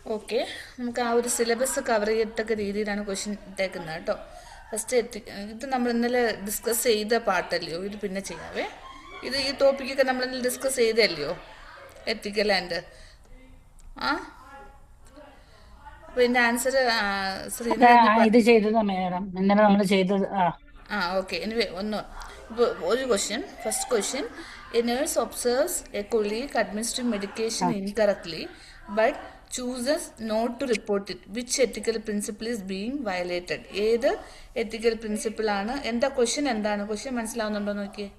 Okay, നമുക്ക് ആ ഒരു സിലബസ് കവർ ചെയ്യത്തക്ക രീതിയിലാണ് ക്വസ്റ്റ്യൻ ഇട്ടേക്കുന്നത് കേട്ടോ. ഫസ്റ്റ് ഇത് നമ്മൾ ഇന്നലെ ഡിസ്കസ് ചെയ്ത പാട്ടല്ലയോ, ഇത് പിന്നെ ചെയ്യാവേ. ഈ ടോപ്പിക്കൊക്കെ നമ്മൾ ഇന്നലെ ഡിസ്കസ് ചെയ്തല്ലയോ, എത്തിക്കൽ ആൻഡ് ആ. അപ്പോൾ ഇതിൻ്റെ ആൻസർ അതാ ശ്രീധർ തന്നെ ഇത് ചെയ്തത് മേഡം, ഇന്നലെ നമ്മൾ ചെയ്തത്. ഓക്കെ. എനിവേ ഇപ്പോൾ ഒരു question, first question: a nurse observes a colleague administering medication incorrectly but chooses not to report it. Which ethical principle is being violated? ഏത് എത്തിക്കൽ പ്രിൻസിപ്പിളാണ്? എന്താ ക്വസ്റ്റ്യൻ? എന്താണ് ക്വസ്റ്റ്യൻ? മനസ്സിലാവുന്നുണ്ടോ നോക്കിയേ.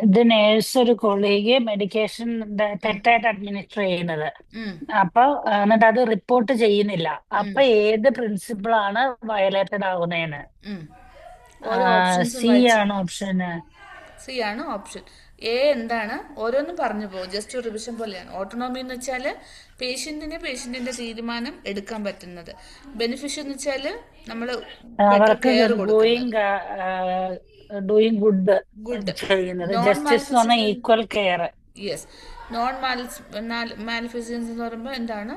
ഇത് നേഴ്സ് ഒരു കൊളീഗ് മെഡിക്കേഷൻ തെറ്റായിട്ട് അഡ്മിനിസ്റ്റർ ചെയ്യുന്നത്. അപ്പൊ എന്നിട്ട് അത് റിപ്പോർട്ട് ചെയ്യുന്നില്ല. അപ്പൊ ഏത് പ്രിൻസിപ്പിളാണ് വയലേറ്റഡ് ആകുന്നതെന്ന്? ഓരോ ഓപ്ഷൻസും സി വായിച്ച്. ആണ് ഓപ്ഷന്. സി ആണ് ഓപ്ഷൻ. എ എന്താണ്? ഓരോന്നും പറഞ്ഞു പോകും, ജസ്റ്റ് ഒരു റിവിഷൻ പോലെയാണ്. ഓട്ടോണോമി എന്ന് വെച്ചാൽ പേഷ്യന്റിന്റെ തീരുമാനം എടുക്കാൻ പറ്റുന്നത്. ബെനിഫിഷ്യൽ എന്ന് വെച്ചാൽ നമ്മൾ ബെറ്റർ അവർക്ക് കെയർ കൊടുക്കുന്നത്. Doing good good. ചെയ്യുന്നത്. നോൺ ജസ്റ്റിസ് എന്ന് പറഞ്ഞാൽ maleficence. Equal care. Yes. Non maleficence എന്ന് പറയുമ്പോൾ എന്താണ്?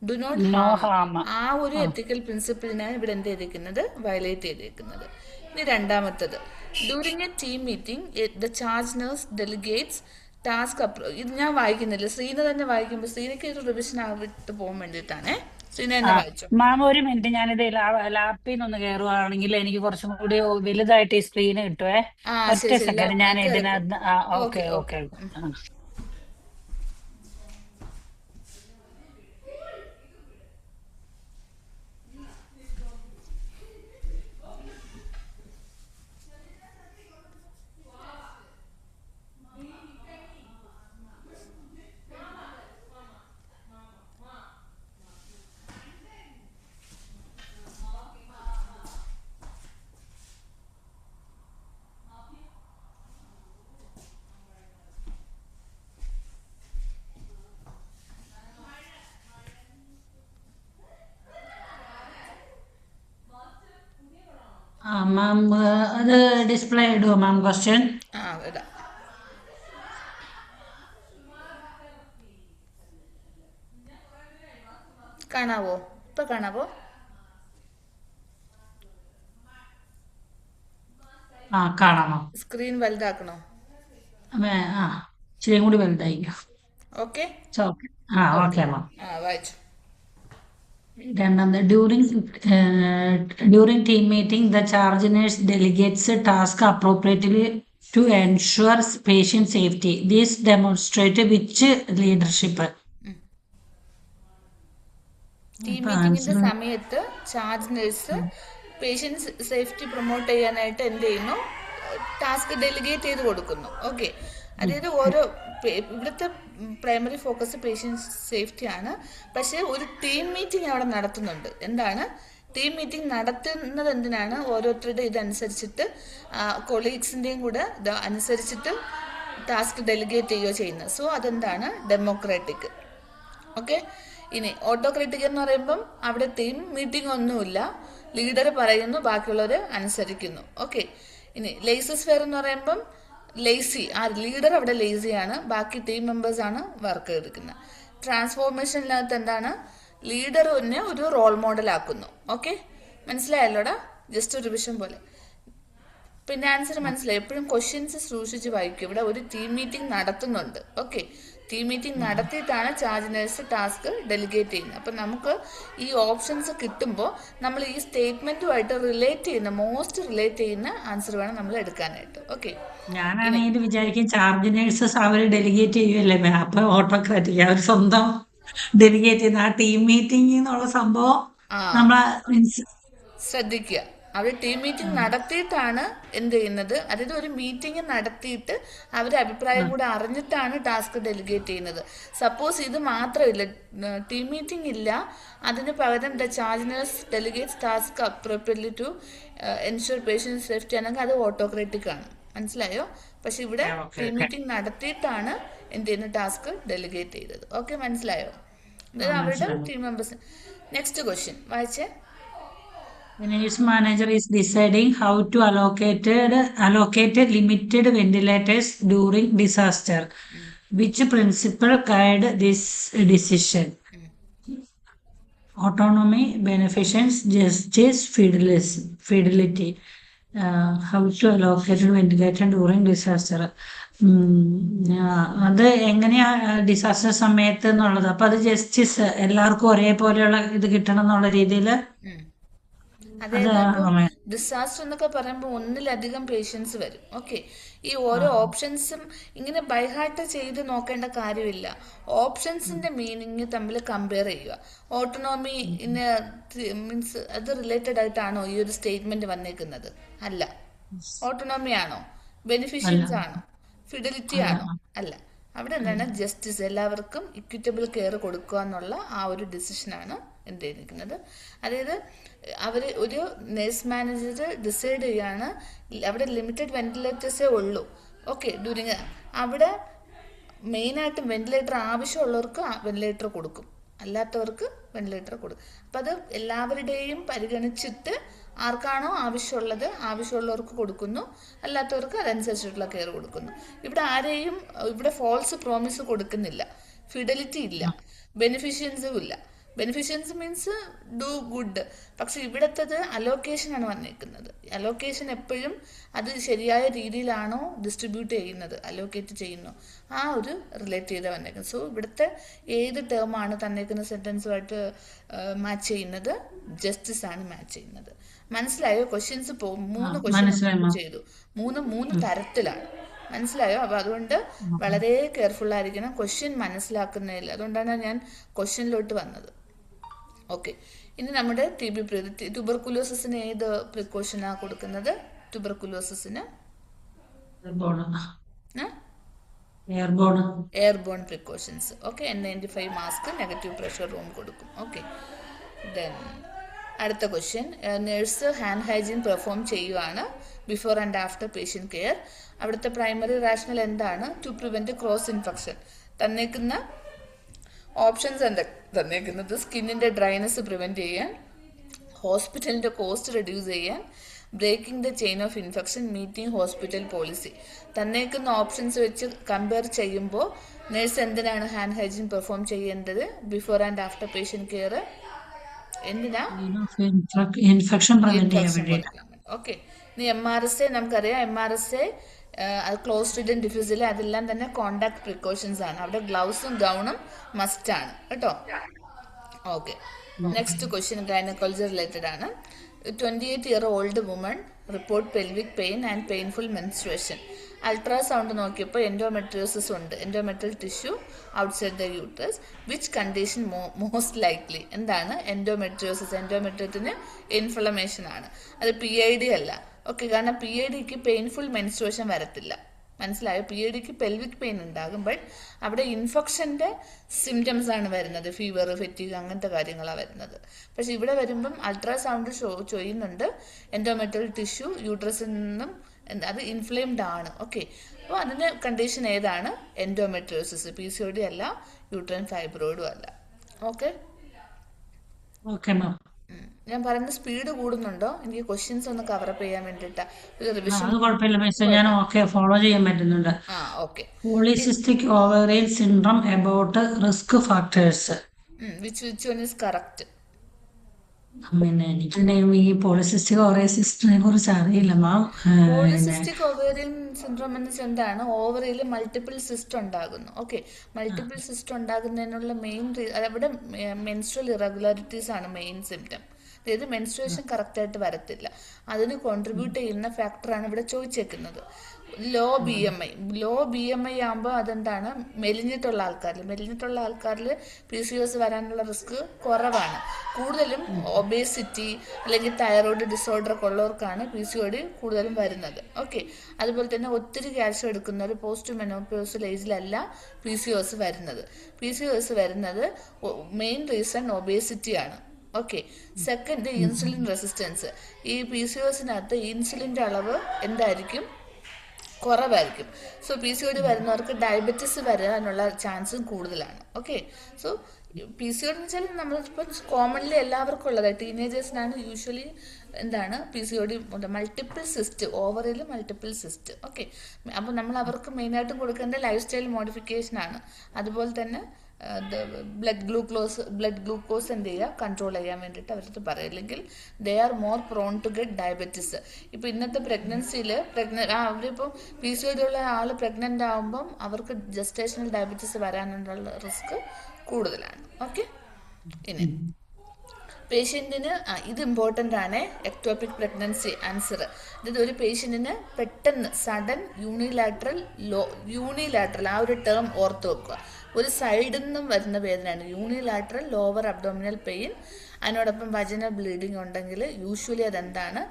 Do not no harm. Harm. ആ ഒരു എത്തിക്കൽ പ്രിൻസിപ്പിളിനാണ് ഇവിടെ എന്ത് ചെയ്തിരിക്കുന്നത്? വയലേറ്റ് ചെയ്തിരിക്കുന്നത്. ഇനി രണ്ടാമത്തത്: during A team meeting the charge nurse delegates task ഇത് ഞാൻ വായിക്കുന്നില്ല, ശ്രീന തന്നെ വായിക്കുമ്പോൾ ശ്രീനയ്ക്ക് ഒരു റിവിഷൻ ആവിട്ട് പോകാൻ വേണ്ടിയിട്ടാണേ. ശ്രീന തന്നെ വായിച്ചോ. മാം ഒരു മിനിറ്റ്, ഞാനിത് ലാപ്പിൽ നിന്ന് കയറുവാണെങ്കിൽ എനിക്ക് കുറച്ചും കൂടി വലുതായിട്ട് ഈ സ്ക്രീന് കിട്ടുവേ. ഒറ്റ ശരി ശരി. സെക്കൻഡ്, ഞാൻ കേറിക്കോ. ഇതിനകത്ത്. Okay okay okay. ഓക്കെ. മാം അത് ഡിസ്പ്ലേ ഇടുവോ മാം ക്വസ്റ്റ്യൻ? ഇടാം. കാണാവോ? ഇപ്പൊ കാണാവോ? കാണാമോ? സ്ക്രീൻ വലുതാക്കണോ? ഇച്ചിരിയും കൂടി വലുതായിരിക്കും. Okay okay. Okay. Okay ma'am. വായിച്ചു. രണ്ടാമത്, during team meeting the charge nurse delegates task appropriately to ensure patient safety. These demonstrate which leadership? Team മീറ്റിംഗിന്റെ സമയത്ത് charge nurse patients safety promote ചെയ്യാനായിട്ട് എന്ത് ചെയ്യുന്നു? ടാസ്ക് ഡെലിഗേറ്റ് ചെയ്ത് കൊടുക്കുന്നു. ഓക്കെ. അതായത് ഇവിടുത്തെ പ്രൈമറി ഫോക്കസ് പേഷ്യൻസ് സേഫ്റ്റി ആണ്. പക്ഷേ ഒരു ടീം മീറ്റിംഗ് അവിടെ നടത്തുന്നുണ്ട്. എന്താണ് ടീം മീറ്റിംഗ് നടത്തുന്നത്? എന്തിനാണ്? ഓരോരുത്തരുടെ ഇതനുസരിച്ചിട്ട് കൊളീഗ്സിൻ്റെയും കൂടെ ഇത് അനുസരിച്ചിട്ട് ടാസ്ക് ഡെലിഗേറ്റ് ചെയ്യുകയോ ചെയ്യുന്നത്. സോ അതെന്താണ്? ഡെമോക്രാറ്റിക്. ഓക്കെ. ഇനി ഓട്ടോക്രാറ്റിക് എന്ന് പറയുമ്പം അവിടെ ടീം മീറ്റിംഗ് ഒന്നുമില്ല, ലീഡർ പറയുന്നു, ബാക്കിയുള്ളവർ അനുസരിക്കുന്നു. ഓക്കെ. ഇനി ലേസസ് ഫെയർ എന്ന് പറയുമ്പം ലീഡർ അവിടെ ലേസിയാണ്, ബാക്കി ടീം മെമ്പേഴ്സ് ആണ് വർക്ക് എടുക്കുന്നത്. ട്രാൻസ്ഫോർമേഷനിനകത്ത് എന്താണ്? ലീഡർ തന്നെ ഒരു റോൾ മോഡൽ ആക്കുന്നു. ഓക്കെ, മനസ്സിലായല്ലോടാ? ജസ്റ്റ് ഒരു റിവിഷൻ പോലെ. പിന്നെ ആൻസർ മനസ്സിലായി. എപ്പോഴും ക്വസ്റ്റ്യൻസ് സൂക്ഷിച്ച് വായിക്കും. ഇവിടെ ഒരു ടീം മീറ്റിംഗ് നടത്തുന്നുണ്ട്. ഓക്കെ, ടീം മീറ്റിംഗ് നടത്തിയിട്ടാണ് ചാർജ് നേഴ്സ് ടാസ്ക് ഡെലിഗേറ്റ് ചെയ്യുന്നത്. അപ്പം നമുക്ക് ഈ ഓപ്ഷൻസ് കിട്ടുമ്പോൾ നമ്മൾ ഈ സ്റ്റേറ്റ്മെന്റുമായിട്ട് മോസ്റ്റ് റിലേറ്റ് ചെയ്യുന്ന ആൻസർ വേണം നമ്മൾ എടുക്കാനായിട്ട്. ഓക്കെ. ഞാനാണെങ്കിൽ വിചാരിക്കും ചാർജ് നേഴ്സസ് അവർ ഡെലിഗേറ്റ് ചെയ്യുമല്ലേ അപ്പൊ ഓട്ടോക്രാറ്റിക് അവർ സ്വന്തം ഡെലിഗേറ്റ് ചെയ്യുന്ന ആ ടീം മീറ്റിംഗ് എന്നുള്ള സംഭവം നമ്മളെ മീൻസ്. ശ്രദ്ധിക്കുക, അവർ ടീം മീറ്റിംഗ് നടത്തിയിട്ടാണ് എന്ത് ചെയ്യുന്നത്? അതായത് ഒരു മീറ്റിംഗ് നടത്തിയിട്ട് അവരുടെ അഭിപ്രായം കൂടെ അറിഞ്ഞിട്ടാണ് ടാസ്ക് ഡെലിഗേറ്റ് ചെയ്യുന്നത്. സപ്പോസ് ഇത് മാത്രമില്ല, ടീം മീറ്റിംഗ് ഇല്ല, അതിന് പകരം the charge nurse delegates task appropriately to ensure patient's safety ആണെങ്കിൽ അത് ഓട്ടോക്രാറ്റിക് ആണ്. മനസ്സിലായോ? പക്ഷെ ഇവിടെ ടീം മീറ്റിംഗ് നടത്തിയിട്ടാണ് എന്ത് ചെയ്യുന്ന ടാസ്ക് ഡെലിഗേറ്റ് ചെയ്തത്. ഓക്കെ, മനസ്സിലായോ? ഇത് അവരുടെ ടീം മെമ്പേഴ്സ്. നെക്സ്റ്റ് ക്വസ്റ്റ്യൻ വായിച്ചേ. The nurse manager is deciding how to allocate limited ventilators during disaster. Which principle guide this decision? Autonomy, beneficence, justice, fidelity. How to allocate ventilator during disaster. അത് എങ്ങനെയാ disaster സമയത്ത് എന്നുള്ളത്. അപ്പൊ അത് justice എല്ലാവർക്കും ഒരേപോലെയുള്ള ഇത് കിട്ടണം എന്നുള്ള രീതിയിൽ അതായത് ഇപ്പോൾ ഡിസാസ്റ്റർ എന്നൊക്കെ പറയുമ്പോൾ ഒന്നിലധികം പേഷ്യൻസ് വരും. ഓക്കെ, ഈ ഓരോ ഓപ്ഷൻസും ഇങ്ങനെ ബൈഹാർട്ട് ചെയ്ത് നോക്കേണ്ട കാര്യമില്ല. ഓപ്ഷൻസിന്റെ മീനിങ് തമ്മിൽ കമ്പയർ ചെയ്യുക. ഓട്ടോണോമി മീൻസ് അത് റിലേറ്റഡ് ആയിട്ടാണോ ഈ ഒരു സ്റ്റേറ്റ്മെന്റ് വന്നേക്കുന്നത്? അല്ല. ഓട്ടോണോമി ആണോ? ബെനിഫിഷ്യൻസ് ആണോ? ഫിഡലിറ്റി ആണോ? അല്ല. അവിടെ എന്താണ് ജസ്റ്റിസ്, എല്ലാവർക്കും ഇക്വിറ്റബിൾ കെയർ കൊടുക്കുക എന്നുള്ള ആ ഒരു ഡിസിഷനാണ് എന്ത് ചെയ്തിരിക്കുന്നത്. അതായത് അവർ ഒരു നേഴ്സ് മാനേജർ ഡിസൈഡ് ചെയ്യാണ് അവിടെ ലിമിറ്റഡ് വെന്റിലേറ്റേഴ്സേ ഉള്ളൂ. ഓക്കെ, ഡ്യൂറിങ് അവിടെ മെയിനായിട്ടും വെന്റിലേറ്റർ ആവശ്യമുള്ളവർക്ക് വെന്റിലേറ്റർ കൊടുക്കും, അല്ലാത്തവർക്ക് വെന്റിലേറ്റർ കൊടുക്കും. അപ്പം അത് എല്ലാവരുടെയും പരിഗണിച്ചിട്ട് ആർക്കാണോ ആവശ്യമുള്ളവർക്ക് കൊടുക്കുന്നു, അല്ലാത്തവർക്ക് അതനുസരിച്ചിട്ടുള്ള കെയർ കൊടുക്കുന്നു. ഇവിടെ ഫോൾസ് പ്രോമിസ് കൊടുക്കുന്നില്ല, ഫിഡലിറ്റി ഇല്ല, ബെനിഫിഷ്യൻസും ഇല്ല. ബെനിഫിഷ്യൻസ് മീൻസ് ഡു ഗുഡ്. പക്ഷെ ഇവിടത്തത് അലോക്കേഷനാണ് വന്നേക്കുന്നത്. അലോക്കേഷൻ എപ്പോഴും അത് ശരിയായ രീതിയിലാണോ ഡിസ്ട്രിബ്യൂട്ട് ചെയ്യുന്നത്, അലോക്കേറ്റ് ചെയ്യുന്നു, ആ ഒരു റിലേറ്റ് ചെയ്ത് വന്നേക്കുന്നത്. സോ ഇവിടുത്തെ ഏത് ടേമാണ് തന്നേക്കുന്ന സെന്റൻസുമായിട്ട് മാച്ച് ചെയ്യുന്നത്? ജസ്റ്റിസ് ആണ് മാച്ച് ചെയ്യുന്നത്. മനസ്സിലായോ? ക്വസ്റ്റ്യൻസ് മൂന്ന് ക്വസ്റ്റ്യൻ ചെയ്തു, മൂന്ന് തരത്തിലാണ്. മനസ്സിലായോ? അപ്പൊ അതുകൊണ്ട് വളരെ കെയർഫുൾ ആയിരിക്കണം ക്വസ്റ്റ്യൻ മനസ്സിലാക്കുന്നതിൽ. അതുകൊണ്ടാണ് ഞാൻ ക്വസ്റ്റ്യനിലോട്ട് വന്നത്. ഓക്കെ, ഇനി നമ്മുടെ ട്യൂബർകുലോസിന് ഏത് പ്രിക്കോഷനാ കൊടുക്കുന്നത്? ട്യൂബർകുലോസിന് airborne precautions. Okay, N95 mask, negative pressure room കൊടുക്കും. ഓക്കെ, ദെൻ അടുത്ത question, nurse hand hygiene perform ചെയ്യുവാണ് before and after patient care. അവിടുത്തെ പ്രൈമറി റാഷണൽ എന്താണ്? To prevent cross infection. തന്നേക്കുന്ന ഓപ്ഷൻസ് എന്താ തന്നേക്കുന്നത്? സ്കിന്നിന്റെ ഡ്രൈനെസ് പ്രിവെന്റ് ചെയ്യാൻ, ഹോസ്പിറ്റലിന്റെ കോസ്റ്റ് റെഡ്യൂസ് ചെയ്യാൻ, breaking the chain of infection, meeting hospital policy. തന്നേക്കുന്ന ഓപ്ഷൻസ് വെച്ച് കമ്പയർ ചെയ്യുമ്പോൾ നേഴ്സ് എന്തിനാണ് ഹാൻഡ് ഹൈജീൻ പെർഫോം ചെയ്യേണ്ടത് before and after patient care? എന്തിനാ? Infection prevent. ഓക്കെ, ഇനി MRSA നമുക്കറിയാം. MRSA ക്ലോസ്ട്രിഡിയം ഡിഫ്യൂസിലെ അതെല്ലാം തന്നെ കോണ്ടാക്ട് പ്രിക്കോഷൻസ് ആണ്. അവിടെ ഗ്ലൗസും ഗൗണും മസ്റ്റ് ആണ് കേട്ടോ. Okay, next question gynaecology related ആണ്. 28-year-old woman report pelvic pain and painful menstruation. Ultrasound നോക്കിയപ്പോൾ എൻഡോമെട്രിയോസിസ് ഉണ്ട്, endometrial tissue outside the uterus. Which condition most likely? എന്താണ് എൻഡോമെട്രിയോസിസ്? എൻഡോമെട്രിയത്തിന് ഇൻഫ്ലമേഷൻ ആണ്, അത് PID അല്ല. ഓക്കെ, കാരണം PIDക്ക് പെയിൻഫുൾ മെൻസ്ട്രുവേഷൻ വരത്തില്ല. മനസ്സിലായോ? PIDക്ക് പെൽവിക് പെയിൻ ഉണ്ടാകും, ബട്ട് അവിടെ ഇൻഫെക്ഷന്റെ സിംറ്റംസ് ആണ് വരുന്നത്, ഫീവർ, ഫെറ്റീഗ്, അങ്ങനത്തെ കാര്യങ്ങളാണ് വരുന്നത്. പക്ഷെ ഇവിടെ വരുമ്പം അൾട്രാസൗണ്ട് ചെയ്യുന്നുണ്ട് എൻഡോമെട്രിയൽ ടിഷ്യൂ യൂട്രസിൽ നിന്നും അത് ഇൻഫ്ലെയിംഡ് ആണ്. ഓക്കെ, അപ്പോൾ അതിന്റെ കണ്ടീഷൻ ഏതാണ്? എൻഡോമെട്രിയോസിസ്. PCOD അല്ല, യൂട്രൈൻ ഫൈബ്രോയിഡും അല്ല. ഓക്കെ, ഞാൻ പറയുന്ന സ്പീഡ് കൂടുന്നുണ്ടോ? എനിക്ക് ക്വസ്റ്റ്യൻസ് ഒന്ന് കവറപ്പ് ചെയ്യാൻ വേണ്ടിട്ടാ. ഫോളോ ചെയ്യാൻ പറ്റുന്നുണ്ട്. Polycystic ovarian syndrome about risk factors. Which one is correct? ഈ പോളിസിസ്റ്റിക് ഓവറിയൻ സിസ്റ്റത്തിനെ കുറിച്ച് അറിയില്ല മാം. പോളിസിസ്റ്റിക് ഓവേറിയൻ സിൻഡ്രോം എന്ന് വെച്ചാൽ എന്താണ്? ഓവറിയിൽ മൾട്ടിപ്പിൾ സിസ്റ്റ് ഉണ്ടാകുന്നു. ഓക്കെ, മൾട്ടിപ്പിൾ സിസ്റ്റ് ഉണ്ടാകുന്നതിനുള്ള മെയിൻ അവിടെ മെൻസ്ട്രൽ ഇറഗുലാരിറ്റീസ് ആണ് മെയിൻ സിംറ്റം. അതായത് മെൻസ്ട്രുവേഷൻ കറക്റ്റായിട്ട് വരത്തില്ല. അതിന് കോൺട്രിബ്യൂട്ട് ചെയ്യുന്ന ഫാക്ടറാണ് ഇവിടെ ചോദിച്ചേക്കുന്നത്. ലോ ബി എം ഐ ആകുമ്പോൾ അതെന്താണ്? മെലിഞ്ഞിട്ടുള്ള ആൾക്കാരിൽ PCOS വരാനുള്ള റിസ്ക് കുറവാണ്. കൂടുതലും ഒബേസിറ്റി അല്ലെങ്കിൽ തൈറോയ്ഡ് ഡിസോർഡർ ഒക്കെ ഉള്ളവർക്കാണ് PCOD കൂടുതലും വരുന്നത്. ഓക്കെ, അതുപോലെ തന്നെ ഒത്തിരി കാൽഷ്യം എടുക്കുന്നവർ പോസ്റ്റ് മെനോപോസൽ ഏജിലല്ല PCOS വരുന്നത്. മെയിൻ റീസൺ ഒബേസിറ്റി ആണ്. Okay, second insulin resistance. ഈ PCOSനകത്ത് ഇൻസുലിൻ്റെ അളവ് എന്തായിരിക്കും? കുറവായിരിക്കും. സോ PCOD വരുന്നവർക്ക് ഡയബറ്റിസ് വരാനുള്ള ചാൻസും കൂടുതലാണ്. Okay, so P C O D എന്ന് വെച്ചാൽ നമ്മളിപ്പോൾ കോമൺലി എല്ലാവർക്കും ഉള്ളത് ടീനേജേഴ്സിനാണ് യൂഷ്വലി എന്താണ് P C O D multiple cyst, ഓവറിൽ മൾട്ടിപ്പിൾ സിസ്റ്റ്. ഓക്കെ, അപ്പോൾ നമ്മൾ അവർക്ക് മെയിനായിട്ടും കൊടുക്കേണ്ട ലൈഫ് സ്റ്റൈൽ മോഡിഫിക്കേഷനാണ്. അതുപോലെ തന്നെ ബ്ലഡ് ഗ്ലൂക്കോസ് എന്ത് ചെയ്യുക, കൺട്രോൾ ചെയ്യാൻ വേണ്ടിയിട്ട് അവരടുത്ത് പറയും. അല്ലെങ്കിൽ they are more prone to get diabetes. ഇപ്പോൾ ഇന്നത്തെ പ്രഗ്നൻസിയിൽ അവരിപ്പോൾ പി സി ഒ ഡി ഉള്ള ആൾ പ്രഗ്നൻ്റ് ആകുമ്പം അവർക്ക് ജസ്റ്റേഷണൽ ഡയബറ്റിസ് വരാനുള്ള റിസ്ക് കൂടുതലാണ്. ഓക്കെ, ഇനി പേഷ്യൻറ്റിന് ഇത് ഇമ്പോർട്ടൻ്റ് ആണ്, എക്ടോപിക് പ്രഗ്നൻസി ആൻസർ. ഇത് ഒരു പേഷ്യൻറ്റിന് പെട്ടെന്ന് സഡൻ യൂണിലാറ്ററൽ ആ ഒരു ടേം ഓർത്ത് വെക്കുക. ഒരു സൈഡിൽ നിന്നും വരുന്ന വേദനയാണ് യൂണിലാറ്ററൽ ലോവർ അബ്ഡോമിനൽ പെയിൻ. അതിനോടൊപ്പം വജനൽ ബ്ലീഡിങ് ഉണ്ടെങ്കിൽ യൂഷ്വലി അതെന്താണ്,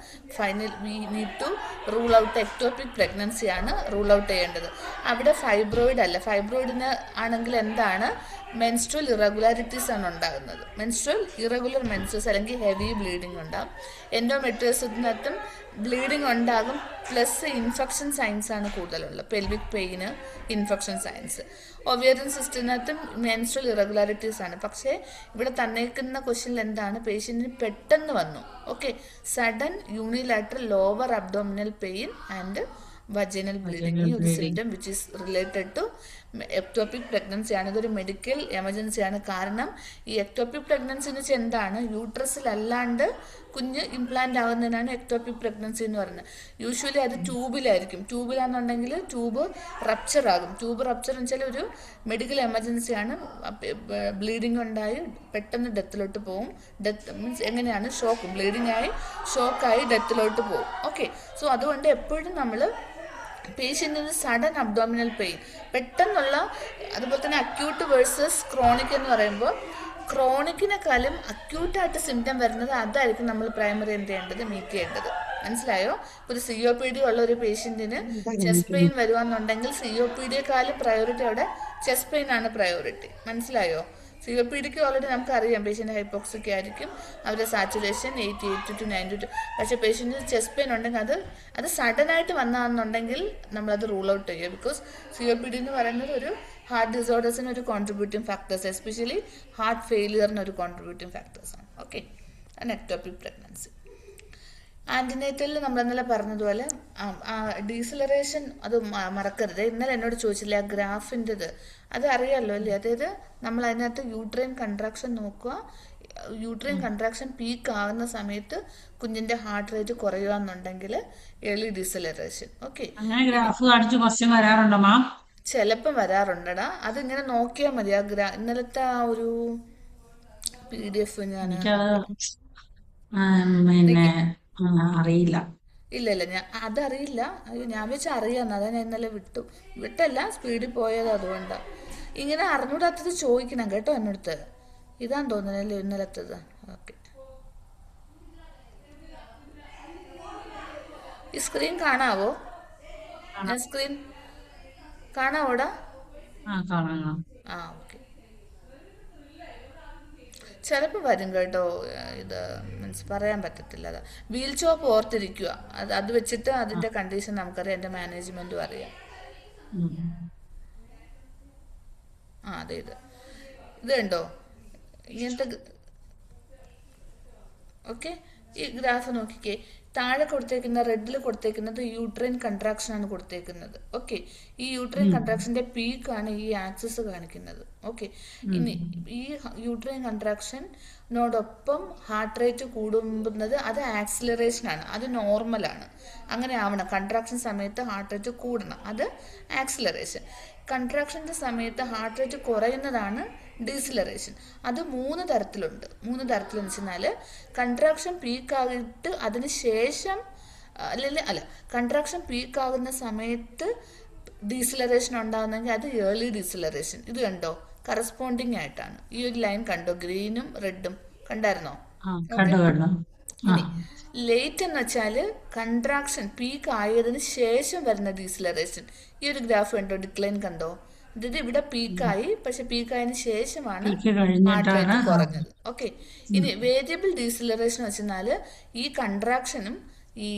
we need to rule out ectopic pregnancy ആണ് റൂൾ ഔട്ട് ചെയ്യേണ്ടത്. അവിടെ ഫൈബ്രോയിഡ് അല്ല, ഫൈബ്രോയിഡിന് ആണെങ്കിൽ എന്താണ്, മെൻസ്ട്രൽ ഇറഗുലാരിറ്റീസ് ആണ് ഉണ്ടാകുന്നത്. ഇറഗുലർ മെൻസസ് അല്ലെങ്കിൽ ഹെവി ബ്ലീഡിങ് ഉണ്ടാകും. എൻഡോമെട്രിയോസിനകത്തും ബ്ലീഡിങ് ഉണ്ടാകും, പ്ലസ് ഇൻഫെക്ഷൻ സൈൻസ് ആണ് കൂടുതലുള്ളത്, pelvic pain, infection signs. Ovarian സിസ്റ്റിനകത്തും മെൻസ്ട്രൽ ഇറഗുലാരിറ്റീസ് ആണ്. പക്ഷേ ഇവിടെ തന്നേക്കുന്ന ക്വസ്റ്റ്യനിൽ എന്താണ്, പേഷ്യൻറ്റിന് പെട്ടെന്ന് വന്നു, okay, sudden unilateral lower abdominal pain and vaginal bleeding, ഈ ഒരു symptom which is related to ectopic pregnancy ആണ്. ഇതൊരു മെഡിക്കൽ എമർജൻസിയാണ്. കാരണം ഈ എക്ടോപിക് പ്രഗ്നൻസി എന്ന് വെച്ചാൽ എന്താണ്, യൂട്രസിലല്ലാണ്ട് കുഞ്ഞ് ഇംപ്ലാന്റ് ആകുന്നതിനാണ് എക്ടോപിക് പ്രഗ്നൻസി എന്ന് പറയുന്നത്. യൂഷ്വലി അത് ട്യൂബിലായിരിക്കും. ട്യൂബിലാണെന്നുണ്ടെങ്കിൽ ട്യൂബ് റപ്ചർ ആകും. ട്യൂബ് റപ്ചർ എന്ന് വെച്ചാൽ ഒരു മെഡിക്കൽ എമർജൻസിയാണ്. ബ്ലീഡിങ് ഉണ്ടായി പെട്ടെന്ന് ഡെത്തിലോട്ട് പോകും. ഡെത്ത് മീൻസ് എങ്ങനെയാണ്, ബ്ലീഡിങ് ആയി ഷോക്കായി ഡെത്തിലോട്ട് പോകും. ഓക്കെ, സോ അതുകൊണ്ട് എപ്പോഴും നമ്മൾ പേഷ്യൻറ്റിന് സഡൻ അബ്ഡോമിനൽ പെയിൻ പെട്ടെന്നുള്ള, അതുപോലെ തന്നെ അക്യൂട്ട് വേഴ്സസ് ക്രോണിക് എന്ന് പറയുമ്പോൾ ക്രോണിക്കിനെക്കാളും അക്യൂട്ടായിട്ട് സിംറ്റം വരുന്നത് അതായിരിക്കും നമ്മൾ പ്രൈമറി എന്ത് ചെയ്യേണ്ടത്, മീറ്റ് ചെയ്യേണ്ടത്. മനസ്സിലായോ? ഒരു COPD ഉള്ള ഒരു പേഷ്യൻറ്റിന് ചെസ്റ്റ് പെയിൻ വരുവാന്നുണ്ടെങ്കിൽ COPDയെക്കാളും പ്രയോറിറ്റി അവിടെ ചെസ്റ്റ് പെയിൻ ആണ് പ്രയോറിറ്റി. മനസ്സിലായോ? COPDക്ക് ഓൾറെഡി നമുക്കറിയാം പേഷ്യൻ്റ് ഹൈപ്പോക്സിക് ആയിരിക്കും, അവരുടെ സാച്ചുറേഷൻ 88 to 92. പക്ഷേ പേഷ്യൻറ്റിന് ചെസ്റ്റ് പെയിൻ ഉണ്ടെങ്കിൽ അത് സഡനായിട്ട് വന്നതെന്നുണ്ടെങ്കിൽ നമ്മളത് റൂൾ ഔട്ട് ചെയ്യുക. ബിക്കോസ് COPD എന്ന് പറയുന്നത് ഒരു ഹാർട്ട് ഡിസോർഡേഴ്സിന് ഒരു കോൺട്രിബ്യൂട്ടിംഗ് ഫാക്ടേഴ്സ്, എസ്പെഷ്യലി ഹാർട്ട് ഫെയിലിയറിന് ഒരു കോൺട്രിബ്യൂട്ടിംഗ് ഫാക്ടേഴ്സാണ്. ഓക്കെ, ആണ് എക്ടോപിക് പ്രഗ്നൻസി. ആൻറ്റിനേറ്റലിൽ നമ്മൾ ഇന്നലെ പറഞ്ഞതുപോലെ ഡീസിലറേഷൻ അത് മറക്കരുത്. ഇന്നലെ എന്നോട് ചോദിച്ചില്ലേ ആ ഗ്രാഫിൻ്റെത്, അത് അറിയാമല്ലോ അല്ലേ? അതായത് നമ്മൾ അതിനകത്ത് യൂട്രൈൻ കൺട്രാക്ഷൻ നോക്കുക. യൂട്രൈൻ കൺട്രാക്ഷൻ പീക്ക് ആകുന്ന സമയത്ത് കുഞ്ഞിൻ്റെ ഹാർട്ട് റേറ്റ് കുറയുകയെന്നുണ്ടെങ്കിൽ ഏർലി ഡീസിലറേഷൻ. ഓക്കെ, ചിലപ്പം വരാറുണ്ടടാ. അതിങ്ങനെ നോക്കിയാൽ മതി. ഇന്നലത്തെ ആ ഒരു PDF ഞാൻ അറിയില്ല. ഇല്ല അതറിയില്ല. ഞാൻ വെച്ചാൽ അറിയാമെന്ന്, അതാ ഞാൻ ഇന്നലെ വിട്ടല്ല, സ്പീഡിൽ പോയത് അതുകൊണ്ടാണ്. ഇങ്ങനെ അറിഞ്ഞൂടാത്തത് ചോദിക്കണം കേട്ടോ എന്നടുത്ത്. ഇതാന്ന് തോന്നുന്നല്ലേ ഇന്നലത്തത്. ഓക്കെ, ഈ സ്ക്രീൻ കാണാവോ? ഞാൻ സ്ക്രീൻ കാണാവോടാ? ആ ഓക്കെ. ചിലപ്പോൾ വരും കേട്ടോ, ഇത് മീൻസ് പറയാൻ പറ്റത്തില്ല. അത് വീൽ ചോപ്പ് ഓർത്തിരിക്കുക. അത് വെച്ചിട്ട് അതിൻ്റെ കണ്ടീഷൻ നമുക്കറിയാം, എൻ്റെ മാനേജ്മെൻറ്റും അറിയാം. അതെ, ഇത് കണ്ടോ ഇങ്ങനത്തെ. ഓക്കെ, ഈ ഗ്രാഫ് നോക്കിക്കേ. താഴെ കൊടുത്തേക്കുന്ന റെഡിൽ കൊടുത്തേക്കുന്നത് യൂട്രൈൻ കൺട്രാക്ഷൻ ആണ് കൊടുത്തേക്കുന്നത്. ഓക്കെ, ഈ യൂട്രൈൻ കൺട്രാക്ഷന്റെ പീക്കാണ് ഈ ആക്സിസ് കാണിക്കുന്നത്. ഓക്കെ, ഇനി ഈ യൂട്രൈൻ കൺട്രാക്ഷനോടൊപ്പം ഹാർട്ട് റേറ്റ് കൂടുന്നത് അത് ആക്സിലറേഷൻ ആണ്, അത് നോർമലാണ്. അങ്ങനെ ആവണം. കൺട്രാക്ഷൻ സമയത്ത് ഹാർട്ട് റേറ്റ് കൂടണം, അത് ആക്സിലറേഷൻ. കൺട്രാക്ഷൻ്റെ സമയത്ത് ഹാർട്ട് റേറ്റ് കുറയുന്നതാണ് ഡീസിലറേഷൻ. അത് 3 തരത്തിലുണ്ട്. 3 തരത്തിലെന്ന് വെച്ചാൽ കൺട്രാക്ഷൻ പീക്കായിട്ട് അതിന് ശേഷം കൺട്രാക്ഷൻ പീക്കാകുന്ന സമയത്ത് ഡീസിലറേഷൻ ഉണ്ടാകുന്നെങ്കിൽ അത് ഏർലി ഡീസിലറേഷൻ. ഇത് കണ്ടോ, കറസ്പോണ്ടിങ് ആയിട്ടാണ്. ഈ ഒരു ലൈൻ കണ്ടോ, ഗ്രീനും റെഡും കണ്ടായിരുന്നോ? ഇനി ലേറ്റ് എന്ന് വെച്ചാൽ കൺട്രാക്ഷൻ പീക്ക് ആയതിന് ശേഷം വരുന്ന ഡീസിലറേഷൻ. ഈ ഒരു ഗ്രാഫ് കണ്ടോ, ഡിക്ലൈൻ കണ്ടോ? ഇത് ഇവിടെ പീക്കായി, പക്ഷെ പീക്കായതിനു ശേഷമാണ് ഹാർട്ട് റേറ്റ് കുറഞ്ഞത്. ഓക്കെ, ഇനി വേരിയബിൾ ഡീസിലറേഷൻ വെച്ചാൽ ഈ കൺട്രാക്ഷനും ഈ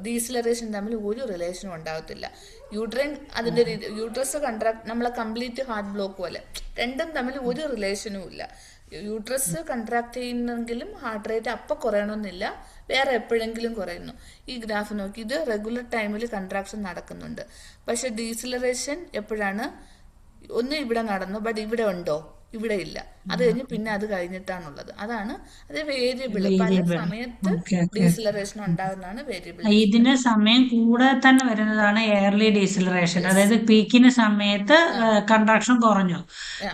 ഡീസിലറേഷൻ തമ്മിൽ ഒരു റിലേഷനും ഉണ്ടാകത്തില്ല. യൂട്രൈൻ അതിൻ്റെ യൂട്രസ് നമ്മളെ കംപ്ലീറ്റ് ഹാർട്ട് ബ്ലോക്ക് പോലെ രണ്ടും തമ്മിൽ ഒരു റിലേഷനും ഇല്ല. യൂട്രസ് കൺട്രാക്ട് ചെയ്യുന്നെങ്കിലും ഹാർട്ട് റേറ്റ് അപ്പം കുറയണമെന്നില്ല, വേറെ എപ്പോഴെങ്കിലും കുറയുന്നു. ഈ ഗ്രാഫ് നോക്കി, ഇത് റെഗുലർ ടൈമിൽ കൺട്രാക്ഷൻ നടക്കുന്നുണ്ട്. പക്ഷെ ഡീസിലറേഷൻ എപ്പോഴാണ്? ഒന്ന് ഇവിടെ നടന്നു, ബട്ട് ഇവിടെ ഉണ്ടോ? ഇവിടെ ഇല്ല. അത് കഴിഞ്ഞ് പിന്നെ അത് കഴിഞ്ഞിട്ടാണുള്ളത്. അതാണ് അത് വേരിയബിൾ. പല സമയത്ത് ഡീസിലറേഷൻ ഉണ്ടാകുന്നതാണ് വേരിയബിൾ. ഇതിന് സമയം കൂടെ തന്നെ വരുന്നതാണ് എയർലി ഡീസിലറേഷൻ. അതായത് പീക്കിന് സമയത്ത് കൺട്രാക്ഷൻ കുറഞ്ഞു.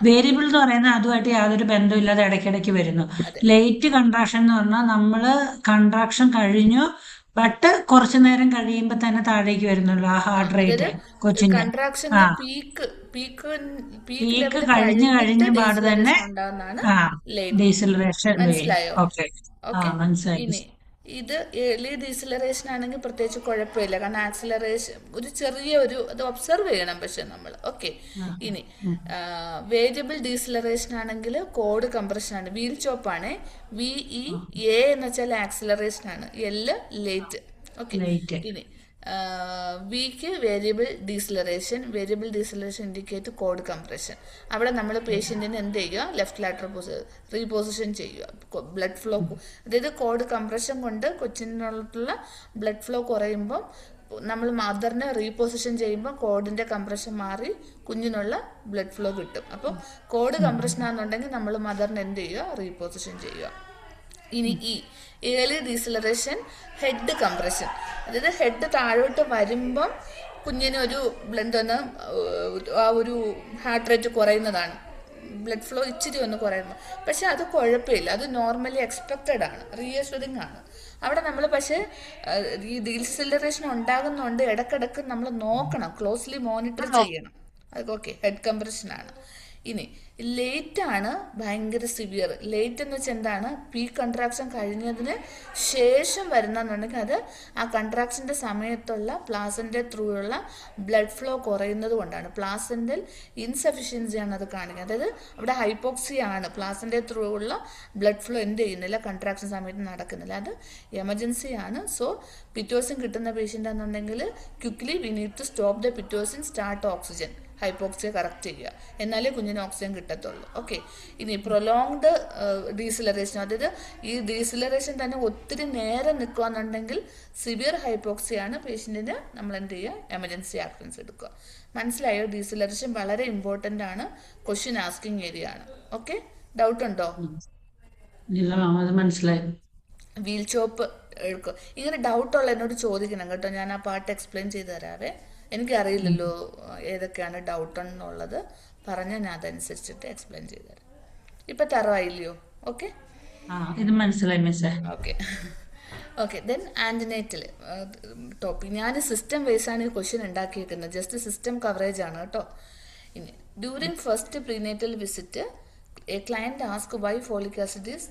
വേരിയബിൾ എന്ന് പറയുന്നത് അതുമായിട്ട് യാതൊരു ബന്ധമില്ലാതെ ഇടയ്ക്കിടയ്ക്ക് വരുന്നു. ലേറ്റ് കൺട്രാക്ഷൻ എന്ന് പറഞ്ഞാൽ നമ്മള് കൺട്രാക്ഷൻ കഴിഞ്ഞു, ബട്ട് കുറച്ചു നേരം കഴിയുമ്പോ തന്നെ താഴേക്ക് വരുന്നുള്ളൂ ആ ഹാർട്ട് റേറ്റ് കൊച്ചിന്റെ. കൺട്രാക്ഷന്റെ പീക്ക് കഴിഞ്ഞ പാട് തന്നെ ഡീസിലറേഷൻ. മനസ്സിലായോ? ഓക്കെ, മനസ്സിലായി. ഇനി ഇത് ഏർലി ഡീസിലറേഷൻ ആണെങ്കിൽ പ്രത്യേകിച്ച് കുഴപ്പമില്ല, കാരണം ആക്സിലറേഷൻ ഒരു ചെറിയ അത് ഒബ്സർവ് ചെയ്യണം പക്ഷെ നമ്മൾ. ഓക്കെ, ഇനി വേരിയബിൾ ഡീസിലറേഷൻ ആണെങ്കിൽ കോഡ് കംപ്രഷൻ ആണ്, വീൽ ചോപ്പ് ആണ്. VEA എന്ന് വെച്ചാൽ ആക്സിലറേഷൻ ആണ്, L ലേറ്റ്. ഓക്കെ, ഇനി which variable deceleration indicate cord compression. അവിടെ നമ്മൾ പേഷ്യൻറ്റിന് എന്ത് ചെയ്യുക? ലെഫ്റ്റ് ലാറ്ററൽ റീപൊസിഷൻ ചെയ്യുക. ബ്ലഡ് ഫ്ലോ, അതായത് കോഡ് കംപ്രഷൻ കൊണ്ട് കൊച്ചിനുള്ള ബ്ലഡ് ഫ്ലോ കുറയുമ്പോൾ നമ്മൾ മദറിനെ റീപൊസിഷൻ ചെയ്യുമ്പോൾ കോഡിൻ്റെ കംപ്രഷൻ മാറി കുഞ്ഞിനുള്ള ബ്ലഡ് ഫ്ലോ കിട്ടും. അപ്പോൾ കോഡ് കംപ്രഷൻ ആണെന്നുണ്ടെങ്കിൽ നമ്മൾ മദറിനെ എന്ത് ചെയ്യുക? റീപൊസിഷൻ ചെയ്യുക. ഇനി ഏർലി ഡീസിലറേഷൻ ഹെഡ് കംപ്രഷൻ, അതായത് ഹെഡ് താഴോട്ട് വരുമ്പം കുഞ്ഞിന് ഒരു ആ ഒരു ഹാർട്ട് റേറ്റ് കുറയുന്നതാണ്, ബ്ലഡ് ഫ്ലോ ഇച്ചിരി ഒന്ന് കുറയുന്നു. പക്ഷെ അത് കുഴപ്പമില്ല, അത് നോർമലി എക്സ്പെക്റ്റഡ് ആണ്, റീഅഷ്വറിങ് ആണ്. അവിടെ നമ്മൾ പക്ഷേ ഈ ഡീസിലറേഷൻ ഉണ്ടാകുന്നതുകൊണ്ട് ഇടക്കിടക്ക് നമ്മൾ നോക്കണം, ക്ലോസ്ലി മോണിറ്റർ ചെയ്യണം. അത് ഓക്കെ, ഹെഡ് കംപ്രഷനാണ്. ഇനി ലേറ്റ് ആണ് ഭയങ്കര സിവിയർ. ലേറ്റ് എന്ന് വെച്ചാൽ എന്താണ്? പീക്ക് കൺട്രാക്ഷൻ കഴിഞ്ഞതിന് ശേഷം വരുന്നെന്നുണ്ടെങ്കിൽ അത് ആ കൺട്രാക്ഷൻ്റെ സമയത്തുള്ള പ്ലാസൻ്റെ ത്രൂ ഉള്ള ബ്ലഡ് ഫ്ലോ കുറയുന്നത് കൊണ്ടാണ്. പ്ലാസൻ്റൽ ഇൻസഫിഷ്യൻസിയാണ് അത് കാണിക്കുന്നത്. അതായത് അവിടെ ഹൈപ്പോക്സിയാണ്, പ്ലാസൻ്റെ ത്രൂ ഉള്ള ബ്ലഡ് ഫ്ലോ എന്ത് ചെയ്യുന്നില്ല, കൺട്രാക്ഷൻ സമയത്ത് നടക്കുന്നില്ല, അത് എമർജൻസി ആണ്. സോ പിറ്റോസിൻ കിട്ടുന്ന പേഷ്യൻ്റ് ആണെന്നുണ്ടെങ്കിൽ quickly we need to stop the Pitocin, start oxygen, hypoxia correct ചെയ്യുക, എന്നാലേ കുഞ്ഞിന് ഓക്സിജൻ കിട്ടത്തുള്ളൂ. ഓക്കെ, ഇനി പ്രൊലോങ്ഡ് ഡീസിലറേഷൻ, അതായത് ഈ ഡീസിലറേഷൻ തന്നെ ഒത്തിരി നേരം നിൽക്കുകയെന്നുണ്ടെങ്കിൽ സിവിയർ ഹൈപ്പോക്സിയാണ്, പേഷ്യൻറ്റിന് നമ്മൾ എന്ത് ചെയ്യുക? എമർജൻസി ആക്ഷൻസ് എടുക്കുക. മനസ്സിലായോ? ഡീസിലറേഷൻ വളരെ ഇമ്പോർട്ടൻ്റ് ആണ്, ക്വസ്റ്റ്യൻ ആസ്കിങ് ഏരിയ ആണ്. ഓക്കെ, ഡൗട്ട് ഉണ്ടോ? മനസ്സിലായി. വീൽ ചോപ്പ് എടുക്കുക. ഇങ്ങനെ ഡൗട്ടുള്ള എന്നോട് ചോദിക്കണം കേട്ടോ, ഞാൻ ആ പാട്ട് എക്സ്പ്ലെയിൻ ചെയ്ത് തരാവേ. എനിക്കറിയില്ലല്ലോ ഏതൊക്കെയാണ് ഡൗട്ട് എന്നുള്ളത്, പറഞ്ഞാൽ ഞാൻ അതനുസരിച്ചിട്ട് എക്സ്പ്ലെയിൻ ചെയ്തു തരാം. ഇപ്പം തറവായില്ലയോ? ഓക്കെ, ഇത് മനസ്സിലായി മിസ്സേ. Okay, then antenatal topic. ഞാൻ സിസ്റ്റം വൈസാണ് ഈ ക്വസ്റ്റ്യൻ ഉണ്ടാക്കിയിരിക്കുന്നത്, ജസ്റ്റ് സിസ്റ്റം കവറേജ് ആണ് കേട്ടോ. ഇനി during first prenatal visit A client ask Y folic acid is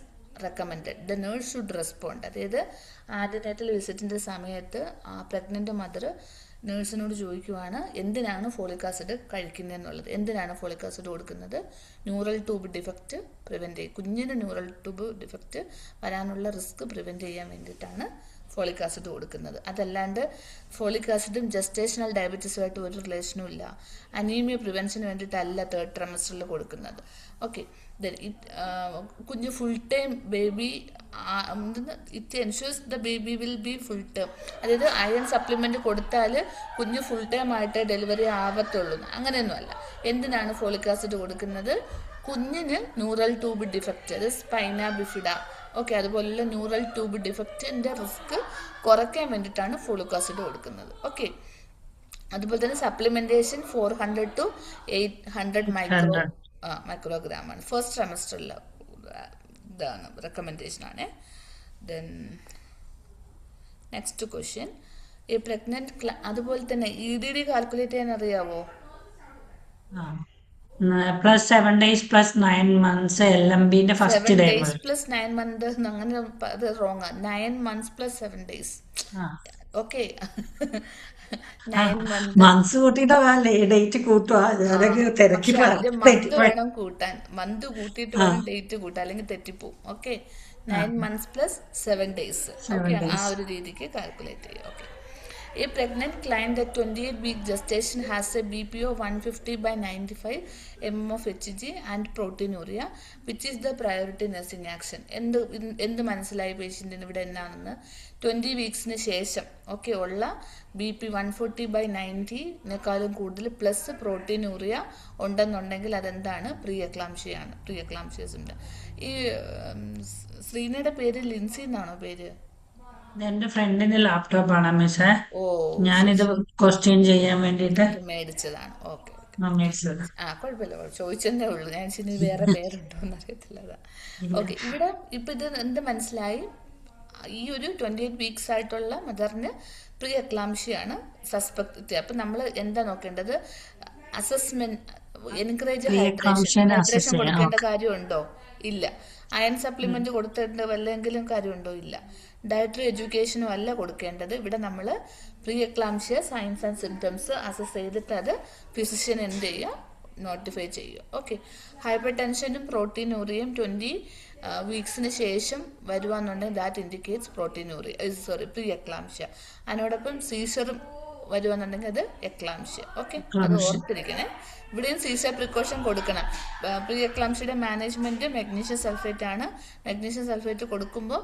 recommended, the nurse should respond. അതായത് ആൻറ്റിനേറ്റൽ വിസിറ്റിൻ്റെ സമയത്ത് ആ പ്രഗ്നൻ്റ് മദർ നേഴ്സിനോട് ചോദിക്കുവാണ് എന്തിനാണ് ഫോളിക് ആസിഡ് കഴിക്കുന്നതെന്നുള്ളത്. എന്തിനാണ് ഫോളിക് ആസിഡ് കൊടുക്കുന്നത്? ന്യൂറൽ ട്യൂബ് ഡിഫക്റ്റ് പ്രിവെൻറ്റ് ചെയ്യും, കുഞ്ഞിന് ന്യൂറൽ ട്യൂബ് ഡിഫക്റ്റ് വരാനുള്ള റിസ്ക് പ്രിവെൻറ്റ് ചെയ്യാൻ വേണ്ടിയിട്ടാണ് ഫോളിക് ആസിഡ് കൊടുക്കുന്നത്. അതല്ലാണ്ട് ഫോളിക് ആസിഡും ജസ്റ്റേഷണൽ ഡയബറ്റീസുമായിട്ട് ഒരു റിലേഷനും ഇല്ല. അനീമിയ പ്രിവെൻഷന് വേണ്ടിയിട്ടല്ല തേർഡ് ട്രൈമസ്റ്ററിൽ കൊടുക്കുന്നത്. ഓക്കെ, കുഞ്ഞ് full time baby, it ensures the baby will be full time. അതായത് അയൺ സപ്ലിമെൻറ്റ് കൊടുത്താൽ കുഞ്ഞ് ഫുൾ ടൈം ആയിട്ട് ഡെലിവറി ആവത്തുള്ളൂ, അങ്ങനെയൊന്നുമല്ല. എന്തിനാണ് ഫോളിക് ആസിഡ് കൊടുക്കുന്നത്? കുഞ്ഞിന് ന്യൂറൽ ട്യൂബ് ഡിഫക്റ്റ്, അത് സ്പൈന ബിഫിഡ, ഓക്കെ, അതുപോലുള്ള ന്യൂറൽ ട്യൂബ് ഡിഫക്റ്റിൻ്റെ റിസ്ക് കുറയ്ക്കാൻ വേണ്ടിയിട്ടാണ് ഫോളിക് ആസിഡ് കൊടുക്കുന്നത്. ഓക്കെ, അതുപോലെ തന്നെ സപ്ലിമെൻറ്റേഷൻ 400 to 800 മൈക്രോഗ്രാം ആണ് ഫസ്റ്റ് ട്രൈമസ്റ്ററിൽ, ഇതാണ് റെക്കമെൻഡേഷൻ ആണ്. ദെൻ നെക്സ്റ്റ് ക്വസ്റ്റ്യൻ, ഈ പ്രഗ്നൻറ്റ്, അതുപോലെ തന്നെ EDD കാൽക്കുലേറ്റ് ചെയ്യാൻ അറിയാവോ? പ്ലസ് 7 days പ്ലസ് 9 months LMBന്റെ ഫസ്റ്റ് ഡേ പ്ലസ് 9 months അങ്ങനെ, അത് റോങ് ആണ്. 9 months പ്ലസ് 7 days. ഓക്കെ, 9 months കൂട്ടിട്ടോ ഡേറ്റ് കൂട്ടുക, മന്ത് വേണം കൂട്ടാൻ, മന്ത് കൂട്ടിയിട്ട് വേണം ഡേറ്റ് കൂട്ടാൻ, അല്ലെങ്കിൽ തെറ്റിപ്പോവും. Okay, 9 months plus 7 days. 7 okay, ആ days. ഒരു രീതിക്ക് കാൽക്കുലേറ്റ് ചെയ്യും. Okay, a pregnant client at 28-week gestation has a BPO 150/95 mm of Hg and proteinuria, which is the priority nursing action. എന്ത് മനസ്സിലായി പേഷ്യൻറ്റിന് ഇവിടെ എന്നാണെന്ന്? 20 വീക്സിന് ശേഷം ഓക്കെ ഉള്ള BP 140/90 കൂടുതൽ പ്ലസ് പ്രോട്ടീനൂറിയ ഉണ്ടെന്നുണ്ടെങ്കിൽ അതെന്താണ്? പ്രീ എക്ലാംഷിയാണ്. Preeclampsia symptom. ഈ ശ്രീനയുടെ പേര് ലിൻസി എന്നാണോ പേര്? എന്റെ ഫ്രണ്ടിന്റെ ലാപ്ടോപ്പാണ് മിസ്സേ. ഓ, ഞാനിത് ക്വസ്റ്റ്യൻ ചെയ്യാൻ വേണ്ടിട്ട് മേടിച്ചതാണ്. ഓക്കെ, മേടിച്ചത്. കുഴപ്പമില്ല, ചോദിച്ചതേ ഉള്ളൂ. ഞാൻ ഇനി വേറെ പേരുണ്ടോ എന്ന് അറിയത്തില്ല, അതാ. ഓക്കെ, ഇവിടെ ഇപ്പം ഇത് എന്ത് മനസ്സിലായി? ഈ ഒരു 28 വീക്സ് ആയിട്ടുള്ള മദറിന് പ്രീ എക്ലാംഷിയാണ് സസ്പെക്ട്. അപ്പം നമ്മൾ എന്താ നോക്കേണ്ടത്? അസസ്മെന്റ്, എൻകറേജ് ഹൈഡ്രേഷൻ കൊടുക്കേണ്ട കാര്യമുണ്ടോ? ഇല്ല. അയൺ സപ്ലിമെന്റ് കൊടുത്തേണ്ട വല്ലെങ്കിലും കാര്യമുണ്ടോ? ഇല്ല. ഡയറ്ററി എഡ്യൂക്കേഷനും അല്ല കൊടുക്കേണ്ടത്. ഇവിടെ നമ്മൾ preeclampsia signs and symptoms assess ചെയ്തിട്ട് അത് ഫിസിഷ്യൻ എന്ത് ചെയ്യുക? നോട്ടിഫൈ ചെയ്യുക. ഓക്കെ, ഹൈപ്പർ ടെൻഷനും പ്രോട്ടീനൂറിയയും 20 വീക്സിന് ശേഷം വരുവാന്നുണ്ടെങ്കിൽ that indicates proteinuria, pre eclampsia. അതിനോടൊപ്പം സീസറും വരുവാന്നുണ്ടെങ്കിൽ അത് എക്ലാംഷ്യ. ഓക്കെ, അത് ഓർത്തിരിക്കണേ. ഇവിടെയും സീസർ പ്രിക്കോഷൻ കൊടുക്കണം. പ്രീ എക്ലാംഷ്യയുടെ മാനേജ്മെന്റ് മഗ്നീഷ്യം സൾഫേറ്റ് ആണ്. മഗ്നീഷ്യം സൾഫേറ്റ് കൊടുക്കുമ്പോൾ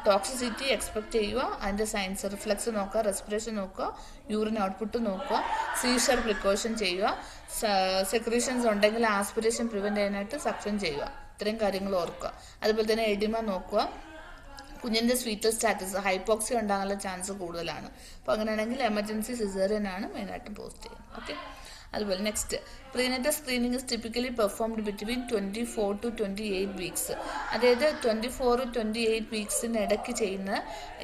ടോക്സിസിറ്റി എക്സ്പെക്ട് ചെയ്യുക. അതിന്റെ സൈൻസ് റിഫ്ലക്സ് നോക്കുക, റെസ്പിറേഷൻ നോക്കുക, യൂറിൻ ഔട്ട്പുട്ട് നോക്കുക, സീസർ പ്രിക്കോഷൻ ചെയ്യുക, സെക്രീഷൻസ് ഉണ്ടെങ്കിൽ ആസ്പിറേഷൻ പ്രിവെന്റ് ചെയ്യാനായിട്ട് സക്ഷൻ ചെയ്യുക. ഇത്രയും കാര്യങ്ങൾ ഓർക്കുക. അതുപോലെ തന്നെ എഡിമ നോക്കുക. കുഞ്ഞിൻ്റെ സ്വീറ്റൽ സ്റ്റാറ്റസ്, ഹൈപ്പോക്സി ഉണ്ടാകാനുള്ള ചാൻസ് കൂടുതലാണ്. അപ്പോൾ അങ്ങനെയാണെങ്കിൽ എമർജൻസി സിസേറിയൻ ആണ് മെയിനായിട്ടും പോസ്റ്റ് ചെയ്യുന്നത്. ഓക്കെ, അതുപോലെ next, prenatal screening is typically performed between 24 to 28 weeks. അതായത് 24 to 28 വീക്സിന് ഇടയ്ക്ക് ചെയ്യുന്ന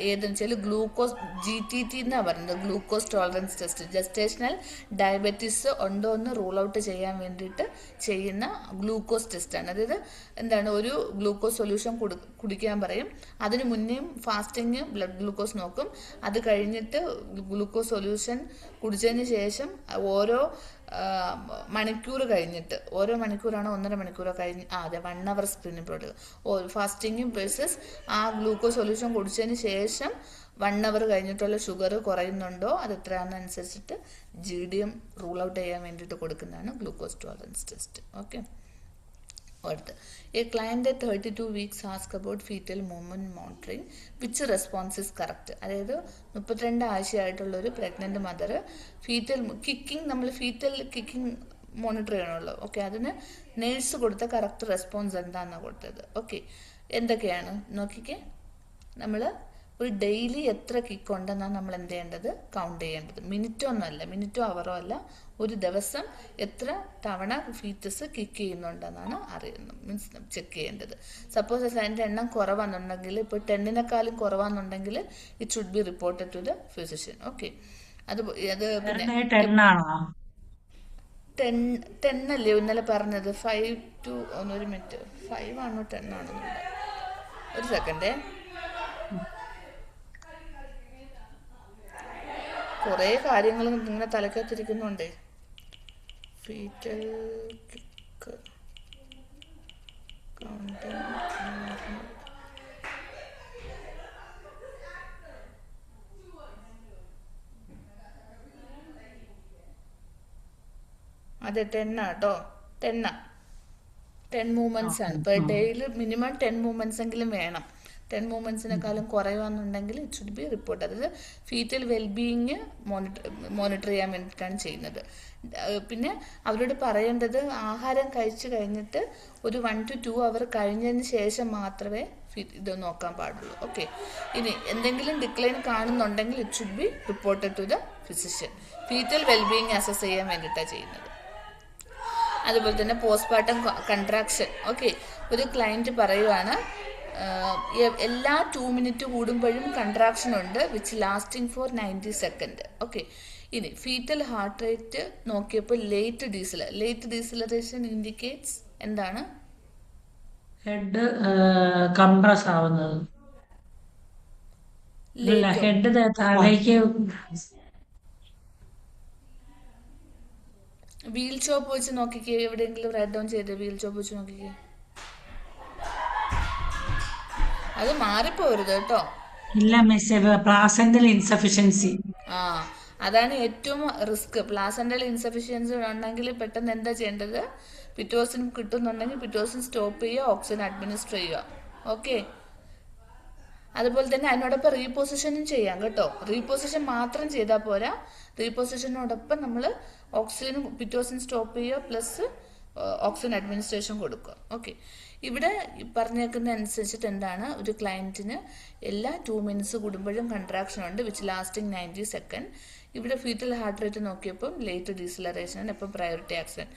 ഏതെന്ന് വെച്ചാൽ ഗ്ലൂക്കോസ് GTT എന്നാണ് പറയുന്നത്, glucose tolerance test. Gestational diabetes ഉണ്ടോ എന്ന് റൂൾ ഔട്ട് ചെയ്യാൻ വേണ്ടിയിട്ട് ചെയ്യുന്ന ഗ്ലൂക്കോസ് ടെസ്റ്റാണ്. അതായത് എന്താണ്, ഒരു ഗ്ലൂക്കോസ് സൊല്യൂഷൻ കുടിക്കാൻ പറയും. അതിന് മുന്നേയും ഫാസ്റ്റിങ് ബ്ലഡ് ഗ്ലൂക്കോസ് നോക്കും. അത് കഴിഞ്ഞിട്ട് ഗ്ലൂക്കോസ് സൊല്യൂഷൻ കുടിച്ചതിന് ശേഷം ഓരോ മണിക്കൂർ കഴിഞ്ഞിട്ട്, ഓരോ മണിക്കൂറാണോ 1.5 മണിക്കൂറോ കഴിഞ്ഞ്, അതെ, 1 hour സ്ക്രീനിങ് പ്രോട്ടീൻ ഫാസ്റ്റിങ്ങും വേഴ്സസ് ആ ഗ്ലൂക്കോസ് സൊല്യൂഷൻ കുടിച്ചതിന് ശേഷം 1 hour കഴിഞ്ഞിട്ടുള്ള ഷുഗർ കുറയുന്നുണ്ടോ അത് എത്രയാണെന്നനുസരിച്ചിട്ട് GDM റൂൾ ഔട്ട് ചെയ്യാൻ വേണ്ടിയിട്ട് കൊടുക്കുന്നതാണ് ഗ്ലൂക്കോസ് ടോളറൻസ് ടെസ്റ്റ്. ഓക്കെ, അടുത്ത്, a client at 32 weeks ask about fetal movement monitoring, which response is correct. അതായത് 32 ആഴ്ചയായിട്ടുള്ള ഒരു പ്രഗ്നന്റ് മദർ ഫീറ്റൽ കിക്കിംഗ്, നമ്മൾ ഫീറ്റൽ കിക്കിംഗ് മോണിറ്റർ ചെയ്യണമല്ലോ. ഓക്കെ, അതിന് നേഴ്സ് കൊടുത്ത കറക്റ്റ് റെസ്പോൺസ് എന്താണെന്നാണ് കൊടുത്തത്. ഓക്കെ, എന്തൊക്കെയാണ് നോക്കിക്കേ. നമ്മൾ ഒരു ഡെയിലി എത്ര കിക്ക് ഉണ്ടെന്നാണ് നമ്മൾ എന്ത് ചെയ്യേണ്ടത്? കൗണ്ട് ചെയ്യേണ്ടത്. മിനിറ്റോ ഒന്നുമല്ല, മിനിറ്റോ അവറോ അല്ല, ഒരു ദിവസം എത്ര തവണ ഫീറ്റസ് കിക്ക് ചെയ്യുന്നുണ്ടെന്നാണ് മീൻസ് ചെക്ക് ചെയ്യേണ്ടത്. സപ്പോസ് അതിൻ്റെ എണ്ണം കുറവാണെന്നുണ്ടെങ്കിൽ, ഇപ്പോൾ 10-നേക്കാളും കുറവാണെന്നുണ്ടെങ്കിൽ it should be reported to the physician. Okay, അത് പിന്നെ 10 അല്ലേ ഇന്നലെ പറഞ്ഞത്? 5 to 1 മിനിറ്റ്, 5 ആണോ 10 ആണോ? ഒരു സെക്കൻഡേ, കുറേ കാര്യങ്ങൾ ഇങ്ങനെ തലക്കത്തിരിക്കുന്നുണ്ടേ. ഫീറ്റൽ കിക്ക് കൗണ്ടിങ്, അതെ 10 കേട്ടോ, 10 മൂവ്മെന്റ്സ് ആണ്. പെർ ഡേയിൽ മിനിമം 10 മൂവ്മെന്റ്സ് എങ്കിലും വേണം. 10 മൂവ്മെന്റ്സിനെക്കാളും കുറയുവാന്നുണ്ടെങ്കിൽ ഇറ്റ് ഷുഡ് ബി റിപ്പോർട്ട്. അതായത് ഫീറ്റൽ വെൽബീയിങ് മോണിറ്റർ ചെയ്യാൻ വേണ്ടിയിട്ടാണ് ചെയ്യുന്നത്. പിന്നെ അവരോട് പറയേണ്ടത്, ആഹാരം കഴിച്ചു കഴിഞ്ഞിട്ട് ഒരു 1 to 2 hour കഴിഞ്ഞതിന് ശേഷം മാത്രമേ ഇത് നോക്കാൻ പാടുള്ളൂ. ഓക്കെ, ഇനി എന്തെങ്കിലും ഡിക്ലൈൻ കാണുന്നുണ്ടെങ്കിൽ it should be reported to the physician. Fetal wellbeing assess ചെയ്യാൻ വേണ്ടിയിട്ടാണ് ചെയ്യുന്നത്. അതുപോലെ തന്നെ പോസ്റ്റ്പാർട്ടം കൺട്രാക്ഷൻ. ഓക്കെ, ഒരു ക്ലയൻറ്റ് പറയുവാണ്, എല്ലാ 2 മിനിറ്റ് കൂടുമ്പോഴും കൺട്രാക്ഷൻ ഉണ്ട്, which lasting for 90 second. Okay, ഇനി ഫീറ്റൽ ഹാർട്ട് റേറ്റ് നോക്കിയപ്പോൾ ലേറ്റ് ഡീസലറേഷൻ ഇൻഡിക്കേറ്റ്സ് എന്താണ്? ഹെഡ് കംപ്രസ് ആവുന്നത്, ഹെഡ് താഴേക്ക്. വീൽ ചോപ്പ് വെച്ച് നോക്കിക്കേ, എവിടെയെങ്കിലും റൈറ്റ് ഡൗൺ ചെയ്ത് വീൽ ചോപ്പ് വെച്ച് നോക്കിക്കേ. അത് മാറിപ്പോരുത് കേട്ടോ. ഇല്ല മിസ്സേ, പ്ലാസെന്റൽ ഇൻസഫിഷ്യൻസി. ആ, അതാണ് ഏറ്റവും റിസ്ക്. പ്ലാസന്റൽ ഇൻസഫിഷ്യൻസി ഉണ്ടെങ്കിൽ പെട്ടെന്ന് എന്താ ചെയ്യേണ്ടത്? പിറ്റോസിൻ കിട്ടുന്നുണ്ടെങ്കിൽ പിറ്റോസിൻ സ്റ്റോപ്പ് ചെയ്യുക, ഓക്സിജൻ അഡ്മിനിസ്റ്റർ ചെയ്യുക. ഓക്കെ. അതുപോലെ തന്നെ അതിനോടൊപ്പം റീപൊസിഷനും ചെയ്യാം കേട്ടോ. റീപൊസിഷൻ മാത്രം ചെയ്താൽ പോരാ, റീപൊസിഷനോടൊപ്പം നമ്മൾ ഓക്സിജൻ പിറ്റോസിൻ സ്റ്റോപ്പ് ചെയ്യുക, പ്ലസ് ഓക്സിജൻ അഡ്മിനിസ്ട്രേഷൻ കൊടുക്കുക. ഓക്കെ. ഇവിടെ പറഞ്ഞേക്കുന്ന അനുസരിച്ചിട്ട് എന്താണ്, ഒരു ക്ലയൻറ്റിന് എല്ലാ 2 minutes കൂടുമ്പോഴും കൺട്രാക്ഷൻ ഉണ്ട്, വിച്ച് ലാസ്റ്റിംഗ് 90 seconds. ഇവിടെ ഫീറ്റൽ ഹാർട്ട് റേറ്റ് നോക്കിയപ്പം ലേറ്റ് ഡീസിലറേഷൻ ആണ്, എപ്പം പ്രയോറിറ്റി ആക്സിഡന്റ്.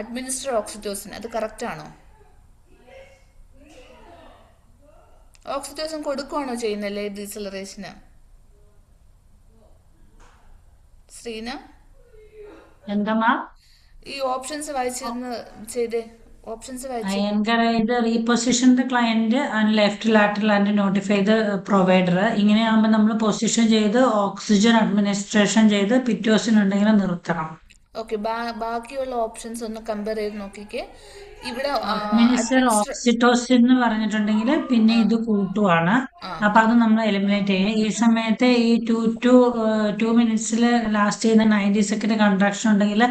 അഡ്മിനിസ്റ്റർ ഓക്സിറ്റോസിൻ, അത് കറക്റ്റ് ആണോ? ഓക്സിറ്റോസിൻ കൊടുക്കുകയാണോ ചെയ്യുന്നത് ലേറ്റ് ഡീസിലറേഷന്? ശ്രീന, എന്തമ്മാ? ഈ ഓപ്ഷൻസ് വായിച്ചിരുന്ന് ചെയ്തേ. ഓപ്ഷൻസ് I വായിച്ചു. encourage the reposition the client and left lateral and notify the provider. ഇങ്ങനെയാകുമ്പോൾ നമ്മൾ പൊസിഷൻ ചെയ്ത് ഓക്സിജൻ അഡ്മിനിസ്ട്രേഷൻ ചെയ്ത് പിറ്റോസിൻ ഉണ്ടെങ്കിൽ നിർത്തണം. ഓക്കെ. ബാക്കിയുള്ള ഓപ്ഷൻസ് ഒന്ന് കമ്പയർ ചെയ്ത് നോക്കിക്കേ. ഇവിടെ അഡ്മിനിസ്റ്റർ ഓക്സിറ്റോസിൻ എന്ന് പറഞ്ഞിട്ടുണ്ടെങ്കിൽ പിന്നെ ഇത് കൂട്ടുവാണ്. അപ്പൊ അത് നമ്മൾ എലിമിനേറ്റ് ചെയ്യും. ഈ സമയത്ത് ഈ 2 minutes ലാസ്റ്റ് ചെയ്യുന്ന 90 second കൺട്രാക്ഷൻ ഉണ്ടെങ്കിൽ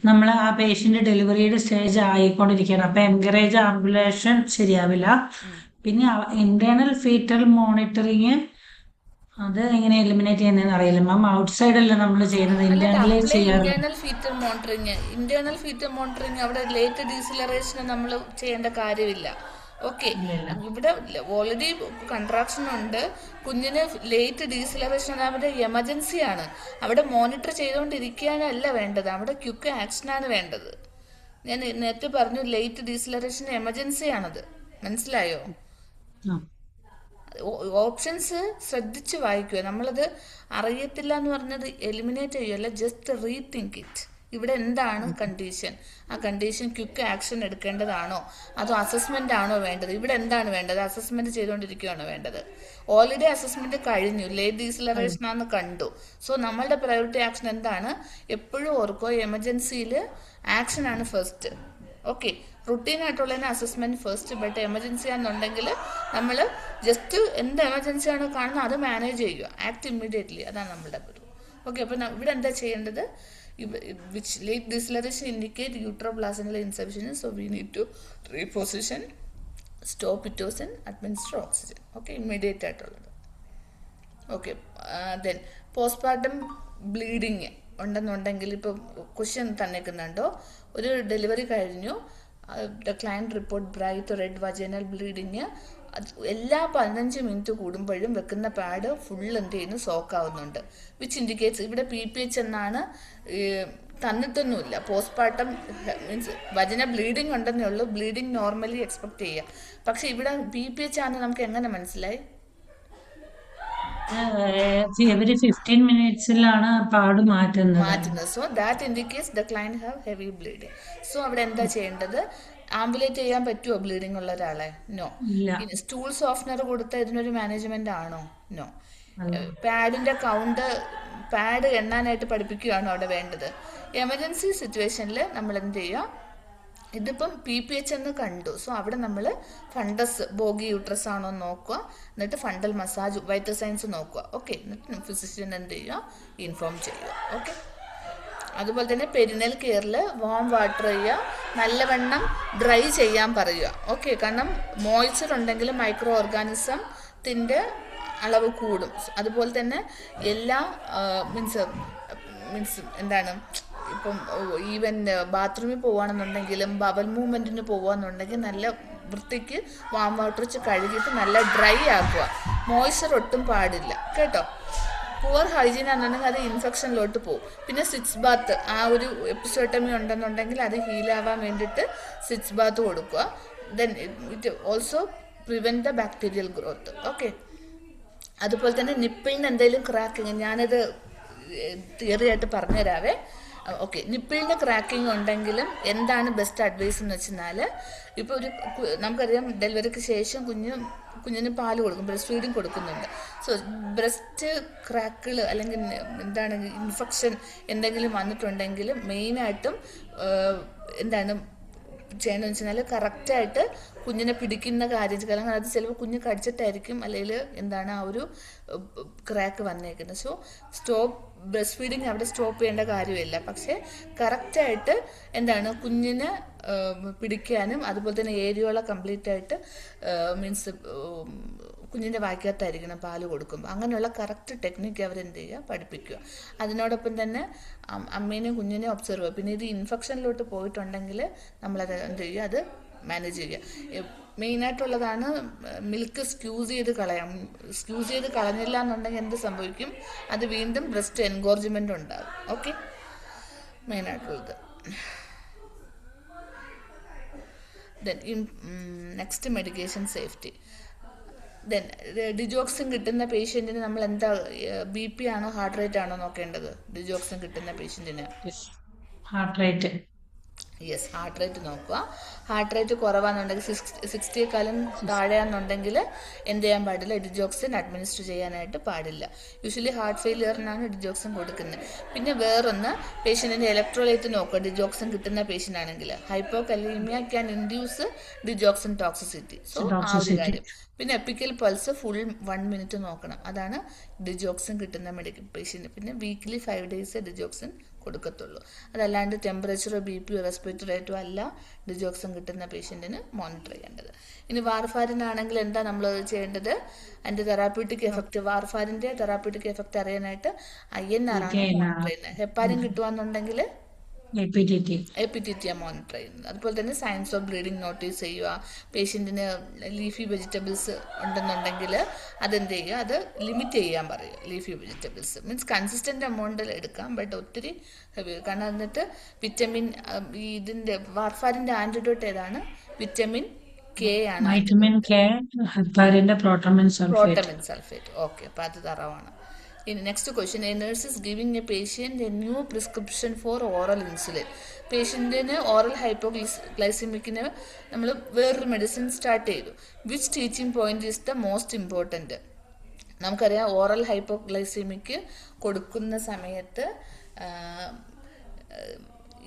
നമ്മൾ ആ പേഷ്യന്റ് ഡെലിവറിയുടെ സ്റ്റേജ് ആയിക്കൊണ്ടിരിക്കുകയാണ്. അപ്പൊ എൻകറേജ് ആംബുലേഷൻ ശരിയാവില്ല. പിന്നെ ഇന്റേണൽ ഫീറ്റൽ മോണിറ്ററിങ് അത് എങ്ങനെ എലിമിനേറ്റ് ചെയ്യുന്നതെന്ന് അറിയില്ല മാം. ഔട്ട്സൈഡ് അല്ല നമ്മൾ ചെയ്യുന്നത്, ഇന്റേണലി ചെയ്യാറ്. ഇന്റേണൽ ഫീറ്റൽ മോണിറ്ററിങ് അവിടെ ലേറ്റ് ഡീസിലറേഷൻ നമ്മൾ ചെയ്യേണ്ട കാര്യമില്ല. ഓക്കെ. ഇവിടെ ഓൾറെഡി കൺട്രാക്ഷൻ ഉണ്ട്, കുഞ്ഞിന് ലേറ്റ് ഡീസിലറേഷൻ, അവിടെ എമർജൻസി ആണ്. അവിടെ മോണിറ്റർ ചെയ്തുകൊണ്ടിരിക്കാനല്ല വേണ്ടത്, അവിടെ ക്വിക്ക് ആക്ഷൻ ആണ് വേണ്ടത്. ഞാൻ നേരത്തെ പറഞ്ഞു ലേറ്റ് ഡീസിലറേഷൻ എമർജൻസി ആണത്. മനസ്സിലായോ? ഓപ്ഷൻസ് ശ്രദ്ധിച്ച് വായിക്കുക. നമ്മളത് അറിയത്തില്ല എന്ന് പറഞ്ഞത് എലിമിനേറ്റ് ചെയ്യുകയല്ല, ജസ്റ്റ് റീതിങ്ക് ഇറ്റ്. ഇവിടെ എന്താണ് കണ്ടീഷൻ, ആ കണ്ടീഷൻ ക്വിക്ക് ആക്ഷൻ എടുക്കേണ്ടതാണോ അതോ അസസ്മെന്റ് ആണോ വേണ്ടത്? ഇവിടെ എന്താണ് വേണ്ടത്? അസസ്മെന്റ് ചെയ്തുകൊണ്ടിരിക്കുകയാണോ വേണ്ടത്? ഓൾറെഡി അസസ്മെന്റ് കഴിഞ്ഞു, ലേറ്റ് ഡീസിലറേഷൻ ആണെന്ന് കണ്ടു. സോ നമ്മളുടെ പ്രയോറിറ്റി ആക്ഷൻ എന്താണ്? എപ്പോഴും ഓർക്കോ, എമർജൻസിയിൽ ആക്ഷൻ ആണ് ഫസ്റ്റ്. ഓക്കെ. റുട്ടീൻ ആയിട്ടുള്ളതിന് അസസ്മെന്റ് ഫസ്റ്റ്, ബട്ട് എമർജൻസി ആണെന്നുണ്ടെങ്കിൽ നമ്മൾ ജസ്റ്റ് എന്ത് എമർജൻസി ആണോ കാണുന്നത് അത് മാനേജ് ചെയ്യുക, ആക്ട് ഇമ്മീഡിയറ്റ്ലി. അതാണ് നമ്മളുടെ ഒരു. ഓക്കെ. അപ്പം ഇവിടെ എന്താ ചെയ്യേണ്ടത്? Which late deceleration indicate uteroplacental insufficiency, so we need to reposition, stop Pitocin, administer oxygen. Okay, immediate ആയിട്ടുള്ളത്. ഓക്കെ. ദെൻ പോസ്റ്റ്മോർട്ടം ബ്ലീഡിങ് ഉണ്ടെന്നുണ്ടെങ്കിൽ ഇപ്പോൾ ക്വസ്റ്റ്യൻ തന്നേക്കുന്നുണ്ടോ, ഒരു ഡെലിവറി കഴിഞ്ഞു, the client report bright red vaginal bleeding, എല്ലാ 15 minutes കൂടുമ്പോഴും വെക്കുന്ന pad full എന്ത് ചെയ്യുന്നു, സോക്കാവുന്നുണ്ട്. വിച്ച് ഇൻഡിക്കേറ്റ്സ് ഇവിടെ PPH എന്നാണ് തന്നിട്ടൊന്നുമില്ല. പോസ്റ്റ്മോർട്ടം മീൻസ് വജന ബ്ലീഡിങ് ഉണ്ടെന്നേ ഉള്ളൂ, ബ്ലീഡിങ് നോർമലി എക്സ്പെക്ട് ചെയ്യുക. പക്ഷെ ഇവിടെ PPH ആണെന്ന് നമുക്ക് എങ്ങനെ മനസ്സിലായി? എവരി 15 minutes പാട് മാറ്റുന്നത്. So that indicates the client have heavy bleeding. So അവിടെ എന്താ ചെയ്യേണ്ടത്? ആംബുലേറ്റ് ചെയ്യാൻ പറ്റുമോ ബ്ലീഡിങ് ഉള്ള ഒരാളെ? നോ. സ്റ്റൂൾ സോഫ്റ്റ്നർ കൊടുത്ത ഇതിനൊരു മാനേജ്മെന്റ് ആണോ? നോ. പാഡിന്റെ കൗണ്ട്, പാഡ് എണ്ണാനായിട്ട് പഠിപ്പിക്കുകയാണോ അവിടെ വേണ്ടത്? എമർജൻസി സിറ്റുവേഷനിൽ നമ്മൾ എന്ത് ചെയ്യുക? ഇതിപ്പം PPH എന്ന് കണ്ടു, സോ അവിടെ നമ്മൾ ഫണ്ടസ് ബോഗി യൂട്രസ് ആണോ നോക്കുക, എന്നിട്ട് ഫണ്ടൽ മസാജ് വൈറ്റൽ സൈൻസ് നോക്കുക. ഓക്കെ. എന്നിട്ട് ഫിസിഷ്യൻ എന്ത് ചെയ്യുക? ഇൻഫോം ചെയ്യുക. ഓക്കെ. അതുപോലെ തന്നെ പെരിനൽ കെയറിൽ വാം വാട്ടർ ചെയ്യുക, നല്ലവണ്ണം ഡ്രൈ ചെയ്യാൻ പറയുക. ഓക്കെ. കാരണം മോയ്സ്ചർ ഉണ്ടെങ്കിൽ മൈക്രോ ഓർഗാനിസത്തിൻ്റെ അളവ് കൂടും. അതുപോലെ തന്നെ എല്ലാ മീൻസ് എന്താണ്, ഇപ്പം ഈവൻ ബാത്റൂമിൽ പോവുകയാണെന്നുണ്ടെങ്കിലും ബവൽ മൂവ്മെൻറ്റിന് പോവുകയെന്നുണ്ടെങ്കിൽ നല്ല വൃത്തിക്ക് വാം വാട്ടർ വെച്ച് കഴുകിയിട്ട് നല്ല ഡ്രൈ ആക്കുക. മോയ്സ്ചർ ഒട്ടും പാടില്ല കേട്ടോ. പുവർ ഹൈജീൻ ആണെന്നുണ്ടെങ്കിൽ അത് ഇൻഫെക്ഷനിലോട്ട് പോകും. പിന്നെ സിറ്റ്സ് ബാത്ത്, ആ ഒരു എപ്പിസോട്ടമി ഉണ്ടെന്നുണ്ടെങ്കിൽ അത് ഹീലാവാൻ വേണ്ടിയിട്ട് സിറ്റ്സ് ബാത്ത് കൊടുക്കുക. Then it also prevent the bacterial growth. Okay. അതുപോലെ തന്നെ നിപ്പിളിന് എന്തെങ്കിലും ക്രാക്കിങ്, ഞാനത് തിയറി ആയിട്ട് പറഞ്ഞുതരാവേ. ഓക്കെ. നിപ്പിളിന് ക്രാക്കിംഗ് ഉണ്ടെങ്കിലും എന്താണ് ബെസ്റ്റ് അഡ്വൈസ് എന്ന് വെച്ചാൽ, ഇപ്പോൾ ഒരു നമുക്കറിയാം ഡെലിവറിക്ക് ശേഷം കുഞ്ഞിന് പാല് കൊടുക്കും, ബ്രസ്റ്റ് ഫീഡിങ് കൊടുക്കുന്നുണ്ട്. സോ ബ്രസ്റ്റ് ക്രാക്കുകൾ അല്ലെങ്കിൽ എന്താണ് ഇൻഫെക്ഷൻ എന്തെങ്കിലും വന്നിട്ടുണ്ടെങ്കിൽ മെയിനായിട്ടും എന്താണ് ചെയ്യണമെന്ന് വെച്ചാൽ കറക്റ്റായിട്ട് കുഞ്ഞിനെ പിടിക്കുന്ന കാര്യം, കാരണം അത് ചിലപ്പോൾ കുഞ്ഞ് കടിച്ചിട്ടായിരിക്കും അല്ലെങ്കിൽ എന്താണ് ആ ഒരു ക്രാക്ക് വന്നേക്കുന്നത്. സോ ബ്രസ്റ്റ് ഫീഡിങ് അവിടെ സ്റ്റോപ്പ് ചെയ്യേണ്ട കാര്യമില്ല. പക്ഷേ കറക്റ്റായിട്ട് എന്താണ് കുഞ്ഞിനെ പിടിക്കാനും അതുപോലെ തന്നെ ഏരിയോള കംപ്ലീറ്റ് ആയിട്ട് മീൻസ് കുഞ്ഞിൻ്റെ വായ്ക്കകത്തായിരിക്കണം പാല് കൊടുക്കുമ്പോൾ. അങ്ങനെയുള്ള കറക്റ്റ് ടെക്നിക്ക് അവരെന്ത് ചെയ്യുക, പഠിപ്പിക്കുക. അതിനോടൊപ്പം തന്നെ അമ്മേനെയും കുഞ്ഞിനെയും ഒബ്സർവ് ചെയ്യുക. പിന്നെ ഇത് ഇൻഫെക്ഷനിലോട്ട് പോയിട്ടുണ്ടെങ്കിൽ നമ്മളത് എന്ത് ചെയ്യുക, അത് മാനേജ് ചെയ്യുക. മെയിനായിട്ടുള്ളതാണ് മിൽക്ക് സ്ക്യൂസ് ചെയ്ത് കളഞ്ഞില്ല എന്നുണ്ടെങ്കിൽ എന്ത് സംഭവിക്കും, അത് വീണ്ടും ബ്രസ്റ്റ് എൻഗോർജ്മെൻ്റ് ഉണ്ടാകും. ഓക്കെ, മെയിനായിട്ടുള്ളത്. Then next medication safety. Then digoxin കിട്ടുന്ന പേഷ്യൻറ്റിന് നമ്മൾ എന്താ BP ആണോ ഹാർട്ട് റേറ്റ് ആണോ നോക്കേണ്ടത്? ഡിജോക്സിൻ കിട്ടുന്ന പേഷ്യൻറ്റിന് heart rate, yes, heart rate നോക്കുക. ഹാർട്ട് റേറ്റ് കുറവാണെന്നുണ്ടെങ്കിൽ 60യേക്കാളും താഴെയാണെന്നുണ്ടെങ്കിൽ എന്ത് ചെയ്യാൻ പാടില്ല, ഡിജോക്സിൻ അഡ്മിനിസ്റ്റർ ചെയ്യാനായിട്ട് പാടില്ല. യൂഷ്വലി ഹാർട്ട് ഫെയിലിയറിനാണ് ഡിജോക്സിൻ കൊടുക്കുന്നത്. പിന്നെ വേറൊന്ന്, പേഷ്യൻറ്റിൻ്റെ ഇലക്ട്രോലൈറ്റ് നോക്കുക. ഡിജോക്സിൻ കിട്ടുന്ന പേഷ്യൻ്റ് ആണെങ്കിൽ hypokalemia can induce digoxin toxicity. So ആ ഒരു കാര്യം. പിന്നെ എപ്പിക്കൽ പൾസ് ഫുൾ 1 മിനിറ്റ് നോക്കണം. അതാണ് ഡിജോക്സിൻ കിട്ടുന്ന പേഷ്യൻ്റ്. പിന്നെ വീക്ക്ലി 5 ഡേയ്സ് ഡിജോക്സിൻ കൊടുക്കത്തുള്ളൂ. അതല്ലാണ്ട് ടെമ്പറേച്ചറോ BP റെസ്പിറേറ്ററി റേറ്റോ അല്ല ഡിജോക്സിൻ കിട്ടുന്ന പേഷ്യൻറ്റിന് മോണിറ്റർ ചെയ്യേണ്ടത്. ഇനി വാർഫാരിനാണെങ്കിൽ എന്താ നമ്മൾ ചെയ്യേണ്ടത്, അതിൻ്റെ തെറാപ്യൂട്ടിക് എഫക്റ്റ്, വാർഫാരിൻ്റെ തെറാപ്യൂട്ടിക് എഫക്റ്റ് അറിയാനായിട്ട് INR ആണ് മോണിറ്റർ ചെയ്യുന്നത്. ഹെപ്പാരിൻ കിട്ടുകയെന്നുണ്ടെങ്കിൽ APTT മോണിറ്റർ ചെയ്യുന്നത്. അതുപോലെ തന്നെ സയൻസ് ഓഫ് ബ്ലീഡിങ് നോട്ടീസ് ചെയ്യുക. പേഷ്യൻറ്റിന് ലീഫി വെജിറ്റബിൾസ് ഉണ്ടെന്നുണ്ടെങ്കിൽ അതെന്ത് ചെയ്യുക, അത് ലിമിറ്റ് ചെയ്യാൻ പറയുക. ലീഫി വെജിറ്റബിൾസ് മീൻസ് കൺസിസ്റ്റൻ്റ് എമൗണ്ടിൽ എടുക്കാം, ബട്ട് ഒത്തിരി ഹെവി. കാരണം എന്നിട്ട് വിറ്റമിൻ, ഇതിൻ്റെ വാർഫാരിൻ്റെ ആൻറ്റിഡോട്ട് ഏതാണ്, വിറ്റമിൻ K ആണ്. Protamine sulphate. ഓക്കെ, അപ്പോൾ അത് തറവാണ്. ഇനി next question, a nurse is giving a patient a new prescription for oral insulin. പേഷ്യൻറ്റിന് ഓറൽ ഹൈപ്പോഗ്ലൈസിമിക്കിന് നമ്മൾ വേറൊരു മെഡിസിൻ സ്റ്റാർട്ട് ചെയ്തു. Which teaching point is the most important? നമുക്കറിയാം ഓറൽ ഹൈപ്പോഗ്ലൈസിമിക്ക് കൊടുക്കുന്ന സമയത്ത്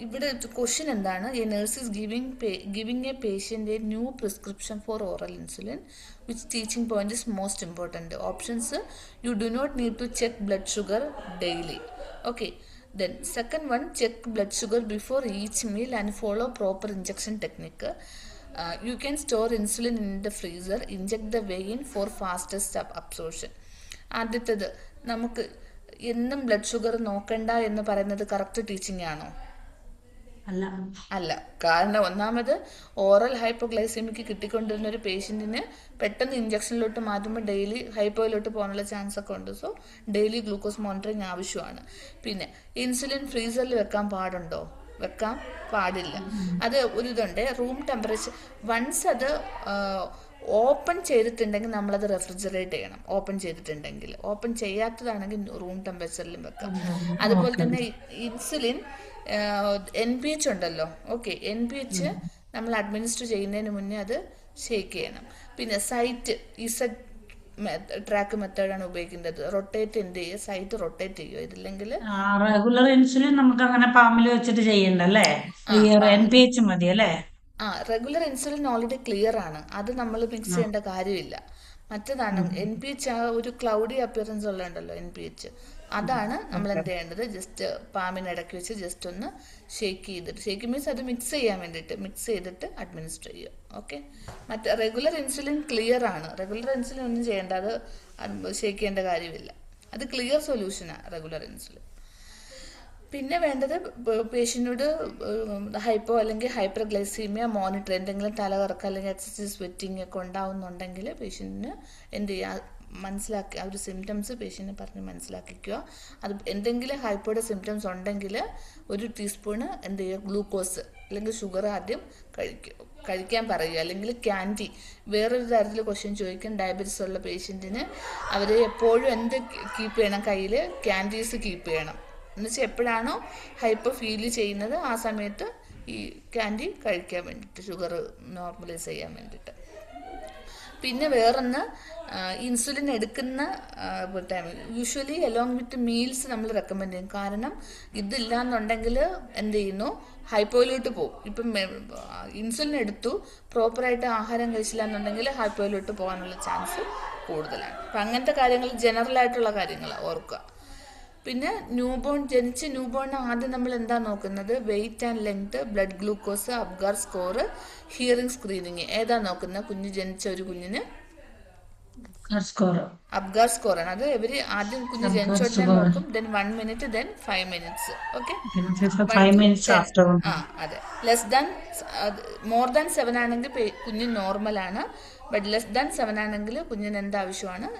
ഇവിടെ ക്വസ്റ്റ്യൻ എന്താണ്, a nurse is giving a patient a new prescription for oral insulin. Which teaching point is most important? Options, you do not need to check blood sugar daily. Okay. Then second one, check blood sugar before each meal and follow proper injection technique. You can store insulin in the freezer, inject the vein for fastest absorption. ആദ്യത്തേത്, നമുക്ക് എന്നും blood sugar നോക്കണ്ട എന്ന് പറയുന്നത് correct teaching ആണോ? അല്ല. കാരണം ഒന്നാമത് ഓറൽ ഹൈപ്പോഗ്ലൈസെമിക്ക് കിട്ടിക്കൊണ്ടിരുന്ന ഒരു പേഷ്യൻറ്റിന് പെട്ടെന്ന് ഇഞ്ചക്ഷനിലോട്ട് മാറ്റുമ്പോൾ ഡെയിലി ഹൈപ്പോയിലോട്ട് പോകാനുള്ള ചാൻസ് ഒക്കെ ഉണ്ട്. സോ ഡെയിലി ഗ്ലൂക്കോസ് മോണിറ്ററിങ് ആവശ്യമാണ്. പിന്നെ ഇൻസുലിൻ ഫ്രീസറിൽ വെക്കാൻ പാടുണ്ടോ? വെക്കാൻ പാടില്ല. അത് ഒരു ഇതുണ്ട്, റൂം ടെമ്പറേച്ചർ. വൺസ് അത് ഓപ്പൺ ചെയ്തിട്ടുണ്ടെങ്കിൽ നമ്മളത് റെഫ്രിജറേറ്റ് ചെയ്യണം. ഓപ്പൺ ചെയ്തിട്ടുണ്ടെങ്കിൽ, ഓപ്പൺ ചെയ്യാത്തതാണെങ്കിൽ റൂം ടെമ്പറേച്ചറിലും വെക്കാം. അതുപോലെ തന്നെ ഇൻസുലിൻ NPH ഉണ്ടല്ലോ, ഓക്കെ, NPH നമ്മൾ അഡ്മിനിസ്റ്റർ ചെയ്യുന്നതിന് മുന്നേ അത് ഷേക്ക് ചെയ്യണം. പിന്നെ സൈറ്റ് ഇസഡ് ട്രാക്ക് മെത്തേഡാണ് ഉപയോഗിക്കേണ്ടത്. റൊട്ടേറ്റ് എന്ത് ചെയ്യുക, സൈറ്റ് റൊട്ടേറ്റ് ചെയ്യുക. ഇതില്ലെങ്കിൽ റെഗുലർ ഇൻസുലിൻ നമുക്ക് അങ്ങനെ പാമ്പിൽ വെച്ചിട്ട് ചെയ്യണ്ടല്ലേ, NPH മതി അല്ലേ? റെഗുലർ ഇൻസുലിൻ ഓൾറെഡി ക്ലിയർ ആണ്, അത് നമ്മൾ മിക്സ് ചെയ്യേണ്ട കാര്യമില്ല. മറ്റേതാണ് NPH, ആ ഒരു ക്ലൗഡി അപ്പിയറൻസ് ഉള്ളതുണ്ടല്ലോ NPH, അതാണ് നമ്മൾ എന്ത് ചെയ്യേണ്ടത്, ജസ്റ്റ് പാമ്പിനിടയ്ക്ക് വെച്ച് ജസ്റ്റ് ഒന്ന് ഷേക്ക് ചെയ്തിട്ട്, ഷേക്ക് മീൻസ് അത് മിക്സ് ചെയ്യാൻ വേണ്ടിയിട്ട് മിക്സ് ചെയ്തിട്ട് അഡ്മിനിസ്റ്റർ ചെയ്യുക. ഓക്കെ. മറ്റേ റെഗുലർ ഇൻസുലിൻ ക്ലിയർ ആണ്, റെഗുലർ ഇൻസുലിൻ ഒന്നും ചെയ്യേണ്ട, അത് ഷേക്ക് ചെയ്യേണ്ട കാര്യമില്ല, അത് ക്ലിയർ സൊല്യൂഷനാണ് റെഗുലർ ഇൻസുലിൻ. പിന്നെ വേണ്ടത് പേഷ്യൻറ്റിനോട് ഹൈപ്പോ അല്ലെങ്കിൽ ഹൈപ്പർ ഗ്ലൈസീമിയ മോണിറ്റർ, എന്തെങ്കിലും തലകറക്കം അല്ലെങ്കിൽ എക്സസൈസ് സ്വെറ്റിംഗ് ഒക്കെ ഉണ്ടാവുന്നുണ്ടെങ്കിൽ പേഷ്യൻറ്റിന് എന്ത് ചെയ്യുക, മനസ്സിലാക്കി ആ ഒരു സിംറ്റംസ് പേഷ്യൻറ്റിനെ പറഞ്ഞ് മനസ്സിലാക്കിക്കുക. അത് എന്തെങ്കിലും ഹൈപ്പോയുടെ സിംറ്റംസ് ഉണ്ടെങ്കിൽ 1 ടീസ്പൂണ് എന്ത് ചെയ്യുക, ഗ്ലൂക്കോസ് അല്ലെങ്കിൽ ഷുഗർ ആദ്യം കഴിക്കാൻ പറയുക. അല്ലെങ്കിൽ ക്യാൻഡി, വേറൊരു തരത്തിൽ ക്വസ്റ്റ്യൻ ചോദിക്കും, ഡയബറ്റീസ് ഉള്ള പേഷ്യൻറ്റിന് അവർ എപ്പോഴും എന്ത് കീപ്പ് ചെയ്യണം, കയ്യിൽ ക്യാൻഡീസ് കീപ്പ് ചെയ്യണം. എന്നുവെച്ചാൽ എപ്പോഴാണോ ഹൈപ്പോ ഫീൽ ചെയ്യുന്നത് ആ സമയത്ത് ഈ ക്യാൻഡി കഴിക്കാൻ വേണ്ടിയിട്ട്, ഷുഗർ നോർമലൈസ് ചെയ്യാൻ വേണ്ടിയിട്ട്. പിന്നെ വേറൊന്ന്, ഇൻസുലിൻ എടുക്കുന്ന time usually along with meals നമ്മൾ റെക്കമെൻഡ് ചെയ്യും. കാരണം ഇതില്ല എന്നുണ്ടെങ്കിൽ എന്ത് ചെയ്യുന്നു, ഹൈപ്പോയിലോട്ട് പോകും. ഇപ്പം ഇൻസുലിൻ എടുത്തു, പ്രോപ്പറായിട്ട് ആഹാരം കഴിച്ചില്ല എന്നുണ്ടെങ്കിൽ ഹൈപ്പോയിലോട്ട് പോകാനുള്ള ചാൻസ് കൂടുതലാണ്. അപ്പം അങ്ങനത്തെ കാര്യങ്ങൾ ജനറൽ ആയിട്ടുള്ള കാര്യങ്ങൾ ഓർക്കുക. പിന്നെ ജനിച്ച ന്യൂബോണിന് ആദ്യം നമ്മൾ എന്താ നോക്കുന്നത്, weight and length, blood glucose, Apgar score, hearing screening. ഏതാ നോക്കുന്നത്? കുഞ്ഞ് ജനിച്ച ഒരു കുഞ്ഞിന് അബ്ഗാർ സ്കോർ ആണ്. അത് ഇവര് ആദ്യം കുഞ്ഞ് ജനിച്ച ഉടനെ നോക്കും. Then 1 minute, then 5 minutes. Okay, അതെ. മോർ ദാൻ 7 ആണെങ്കിൽ കുഞ്ഞ് നോർമൽ ആണ്. ബട്ട് ലെസ് ദാൻ 7 ആണെങ്കിൽ കുഞ്ഞിന് എന്ത് ആവശ്യമാണ്?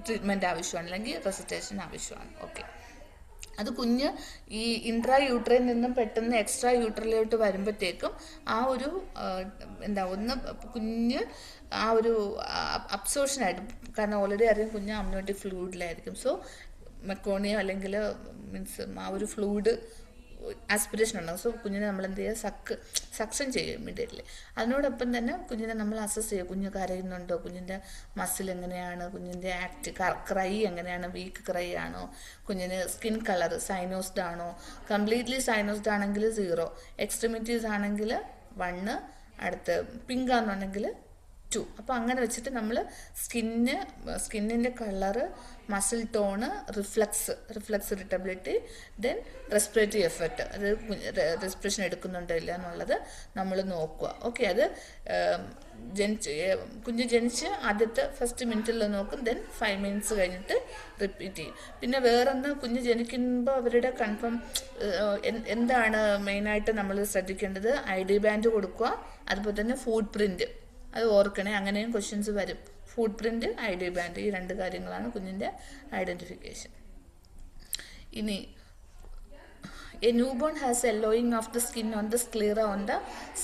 ട്രീറ്റ്മെന്റ് ആവശ്യമാണ്, അല്ലെങ്കിൽ റെസിറ്റേഷൻ ആവശ്യമാണ്. ഓക്കെ, അത് കുഞ്ഞ് ഈ ഇൻട്രാ യൂട്രയിൽ നിന്നും പെട്ടെന്ന് എക്സ്ട്രാ യൂട്രലിലോട്ട് വരുമ്പോഴത്തേക്കും ആ ഒരു കുഞ്ഞ് ആ ഒരു അബ്സോർഷനായിട്ട്, കാരണം ഓൾറെഡി അറിയാം കുഞ്ഞ് അമ്നിയോട്ടിക് ഫ്ലൂയിഡിലായിരിക്കും. സോ മെക്കോണിയോ അല്ലെങ്കിൽ മീൻസ് ആ ഒരു ഫ്ലൂയിഡ് ആസ്പിറേഷൻ ഉണ്ടാകും. സോ കുഞ്ഞിനെ നമ്മൾ എന്ത് ചെയ്യുക, സക്ഷൻ ചെയ്യും ഇമ്മീഡിയറ്റ്ലി. അതിനോടൊപ്പം തന്നെ കുഞ്ഞിനെ നമ്മൾ അസസ് ചെയ്യുക. കുഞ്ഞ് കരയുന്നുണ്ടോ, കുഞ്ഞിൻ്റെ മസിൽ എങ്ങനെയാണ്, കുഞ്ഞിൻ്റെ ക്രൈ എങ്ങനെയാണ്, വീക്ക് ക്രൈ ആണോ, കുഞ്ഞിന് സ്കിൻ കളർ സൈനോസ്ഡ് ആണോ. കംപ്ലീറ്റ്ലി സൈനോസ്ഡ് ആണെങ്കിൽ 0, എക്സ്ട്രിമിറ്റീസ് ആണെങ്കിൽ 1, അടുത്ത് പിങ്ക് ആണെന്നുണ്ടെങ്കിൽ 2. അപ്പോൾ അങ്ങനെ വെച്ചിട്ട് നമ്മൾ സ്കിന്നിൻ്റെ colour, muscle tone, reflex irritability, then respiratory effect, അത് റെസ്പിറേഷൻ എടുക്കുന്നുണ്ടോ ഇല്ല എന്നുള്ളത് നമ്മൾ നോക്കുക. ഓക്കെ, അത് കുഞ്ഞ് ജനിച്ച് ആദ്യത്തെ ഫസ്റ്റ് മിനിറ്റിൽ നോക്കും. ദെൻ 5 മിനിറ്റ്സ് കഴിഞ്ഞിട്ട് റിപ്പീറ്റ് ചെയ്യും. പിന്നെ വേറൊന്ന്, കുഞ്ഞ് ജനിക്കുമ്പോൾ അവരുടെ കൺഫേം എന്താണ് മെയിനായിട്ട് നമ്മൾ ശ്രദ്ധിക്കേണ്ടത്, ID ബാൻഡ് കൊടുക്കുക. അതുപോലെ തന്നെ ഫുട് പ്രിൻറ്റ്, അത് ഓർക്കണേ, അങ്ങനെയും ക്വസ്റ്റ്യൻസ് വരും. ഫുട് പ്രിൻറ്റ്, ID ബാൻഡ്, ഈ 2 കാര്യങ്ങളാണ് കുഞ്ഞിൻ്റെ ഐഡൻറ്റിഫിക്കേഷൻ. ഇനി A newborn has yellowing of the skin on the sclera on the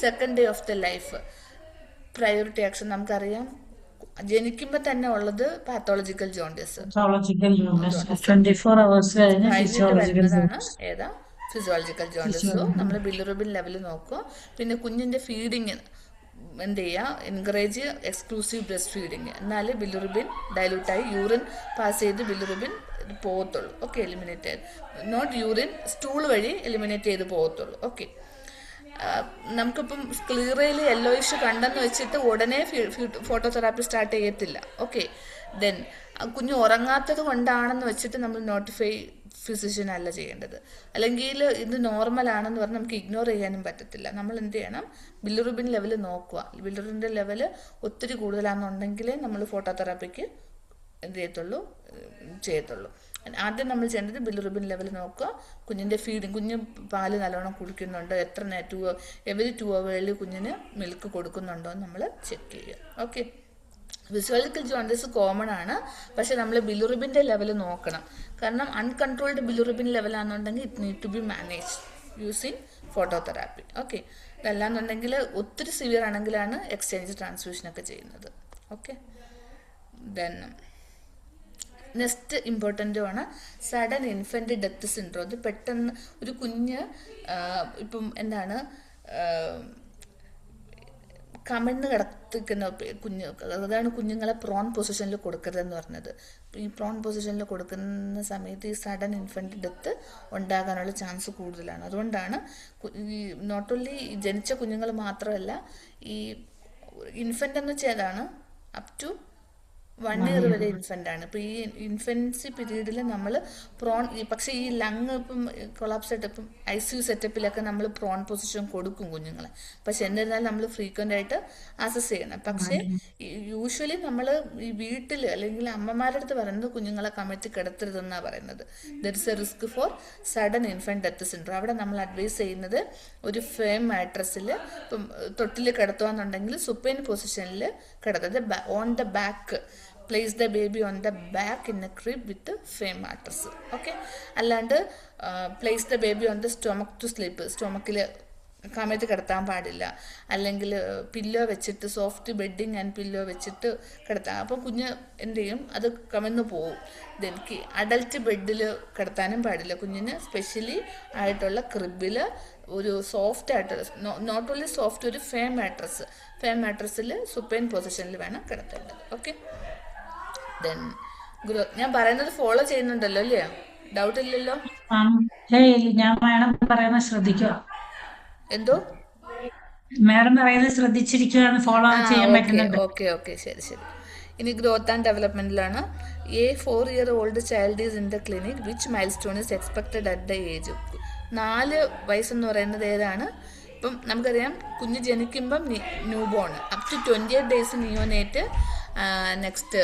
2nd day of the life. Priority action നമുക്കറിയാം, ജനിക്കുമ്പോൾ തന്നെ ഉള്ളത് പാത്തോളജിക്കൽ ജോണ്ടിസ്, വരുന്നതാണ് ഏതാ, ഫിസിയോളജിക്കൽ ജോണ്ടിസ്. സോ നമ്മൾ ബിലിറുബിൻ ലെവൽ നോക്കുക. പിന്നെ കുഞ്ഞിൻ്റെ ഫീഡിങ് എന്ത് ചെയ്യുക, എൻകറേജ് എക്സ്ക്ലൂസീവ് ബ്രസ്റ്റ് ഫീഡിങ്. എന്നാലേ ബിലിറുബിൻ ഡൈലൂട്ടായി യൂറിൻ പാസ് ചെയ്ത് ബിലിറുബിൻ പോകത്തുള്ളൂ. ഓക്കെ, എലിമിനേറ്റ് ചെയ്ത്, നോട്ട് യൂറിൻ, സ്റ്റൂൾ വഴി എലിമിനേറ്റ് ചെയ്ത് പോകത്തുള്ളൂ. ഓക്കെ, നമുക്കിപ്പം സ്ക്ലീറയിൽ യെല്ലോയിഷ് കണ്ടെന്ന് വെച്ചിട്ട് ഉടനെ ഫോട്ടോതെറാപ്പി സ്റ്റാർട്ട് ചെയ്യത്തില്ല. ഓക്കെ, ദെൻ കുഞ്ഞ് ഉറങ്ങാത്തത് കൊണ്ടാണെന്ന് വെച്ചിട്ട് നമ്മൾ നോട്ടിഫൈ ഫിസിഷ്യൻ അല്ല ചെയ്യേണ്ടത്. അല്ലെങ്കിൽ ഇത് നോർമൽ ആണെന്ന് പറഞ്ഞാൽ നമുക്ക് ഇഗ്നോർ ചെയ്യാനും പറ്റത്തില്ല. നമ്മൾ എന്ത് ചെയ്യണം, ബിലിറുബിൻ ലെവൽ നോക്കുക. ബിലിറുബിൻ്റെ ലെവൽ ഒത്തിരി കൂടുതലാണെന്നുണ്ടെങ്കിലേ നമ്മൾ ഫോട്ടോതെറാപ്പിക്ക് എന്ത് ചെയ്യത്തുള്ളൂ. ആദ്യം നമ്മൾ ചെയ്യേണ്ടത് ബിലിറുബിൻ ലെവൽ നോക്കുക. കുഞ്ഞിൻ്റെ ഫീഡിങ്, കുഞ്ഞ് പാല് നല്ലോണം കുടിക്കുന്നുണ്ടോ, എവരി 2 hours കുഞ്ഞിന് മിൽക്ക് കൊടുക്കുന്നുണ്ടോ എന്ന് നമ്മൾ ചെക്ക് ചെയ്യുക. ഓക്കെ, ഫിസിയോളജിക്കൽ ജോണ്ടിസ് കോമൺ ആണ്, പക്ഷെ നമ്മൾ ബിലിറുബിൻ്റെ ലെവൽ നോക്കണം. കാരണം അൺകൺട്രോൾഡ് ബിലിറുബിൻ ലെവലാണെന്നുണ്ടെങ്കിൽ it need to be manage using phototherapy. Okay, ഇതല്ലാന്നുണ്ടെങ്കിൽ ഒത്തിരി സിവിയർ ആണെങ്കിലാണ് എക്സ്ചേഞ്ച് ട്രാൻസ്ഫ്യൂഷനൊക്കെ ചെയ്യുന്നത്. ഓക്കെ, ദെൻ നെക്സ്റ്റ് ഇമ്പോർട്ടൻ്റുമാണ് സഡൻ ഇൻഫൻറ്റ് ഡെത്ത് സിൻഡ്രോം. ഇത് പെട്ടെന്ന് ഒരു കുഞ്ഞ് ഇപ്പം എന്താണ് കമിഴ്ന്ന് കിടത്തിക്കുന്ന കുഞ്ഞ്, അതാണ് കുഞ്ഞുങ്ങളെ പ്രോൺ പൊസിഷനിൽ കൊടുക്കരുതെന്ന് പറഞ്ഞത്. ഈ പ്രോൺ പൊസിഷനിൽ കൊടുക്കുന്ന സമയത്ത് ഈ സഡൻ ഇൻഫൻറ്റ് ഡെത്ത് ഉണ്ടാകാനുള്ള ചാൻസ് കൂടുതലാണ്. അതുകൊണ്ടാണ് ഈ നോട്ട് ഓൺലി ജനിച്ച കുഞ്ഞുങ്ങൾ മാത്രമല്ല, ഈ ഇൻഫൻ്റ് എന്ന് വെച്ചാൽ അപ് ടു 1 year വരെ ഇൻഫൻ്റ് ആണ്. ഇപ്പോൾ ഈ ഇൻഫൻസി പീരീഡിൽ നമ്മൾ പക്ഷേ ഈ ലങ് ഇപ്പം കൊളാപ്സ് ആയിട്ട് ഇപ്പം ICU സെറ്റപ്പിലൊക്കെ നമ്മൾ പ്രോൺ പൊസിഷൻ കൊടുക്കും കുഞ്ഞുങ്ങളെ. പക്ഷെ എന്നിരുന്നാലും നമ്മൾ ഫ്രീക്വൻ്റ് ആയിട്ട് അസസ് ചെയ്യണം. പക്ഷേ യൂഷ്വലി നമ്മൾ ഈ വീട്ടിൽ അല്ലെങ്കിൽ അമ്മമാരുടെ അടുത്ത് പറയുന്നത് കുഞ്ഞുങ്ങളെ കമിഴ്ത്തി കിടത്തരുതെന്നാണ് പറയുന്നത്. There is A risk for sudden infant death syndrome. അവിടെ നമ്മൾ അഡ്വൈസ് ചെയ്യുന്നത് ഒരു ഫേം മാട്രസിൽ ഇപ്പം തൊട്ടിൽ കിടത്തുകയെന്നുണ്ടെങ്കിൽ സുപ്പൈൻ പൊസിഷനിൽ കിടത്തത്, on the back, place the baby on the back in a crib with a firm mattress. Okay, അല്ലാണ്ട് place the baby on the stomach to sleep. സ്റ്റൊമക്കിൽ കമിഴ്ത്തി കിടത്താൻ പാടില്ല. അല്ലെങ്കിൽ പില്ലോ വെച്ചിട്ട് സോഫ്റ്റ് ബെഡിങ് ആൻഡ് പില്ലോ വെച്ചിട്ട് കിടത്താം. അപ്പോൾ കുഞ്ഞ് എന്ത് ചെയ്യും, അത് കമിഴ്ന്ന് പോവും. അഡൽട്ട് ബെഡിൽ കിടത്താനും പാടില്ല. കുഞ്ഞിന് സ്പെഷ്യലി ആയിട്ടുള്ള ക്രിബിൽ ഒരു സോഫ്റ്റ് ആയിട്ട്, നോട്ട് ഓൺലി സോഫ്റ്റ്, ഒരു ഫേം മാട്രസിൽ സുപ്പൈൻ പൊസിഷനിൽ വേണം കിടത്തേണ്ടത്. ഓക്കെ, ദെൻ ഞാൻ പറയുന്നത് ഫോളോ ചെയ്യുന്നുണ്ടല്ലോ അല്ലേ? ഡൗട്ട് ഇല്ലല്ലോ? ഞാൻ മാഡം പറയുന്നത് ശ്രദ്ധിക്കുക. എന്തോ? മാഡം പറയുന്നത് ശ്രദ്ധിച്ചിരിക്കുകയാണ്, ഫോളോ ചെയ്യാൻ ഓക്കെ പറ്റുന്നുണ്ട്. ഓക്കെ ഓക്കെ, ശരി ശരി. ഇനി ഗ്രോത്ത് ആൻഡ് ഡെവലപ്മെന്റിലാണ്. A 4-year-old child is in the clinic, which milestone is expected at the age? 4 വയസ്സെന്ന് പറയുന്നത് ഏതാണ്? ഇപ്പം നമുക്കറിയാം, കുഞ്ഞ് ജനിക്കുമ്പം newborn, up to 28 days neonate, next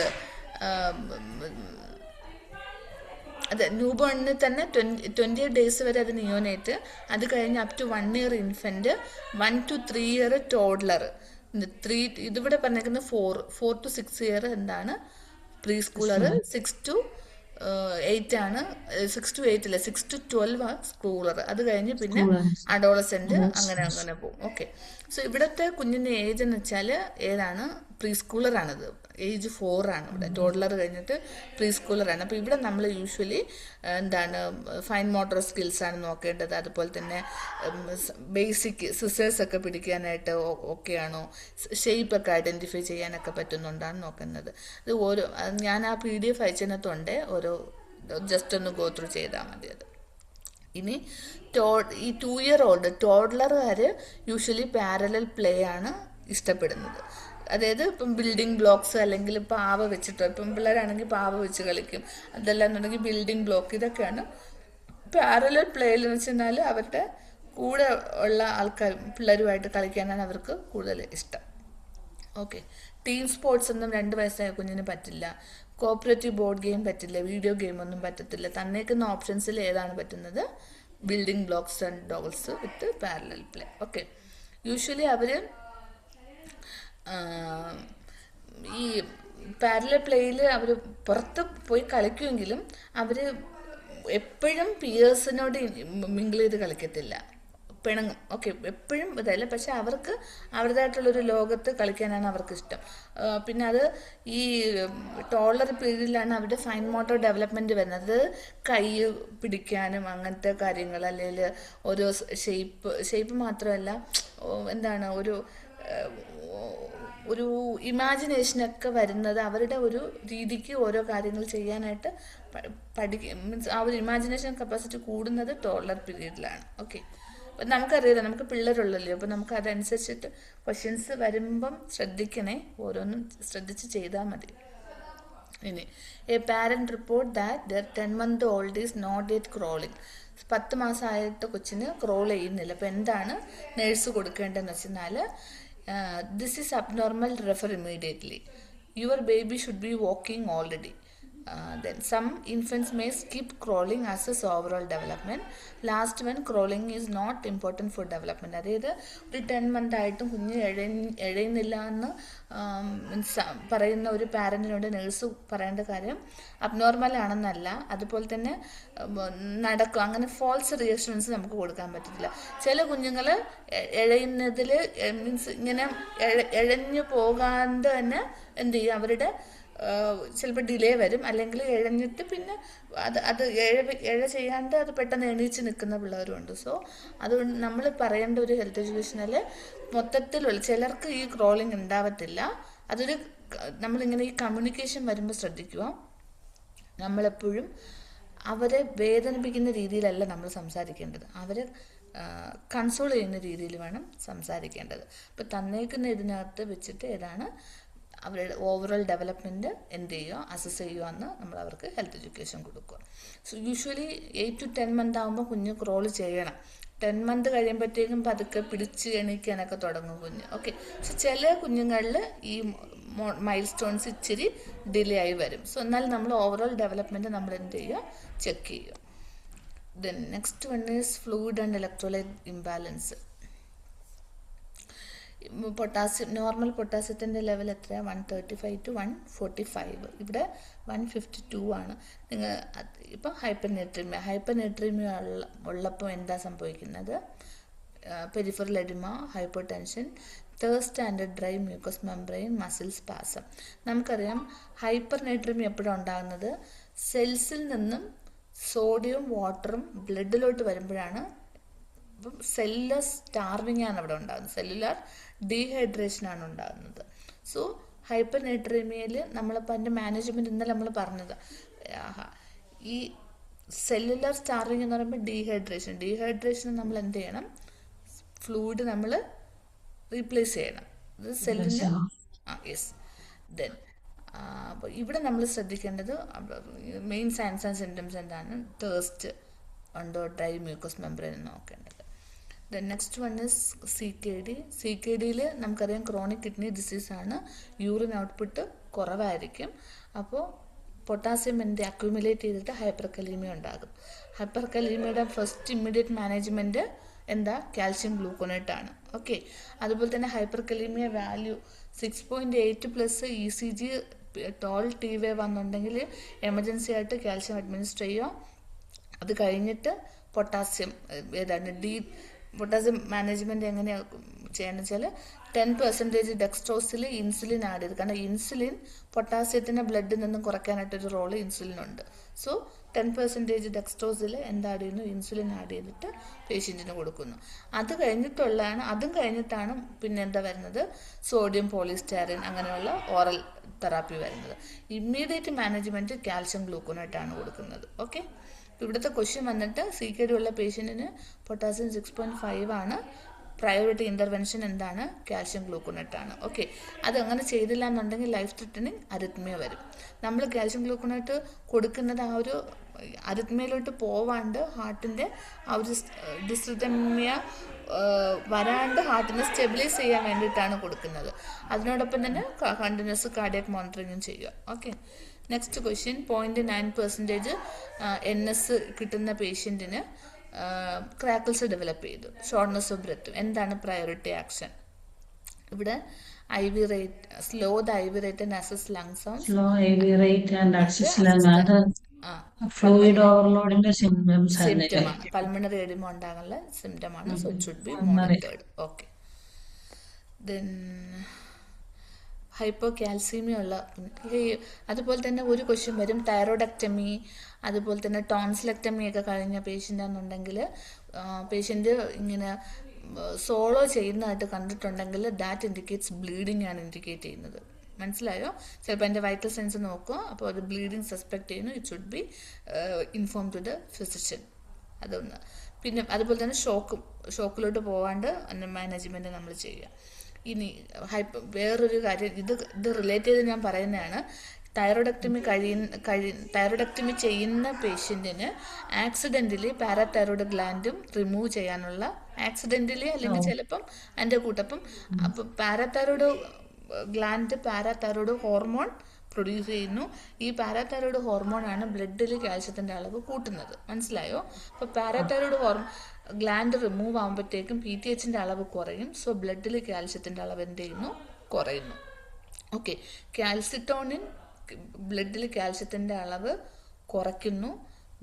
അതെ ന്യൂ ബോണിന് തന്നെ 28 days വരെ അത് നിയോനേറ്റ്, അത് കഴിഞ്ഞ് up to 1 year infant, 1 to 3 year toddler, ഇതിവിടെ പറഞ്ഞേക്കുന്നത് 4 to 6 year എന്താണ് പ്രീ സ്കൂളർ, 6 to 8 ആണ്, 6 to 8 അല്ല 6 to 12 സ്കൂളർ, അത് കഴിഞ്ഞ് പിന്നെ അഡോളസെന്റ്, അങ്ങനെ പോകും. ഓക്കെ, സോ ഇവിടുത്തെ കുഞ്ഞിൻ്റെ ഏജ് എന്ന് വെച്ചാൽ ഏതാണ്? പ്രീ സ്കൂളറാണിത്, ഏജ് 4 ആണ് ഇവിടെ, ടോഡ്ലർ കഴിഞ്ഞിട്ട് പ്രീ സ്കൂളറാണ്. അപ്പോൾ ഇവിടെ നമ്മൾ യൂഷ്വലി എന്താണ് ഫൈൻ മോട്ടോർ സ്കിൽസാണ് നോക്കേണ്ടത്, അതുപോലെ തന്നെ ബേസിക് സിസേഴ്സ് ഒക്കെ പിടിക്കാനായിട്ട് ഓക്കെയാണോ, ഷേപ്പൊക്കെ ഐഡൻറ്റിഫൈ ചെയ്യാനൊക്കെ പറ്റുന്നുണ്ടാണ് നോക്കുന്നത്. ഇത് ഞാൻ ആ PDF അയച്ചതിനകത്തുണ്ട്, ഓരോ ജസ്റ്റ് ഒന്ന് ഗോ ത്രൂ ചെയ്താൽ മതി അത്. ഇനി ഈ 2-year-old ടോഡ്ലറുകാർ യൂഷ്വലി പാരലൽ പ്ലേ ആണ് ഇഷ്ടപ്പെടുന്നത്. അതായത് ഇപ്പം ബിൽഡിംഗ് ബ്ലോക്സ് അല്ലെങ്കിൽ പാവ വെച്ചിട്ടോ, ഇപ്പം പിള്ളേരാണെങ്കിൽ പാവ വെച്ച് കളിക്കും, അതല്ല എന്നുണ്ടെങ്കിൽ ബിൽഡിംഗ് ബ്ലോക്ക്, ഇതൊക്കെയാണ് പാരലൽ പ്ലേയിൽ എന്ന് വെച്ചാൽ അവരുടെ കൂടെ ഉള്ള പിള്ളേരുമായിട്ട് കളിക്കാനാണ് അവർക്ക് കൂടുതൽ ഇഷ്ടം. ഓക്കെ, ടീം സ്പോർട്സ് ഒന്നും 2 വയസ്സായ കുഞ്ഞിന് പറ്റില്ല, കോപ്പറേറ്റീവ് ബോർഡ് ഗെയിം പറ്റില്ല, വീഡിയോ ഗെയിം ഒന്നും പറ്റത്തില്ല. തന്നേക്കുന്ന ഓപ്ഷൻസിൽ ഏതാണ് പറ്റുന്നത്? Building blocks and dolls with parallel play. Okay, usually അവർ ഈ പാരലൽ പ്ലേയിൽ അവർ പുറത്ത് പോയി കളിക്കുമെങ്കിലും അവർ എപ്പോഴും പിയേഴ്സിനോട് മിങ്കിൾ ചെയ്ത് കളിക്കത്തില്ല, പിണങ്ങും. ഓക്കെ, എപ്പോഴും ഇതല്ല, പക്ഷെ അവർക്ക് അവരുടേതായിട്ടുള്ളൊരു ലോകത്ത് കളിക്കാനാണ് അവർക്ക് ഇഷ്ടം. പിന്നെ അത് ഈ ടോളർ പീരീഡിലാണ് അവരുടെ ഫൈൻ മോട്ടോർ ഡെവലപ്മെൻറ്റ് വരുന്നത്. കൈ പിടിക്കാനും അങ്ങനത്തെ കാര്യങ്ങൾ, അല്ലെങ്കിൽ ഓരോ ഷേപ്പ് മാത്രമല്ല, എന്താണ് ഒരു ഇമാജിനേഷനൊക്കെ വരുന്നത് അവരുടെ ഒരു രീതിക്ക് ഓരോ കാര്യങ്ങൾ ചെയ്യാനായിട്ട് മീൻസ് ആ ഒരു ഇമാജിനേഷൻ കപ്പാസിറ്റി കൂടുന്നത് ടോളർ പീരീഡിലാണ്. ഓക്കെ, അപ്പം നമുക്കറിയാം, നമുക്ക് പിള്ളേരുള്ളല്ലോ, അപ്പോൾ നമുക്ക് അതനുസരിച്ചിട്ട് ക്വസ്റ്റ്യൻസ് വരുമ്പം ശ്രദ്ധിക്കണേ, ഓരോന്നും ശ്രദ്ധിച്ച് ചെയ്താൽ മതി. ഇനി a parent report that their 10-month-old is not yet crawling. 10 മാസമായിട്ട് കൊച്ചിന് ക്രോൾ ചെയ്യുന്നില്ല. അപ്പോൾ എന്താണ് നേഴ്സ് കൊടുക്കേണ്ടതെന്ന് വെച്ചാൽ, this is abnormal, refer immediately. Your baby should be walking already. Then some infants may skip crawling as a overall development. Last one, crawling is not important for development. അതായത് ഒരു 10 month ആയിട്ടും കുഞ്ഞ് എഴയുന്നില്ല എന്ന് പറയുന്ന ഒരു പാരൻറ്റിനോട് nurse പറയേണ്ട കാര്യം abnormal ആണെന്നല്ല, അതുപോലെ തന്നെ നടക്കും, അങ്ങനെ ഫോൾസ് റിയാക്ഷൻസ് നമുക്ക് കൊടുക്കാൻ പറ്റത്തില്ല. ചില കുഞ്ഞുങ്ങൾ എഴയുന്നതിൽ മീൻസ് ഇങ്ങനെ എഴഞ്ഞു പോകാതെ തന്നെ എന്ത് ചെയ്യും, അവരുടെ ചിലപ്പോൾ ഡിലേ വരും, അല്ലെങ്കിൽ എഴഞ്ഞിട്ട് പിന്നെ അത് എഴ ചെയ്യാണ്ട് അത് പെട്ടെന്ന് എണീച്ച് നിൽക്കുന്ന പിള്ളേരുമുണ്ട്. സോ അതുകൊണ്ട് നമ്മൾ പറയേണ്ട ഒരു ഹെൽത്ത് എഡ്യൂക്കേഷനിൽ മൊത്തത്തിലുള്ള ചിലർക്ക് ഈ ക്രോളിംഗ് ഉണ്ടാവത്തില്ല. അതൊരു നമ്മളിങ്ങനെ ഈ കമ്മ്യൂണിക്കേഷൻ വരുമ്പോൾ ശ്രദ്ധിക്കുക, നമ്മളെപ്പോഴും അവരെ വേദനിപ്പിക്കുന്ന രീതിയിലല്ല നമ്മൾ സംസാരിക്കേണ്ടത്, അവരെ കൺസോൾ ചെയ്യുന്ന രീതിയിൽ വേണം സംസാരിക്കേണ്ടത്. അപ്പോൾ തന്നേക്കുന്ന ഇതിനകത്ത് വെച്ചിട്ട് ഏതാണ് അവരുടെ ഓവറോൾ ഡെവലപ്മെൻറ്റ് എന്ത് ചെയ്യുക, അസസ് ചെയ്യുക എന്ന് നമ്മൾ അവർക്ക് ഹെൽത്ത് എഡ്യൂക്കേഷൻ കൊടുക്കുക. സോ യൂഷ്വലി 8 to 10 month ആകുമ്പോൾ കുഞ്ഞ് ക്രോൾ ചെയ്യണം. 10 month കഴിയുമ്പോഴത്തേക്കും പതുക്കെ പിടിച്ച് എണീക്കാനൊക്കെ തുടങ്ങും കുഞ്ഞ്. ഓക്കെ, പക്ഷെ ചില കുഞ്ഞുങ്ങളിൽ ഈ മൈൽ സ്റ്റോൺസ് ഇച്ചിരി ഡിലേ ആയി വരും. സോ എന്നാലും നമ്മൾ ഓവറോൾ ഡെവലപ്മെൻറ്റ് നമ്മൾ എന്ത് ചെയ്യുക, ചെക്ക് ചെയ്യുക. Then next one is fluid and electrolyte imbalance. Potassium, normal പൊട്ടാസ്യത്തിൻ്റെ ലെവൽ എത്രയാണ്? 135 to 145. ഇവിടെ 152 ആണ്. നിങ്ങൾ ഇപ്പം ഹൈപ്പർനെട്രീമിയ ഉള്ളപ്പോൾ എന്താ സംഭവിക്കുന്നത്? Peripheral oedema, hyper tension, thirst and dry mucous membrane, muscle spasm. നമുക്കറിയാം ഹൈപ്പർനെട്രീമിയ എപ്പോഴും ഉണ്ടാകുന്നത് സെൽസിൽ നിന്നും സോഡിയവും വാട്ടറും ബ്ലഡിലോട്ട് വരുമ്പോഴാണ് അപ്പം സെല്ലുലാർ സ്റ്റാർവിങ് ആണ് അവിടെ ഉണ്ടാകുന്നത്, സെല്ലുലാർ ഡീഹൈഡ്രേഷൻ ആണ് ഉണ്ടാകുന്നത്. സോ ഹൈപ്പർ നൈട്രീമിയയിൽ നമ്മളിപ്പോൾ അതിൻ്റെ മാനേജ്മെൻറ്റ് ഇന്നലെ നമ്മൾ പറഞ്ഞത്, ഈ സെല്ലുലാർ സ്റ്റാർവിങ് എന്ന് പറയുമ്പോൾ ഡീഹൈഡ്രേഷൻ നമ്മൾ എന്ത് ചെയ്യണം, ഫ്ലൂയിഡ് നമ്മൾ റീപ്ലേസ് ചെയ്യണം. ഇത് സെല്ലിന് യെസ്. ദെൻ അപ്പോൾ ഇവിടെ നമ്മൾ ശ്രദ്ധിക്കേണ്ടത് മെയിൻ സയൻസ് ആൻഡ് സിംറ്റംസ് എന്താണ്, തേഴ്സ്റ്റ് ഉണ്ടോ, ഡ്രൈ മ്യൂക്കസ് മെംബ്രെയിൻ നോക്കേണ്ടത്. Then next one is CKD. CKDയിൽ നമുക്കറിയാം ക്രോണിക് കിഡ്നി ഡിസീസാണ്, യൂറിൻ ഔട്ട്പുട്ട് കുറവായിരിക്കും. അപ്പോൾ പൊട്ടാസ്യം അക്യുമുലേറ്റ് ചെയ്തിട്ട് ഹൈപ്പർ കലീമിയ ഉണ്ടാകും. ഹൈപ്പർ കലീമിയയുടെ ഫസ്റ്റ് ഇമ്മീഡിയറ്റ് മാനേജ്മെൻറ്റ് എന്താ, കാൽഷ്യം ഗ്ലൂക്കോണേറ്റ് ആണ്. ഓക്കെ, അതുപോലെ തന്നെ hyperkalaemia value 6.8+ ECG tall TV വന്നുണ്ടെങ്കിൽ എമർജൻസി ആയിട്ട് കാൽഷ്യം അഡ്മിനിസ്റ്റർ ചെയ്യുക. അത് കഴിഞ്ഞിട്ട് പൊട്ടാസ്യം പൊട്ടാസ്യം മാനേജ്മെൻറ്റ് എങ്ങനെയാണ് ചെയ്യണമെന്ന് വെച്ചാൽ 10% ഡെക്സ്ട്രോസിൽ ഇൻസുലിൻ ആഡ് ചെയ്ത്, കാരണം ഇൻസുലിൻ പൊട്ടാസ്യത്തിനെ ബ്ലഡിൽ നിന്നും കുറയ്ക്കാനായിട്ടൊരു റോള് ഇൻസുലിനുണ്ട്. സോ 10% ഡെക്സ്ട്രോസിൽ ആഡ് ചെയ്യുന്നു, ഇൻസുലിൻ ആഡ് ചെയ്തിട്ട് പേഷ്യൻറ്റിന് കൊടുക്കുന്നു. അതും കഴിഞ്ഞിട്ടാണ് പിന്നെ എന്താ വരുന്നത്, സോഡിയം പോളിസ്റ്റൈറിൻ അങ്ങനെയുള്ള ഓറൽ തെറാപ്പി വരുന്നത്. ഇമ്മീഡിയറ്റ് മാനേജ്മെൻറ്റ് കാൽഷ്യം ഗ്ലൂക്കോണേറ്റ് ആണ് കൊടുക്കുന്നത്. ഓക്കെ, ഇവിടുത്തെ ക്വസ്റ്റ്യൻ വന്നിട്ട് CKD ഉള്ള പേഷ്യൻറ്റിന് പൊട്ടാസ്യം 6.5 ആണ്, പ്രയോറിറ്റി ഇൻ്റർവെൻഷൻ എന്താണ്, കാൽഷ്യം ഗ്ലൂക്കോണേറ്റ് ആണ്. ഓക്കെ, അതങ്ങനെ ചെയ്തില്ല എന്നുണ്ടെങ്കിൽ ലൈഫ് ത്രെറ്റനിങ് അരിത്മിയ വരും. നമ്മൾ കാൽഷ്യം ഗ്ലൂക്കോണേറ്റ് കൊടുക്കുന്നത് ആ ഒരു അരിത്മിയയിലോട്ട് പോവാണ്ട് ഹാർട്ടിൻ്റെ ആ ഒരു ഡിസ്റിതമിയ വരാണ്ട് ഹാർട്ടിനെ സ്റ്റെബിലൈസ് ചെയ്യാൻ വേണ്ടിയിട്ടാണ് കൊടുക്കുന്നത്. അതിനോടൊപ്പം തന്നെ കണ്ടിന്യൂസ് കാർഡിയാക് മോണിറ്ററിങ്ങും ചെയ്യുക. ഓക്കെ, നെക്സ്റ്റ് ക്വസ്റ്റ്യൻ 0.9% NS കിട്ടുന്ന പേഷ്യൻറ്റിന് ക്രാക്കിൾസ് ഡെവലപ്പ് ചെയ്തു, ഷോർട്ട്നെസ് ഓഫ് ബ്രെത്ത്. എന്താണ് പ്രയോറിറ്റി ആക്ഷൻ? ഇവിടെ IV rate, slow the IV rate and assess lung sound. Slow IV rate and assess lung, അത് ഫ്ലൂയിഡ് ഓവർലോഡിന്റെ സിംറ്റംസ് സിംറ്റമാണ്, pulmonary oedema ഉണ്ടാകാനുള്ള സിംറ്റമാണ്. So it should be monitored. Okay, then hypocalcaemia ഉള്ള, അതുപോലെ തന്നെ ഒരു ക്വസ്റ്റ്യൻ വരും തൈറോയ്ഡക്ടമി, അതുപോലെ തന്നെ ടോൺസിലക്ടമി ഒക്കെ കഴിഞ്ഞ പേഷ്യൻ്റ് ആണെന്നുണ്ടെങ്കിൽ പേഷ്യൻ്റ് ഇങ്ങനെ സോളോ ചെയ്യുന്നതായിട്ട് കണ്ടിട്ടുണ്ടെങ്കിൽ ദാറ്റ് ഇൻഡിക്കേറ്റ്സ് ബ്ലീഡിങ് ആണ് ഇൻഡിക്കേറ്റ് ചെയ്യുന്നത്. മനസ്സിലായോ? ചിലപ്പോൾ എൻ്റെ വൈറ്റൽ സൈൻസ് നോക്കുക, അപ്പോൾ അത് ബ്ലീഡിങ് സസ്പെക്ട് ചെയ്യുന്നു, it should be inform to the physician. അതൊന്ന്. പിന്നെ അതുപോലെ തന്നെ ഷോക്കിലോട്ട് പോകാണ്ട് മാനേജ്മെൻറ്റ് നമ്മൾ ചെയ്യുക. ഇനി വേറൊരു കാര്യം, ഇത് റിലേറ്റ് ചെയ്ത് ഞാൻ പറയുന്നതാണ്. തൈറോയ്ഡക്ടമി ചെയ്യുന്ന പേഷ്യൻറ്റിന് ആക്സിഡൻ്റലി പാരാതൈറോയ്ഡ് ഗ്ലാൻഡും റിമൂവ് ചെയ്യാനുള്ള, ആക്സിഡൻ്റലി അല്ലെങ്കിൽ ചിലപ്പം അതിൻ്റെ കൂട്ടപ്പം, അപ്പം parathyroid gland parathyroid hormone produce ചെയ്യുന്നു. ഈ പാരാതൈറോയ്ഡ് ഹോർമോണാണ് ബ്ലഡിൽ കാൽഷ്യത്തിൻ്റെ അളവ് കൂട്ടുന്നത്. മനസ്സിലായോ? അപ്പോൾ പാരാതൈറോയ്ഡ് ഗ്ലാൻഡ് റിമൂവ് ആകുമ്പോഴത്തേക്കും PTHൻ്റെ അളവ് കുറയും. സോ ബ്ലഡിൽ കാൽഷ്യത്തിൻ്റെ അളവ് എന്ത് ചെയ്യുന്നു? കുറയുന്നു. ഓക്കെ, കാൽസിറ്റോണിൻ ബ്ലഡിൽ കാൽഷ്യത്തിൻ്റെ അളവ് കുറയ്ക്കുന്നു,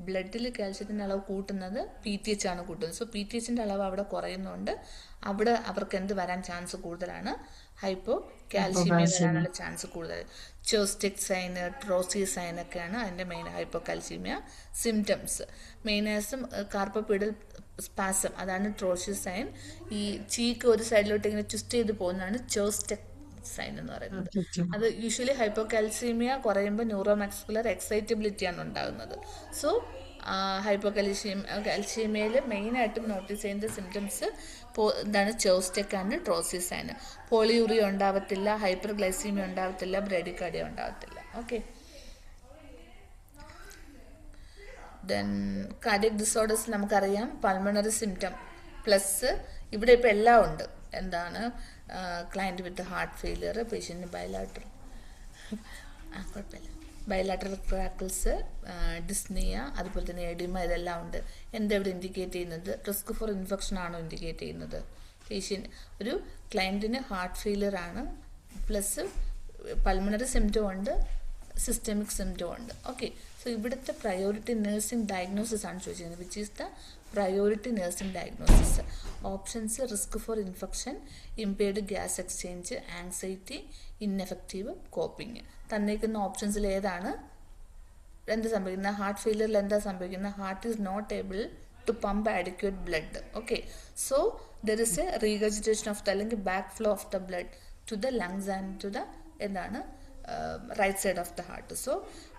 ബ്ലഡിൽ കാൽഷ്യത്തിൻ്റെ അളവ് കൂട്ടുന്നത് PTH ആണ് കൂട്ടുന്നത്. സോ PTHൻ്റെ അളവ് അവിടെ കുറയുന്നുണ്ട്, അവിടെ അവർക്ക് എന്ത് വരാൻ ചാൻസ് കൂടുതലാണ്? ഹൈപ്പോ കാൽസ്യമി വരാനുള്ള ചാൻസ് കൂടുതൽ. ചോസ്റ്റിക് സൈൻ, ട്രോസി സൈൻ ഒക്കെയാണ് അതിൻ്റെ മെയിൻ ഹൈപ്പോ കാൽസ്യമia സിംറ്റംസ്. മെയിനായിട്ടും കാർപ്പോപീഡൽ സ്പാസം, അതാണ് ട്രോസി സൈൻ. ഈ ചീക്ക് ഒരു സൈഡിലോട്ട് ഇങ്ങനെ ട്വിസ്റ്റ് ചെയ്ത് പോകുന്നതാണ് ചോസ്റ്റിക് സൈൻ എന്ന് പറയുന്നത്. അത് യൂഷ്വലി ഹൈപ്പോകാൽസീമിയ കുറയുമ്പോൾ ന്യൂറോമസ്കുലർ എക്സൈറ്റബിലിറ്റി ആണ് ഉണ്ടാകുന്നത്. സോ ഹൈപ്പോകാൽസീമിയയിൽ മെയിനായിട്ടും നോട്ടീസ് ചെയ്യുന്ന സിംറ്റംസ് എന്താണ്? ചോസ്റ്റിക് ആൻഡ് ട്രോസി സൈൻ. പോളിയൂറിയ ഉണ്ടാവത്തില്ല, ഹൈപ്പർ ഗ്ലൈസീമിയ ഉണ്ടാവത്തില്ല, ബ്രഡിക്കാർഡിയ ഉണ്ടാവത്തില്ല. ഓക്കെ, ദെൻ കാർഡിയക് ഡിസോർഡേഴ്സ് നമുക്കറിയാം, പൾമണറി സിംറ്റം പ്ലസ് ഇവിടെ ഇപ്പോൾ എല്ലാം ഉണ്ട്. എന്താണ്? ക്ലയൻറ്റ് വിത്ത് ഹാർട്ട് ഫെയിലിയർ, പേഷ്യൻറ്റിന് കുഴപ്പമില്ല, ബയലാറ്ററൽ ക്രാക്കിൾസ്, ഡിസ്നിയ, അതുപോലെ തന്നെ എഡിമ, ഇതെല്ലാം ഉണ്ട്. എന്തെവിടെ ഇൻഡിക്കേറ്റ് ചെയ്യുന്നത്? റിസ്ക് ഫോർ ഇൻഫെക്ഷൻ ആണോ ഇൻഡിക്കേറ്റ് ചെയ്യുന്നത്? പേഷ്യൻ്റ് ഒരു ക്ലയൻറ്റിന് ഹാർട്ട് ഫെയിലിയർ ആണ്, പ്ലസ് പൾമണറി സിംറ്റം ഉണ്ട്, സിസ്റ്റമിക് സിംറ്റം ഉണ്ട്. ഓക്കെ, സോ ഇവിടുത്തെ പ്രയോറിറ്റി നഴ്സിംഗ് ഡയഗ്നോസിസ് ആണ് ചോദിച്ചിരുന്നത്. Which is the priority nursing diagnosis? Options: risk for infection, impaired gas exchange, anxiety, ineffective coping. തന്നിരിക്കുന്ന ഓപ്ഷൻസിൽ ഏതാണ്? എന്താ സംഭവിക്കുന്നത്? ഹാർട്ട് ഫെയിലിയറിൽ എന്താ സംഭവിക്കുന്നത്? Heart is not able to pump adequate blood. Okay, so there is a regurgitation of the അല്ലെങ്കിൽ backflow of the blood to the lungs and to the എന്താണ് right side of the heart. So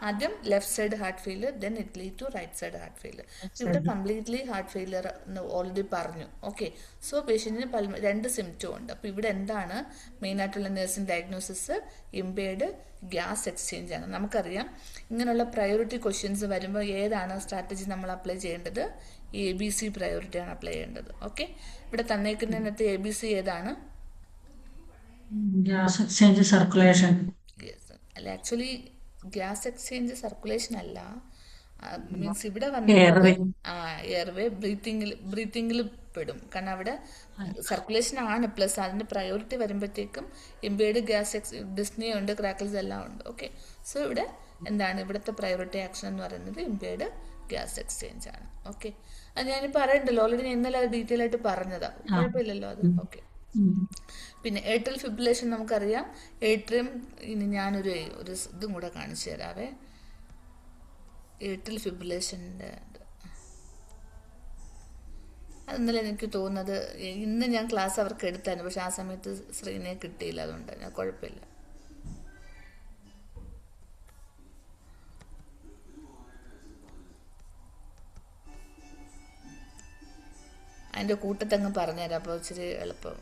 ആദ്യം left side heart failure, then it lead to right side heart failure. ഇവിടെ completely heart failure എന്ന് already പറഞ്ഞു. Okay, so പേഷ്യൻറ്റിന് രണ്ട് symptom ഉണ്ട്. അപ്പോൾ ഇവിടെ എന്താണ് മെയിനായിട്ടുള്ള nursing diagnosis? Impaired gas exchange ആണ്. നമുക്കറിയാം ഇങ്ങനെയുള്ള പ്രയോറിറ്റി ക്വസ്റ്റ്യൻസ് വരുമ്പോൾ ഏതാണ് സ്ട്രാറ്റജി നമ്മൾ അപ്ലൈ ചെയ്യേണ്ടത്? ABC പ്രയോറിറ്റി ആണ് അപ്ലൈ ചെയ്യേണ്ടത്. ഓക്കെ, ഇവിടെ തന്നേക്കുന്നതിനകത്ത് ABC ഏതാണ്? Gas exchange circulation. അല്ല, ആക്ച്വലി ഗ്യാസ് എക്സ്ചേഞ്ച് സർക്കുലേഷൻ അല്ല, മീൻസ് ഇവിടെ വന്നത് എയർവേ ബ്രീത്തിങ്ങിൽ പെടും. കാരണം അവിടെ സർക്കുലേഷൻ ആണ്, പ്ലസ് അതിന്റെ പ്രയോറിറ്റി വരുമ്പോഴത്തേക്കും ഇമ്പേർഡ് ഗ്യാസ് ഡിസ്നിയ ഉണ്ട്, ക്രാക്കിൾസ് എല്ലാം ഉണ്ട്. ഓക്കെ, സോ ഇവിടെ എന്താണ് ഇവിടുത്തെ പ്രയോറിറ്റി ആക്ഷൻ എന്ന് പറയുന്നത്? ഇമ്പേർഡ് ഗ്യാസ് എക്സ്ചേഞ്ച് ആണ്. ഓക്കെ, അത് ഞാനിപ്പോൾ അറിയണ്ടല്ലോ, ഓൾറെഡി ഞാൻ ഇന്നലെ ഡീറ്റെയിൽ ആയിട്ട് പറഞ്ഞതാ, കുഴപ്പമില്ലല്ലോ അത്. ഓക്കെ, പിന്നെ ഏട്രിയൽ ഫിബ്രിലേഷൻ നമുക്കറിയാം. ഏട്രിയം, ഇനി ഞാനൊരു ഇതും കൂടെ കാണിച്ചു തരാവേ. ഏട്രിയൽ ഫിബ്രിലേഷൻ്റെ അത് ഇന്നലെ എനിക്ക് തോന്നുന്നത്, ഇന്ന് ഞാൻ ക്ലാസ് അവർക്ക് എടുത്തായിരുന്നു, പക്ഷെ ആ സമയത്ത് ശ്രീനെ കിട്ടിയില്ല, അതുകൊണ്ട് ഞാൻ കുഴപ്പമില്ല. അതിൻ്റെ കൂട്ടത്തങ്ങ് പറഞ്ഞുതരാം, അപ്പോൾ ഇച്ചിരി എളുപ്പം.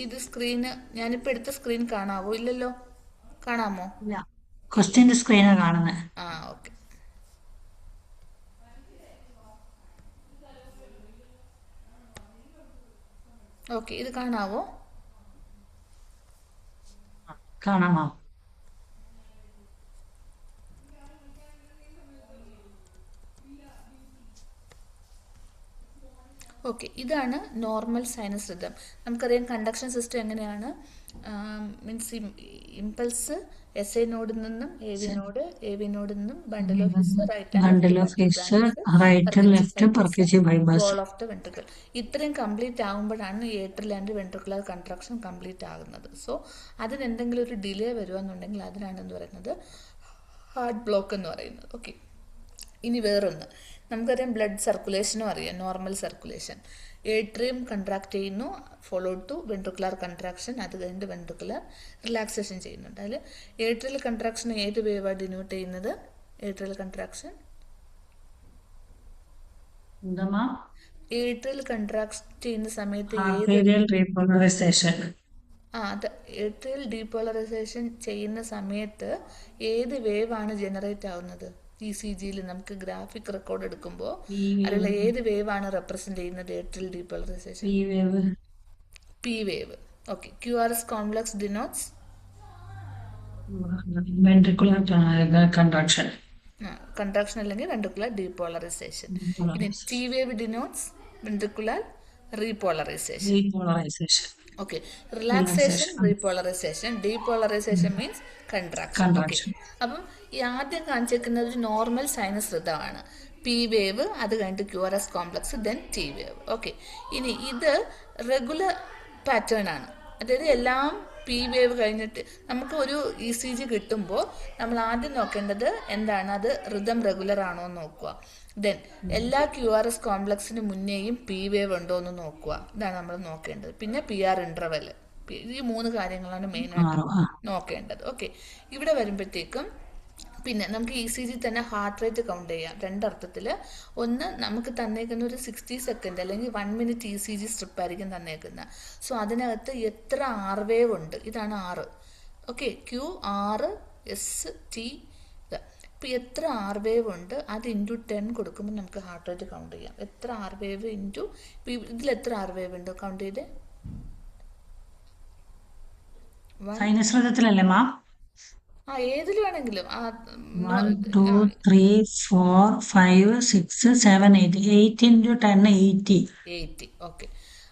ഇത് സ്ക്രീന് ഞാനിപ്പോൾ എടുത്ത സ്ക്രീൻ കാണാവോ? ഇല്ലല്ലോ, കാണാമോ? ക്വസ്റ്റ്യന്റെ സ്ക്രീനാണ് കാണുന്നത്. ആ, ഓക്കെ. ഓക്കെ, ഇത് കാണാവോ? കാണാമോ? ഓക്കെ, ഇതാണ് നോർമൽ സൈനസ് റിതം. നമുക്കറിയാം കണ്ടക്ഷൻ സിസ്റ്റം എങ്ങനെയാണ്. മീൻസ് ഇമ്പൾസ് SA നോഡിൽ നിന്നും AV നോഡ്, AV നോഡിൽ നിന്നും bundle of of the ventricle. ഇത്രയും കംപ്ലീറ്റ് ആകുമ്പോഴാണ് atrial and ventricular contraction complete ആകുന്നത്. സോ അതിന് എന്തെങ്കിലും ഒരു ഡിലേ വരുവാന്നുണ്ടെങ്കിൽ അതിനാണ് എന്ന് പറയുന്നത് ഹാർട്ട് ബ്ലോക്ക് എന്ന് പറയുന്നത്. ഓക്കെ, ഇനി വേറൊന്ന് നമുക്കറിയാം, ബ്ലഡ് സർക്കുലേഷനും അറിയാം, നോർമൽ സർക്കുലേഷൻ. ഏട്രിയം കൺട്രാക്ട് ചെയ്യുന്നു, ഫോളോഡ് ടു വെൻട്രിക്കുലർ കൺട്രാക്ഷൻ, അത് കഴിഞ്ഞിട്ട് വെൻട്രിക്കുലർ റിലാക്സേഷൻ ചെയ്യുന്നുണ്ട്. അതിൽ ഏട്രിയൽ കൺട്രാക്ഷൻ ഏത് വേവാണ് ഡിനോട്ട് ചെയ്യുന്നത്? ഏട്രിയൽ കൺട്രാക്ഷൻ ഏട്രിയൽ കൺട്രാക്ട് ചെയ്യുന്ന സമയത്ത് ഏട്രിയൽ ഡീപോളറൈസേഷൻ ചെയ്യുന്ന സമയത്ത് ഏത് വേവാണ് ജനറേറ്റ് ആവുന്നത്? ECGയിൽ നമുക്ക് ഗ്രാഫിക് റെക്കോർഡ് എടുക്കുമ്പോൾ അതിലുള്ള ഏത് വേവ് ആണ് റെപ്രസെന്റ് ചെയ്യുന്നത്? Atrial depolarisation P wave. Okay, QRS complex denotes ventricular contraction, contraction അല്ലെങ്കിൽ വെൻട്രിക്കുലർ ഡീപോളറൈസേഷൻ. ഇനി T wave denotes ventricular repolarisation. Okay, relaxation, repolarisation, depolarisation means contraction. Okay, അപ്പം ഈ ആദ്യം കാണിച്ചിരിക്കുന്നത് ഒരു നോർമൽ സൈനസ് റിതമാണ്. P വേവ്, അത് കഴിഞ്ഞിട്ട് QRS complex, then T wave. Okay, ഇനി ഇത് റെഗുലർ പാറ്റേൺ ആണ്. അതായത് എല്ലാം P വേവ് കഴിഞ്ഞിട്ട് നമുക്ക് ഒരു ECG കിട്ടുമ്പോൾ നമ്മൾ ആദ്യം നോക്കേണ്ടത് എന്താണ്? അത് റിതം റെഗുലർ ആണോ എന്ന് നോക്കുക. ദെൻ എല്ലാ QRS കോംപ്ലക്സിന് മുന്നേയും P വേവ് ഉണ്ടോ എന്ന് നോക്കുക. ഇതാണ് നമ്മൾ നോക്കേണ്ടത്. പിന്നെ PR ഇന്റർവെൽ, ഈ 3 കാര്യങ്ങളാണ് മെയിനായിട്ട് നോക്കേണ്ടത്. ഓക്കെ, ഇവിടെ വരുമ്പോഴത്തേക്കും പിന്നെ നമുക്ക് ECG തന്നെ ഹാർട്ട് റേറ്റ് കൗണ്ട് ചെയ്യാം രണ്ടർത്ഥത്തിൽ. ഒന്ന്, നമുക്ക് തന്നേക്കുന്ന ഒരു 60 സെക്കൻഡ് അല്ലെങ്കിൽ 1 മിനിറ്റ് ECG സ്ട്രിപ്പ് ആയിരിക്കും തന്നേക്കുന്നത്. സോ അതിനകത്ത് എത്ര R വേവ് ഉണ്ട്? ഇതാണ് R. Okay, QRST. ഇപ്പം എത്ര R വേവ് ഉണ്ട് അത് ഇൻറ്റു 10 കൊടുക്കുമ്പോൾ നമുക്ക് ഹാർട്ട് റേറ്റ് കൗണ്ട് ചെയ്യാം. എത്ര R വേവ് ഇൻറ്റു ഇതിൽ എത്ര R വേവ് ഉണ്ട് കൗണ്ട് ചെയ്ത്? സൈനസ് റിതത്തിലല്ലേ മാം? ഏതിൽ വേണമെങ്കിലും 1 2 3 4 5 6 7 8 8 × 10 80. ഓക്കെ,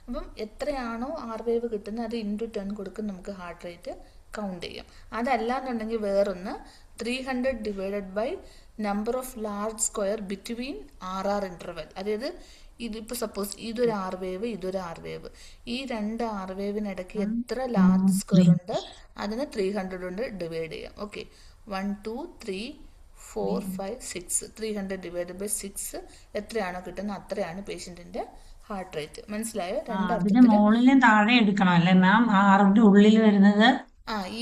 അപ്പം എത്രയാണോ R വേവ് കിട്ടുന്നത് അത് ഇൻറ്റു 10 കൊടുക്കും, നമുക്ക് ഹാർട്ട് റേറ്റ് കൗണ്ട് ചെയ്യാം. അതല്ല എന്നുണ്ടെങ്കിൽ വേറൊന്ന് 300 divided by number of large square between RR interval. അതായത് ഇതിപ്പോൾ സപ്പോസ് ഇതൊരു ആർ വേവ്, ഇതൊരു ആർ വേവ്. ഈ രണ്ട് ആർ വേവിനിടയ്ക്ക് എത്ര ലാർജ് സ്ക്വയർ ഉണ്ട് അതിന് 300 കൊണ്ട് ഡിവൈഡ് ചെയ്യാം. ഓക്കെ, 1 2 3 4 5 6 300 ഡിവൈഡ് ബൈ 6 എത്രയാണോ കിട്ടുന്നത് അത്രയാണ് പേഷ്യൻറ്റിൻ്റെ ഹാർട്ട് റേറ്റ്. മനസ്സിലായോ? അതിന് രണ്ടർത്ഥത്തിൽ. മുകളിലും താഴെ എടുക്കണം അല്ലേ മാം? ആറിന്റെ ഉള്ളിൽ വരുന്നത്.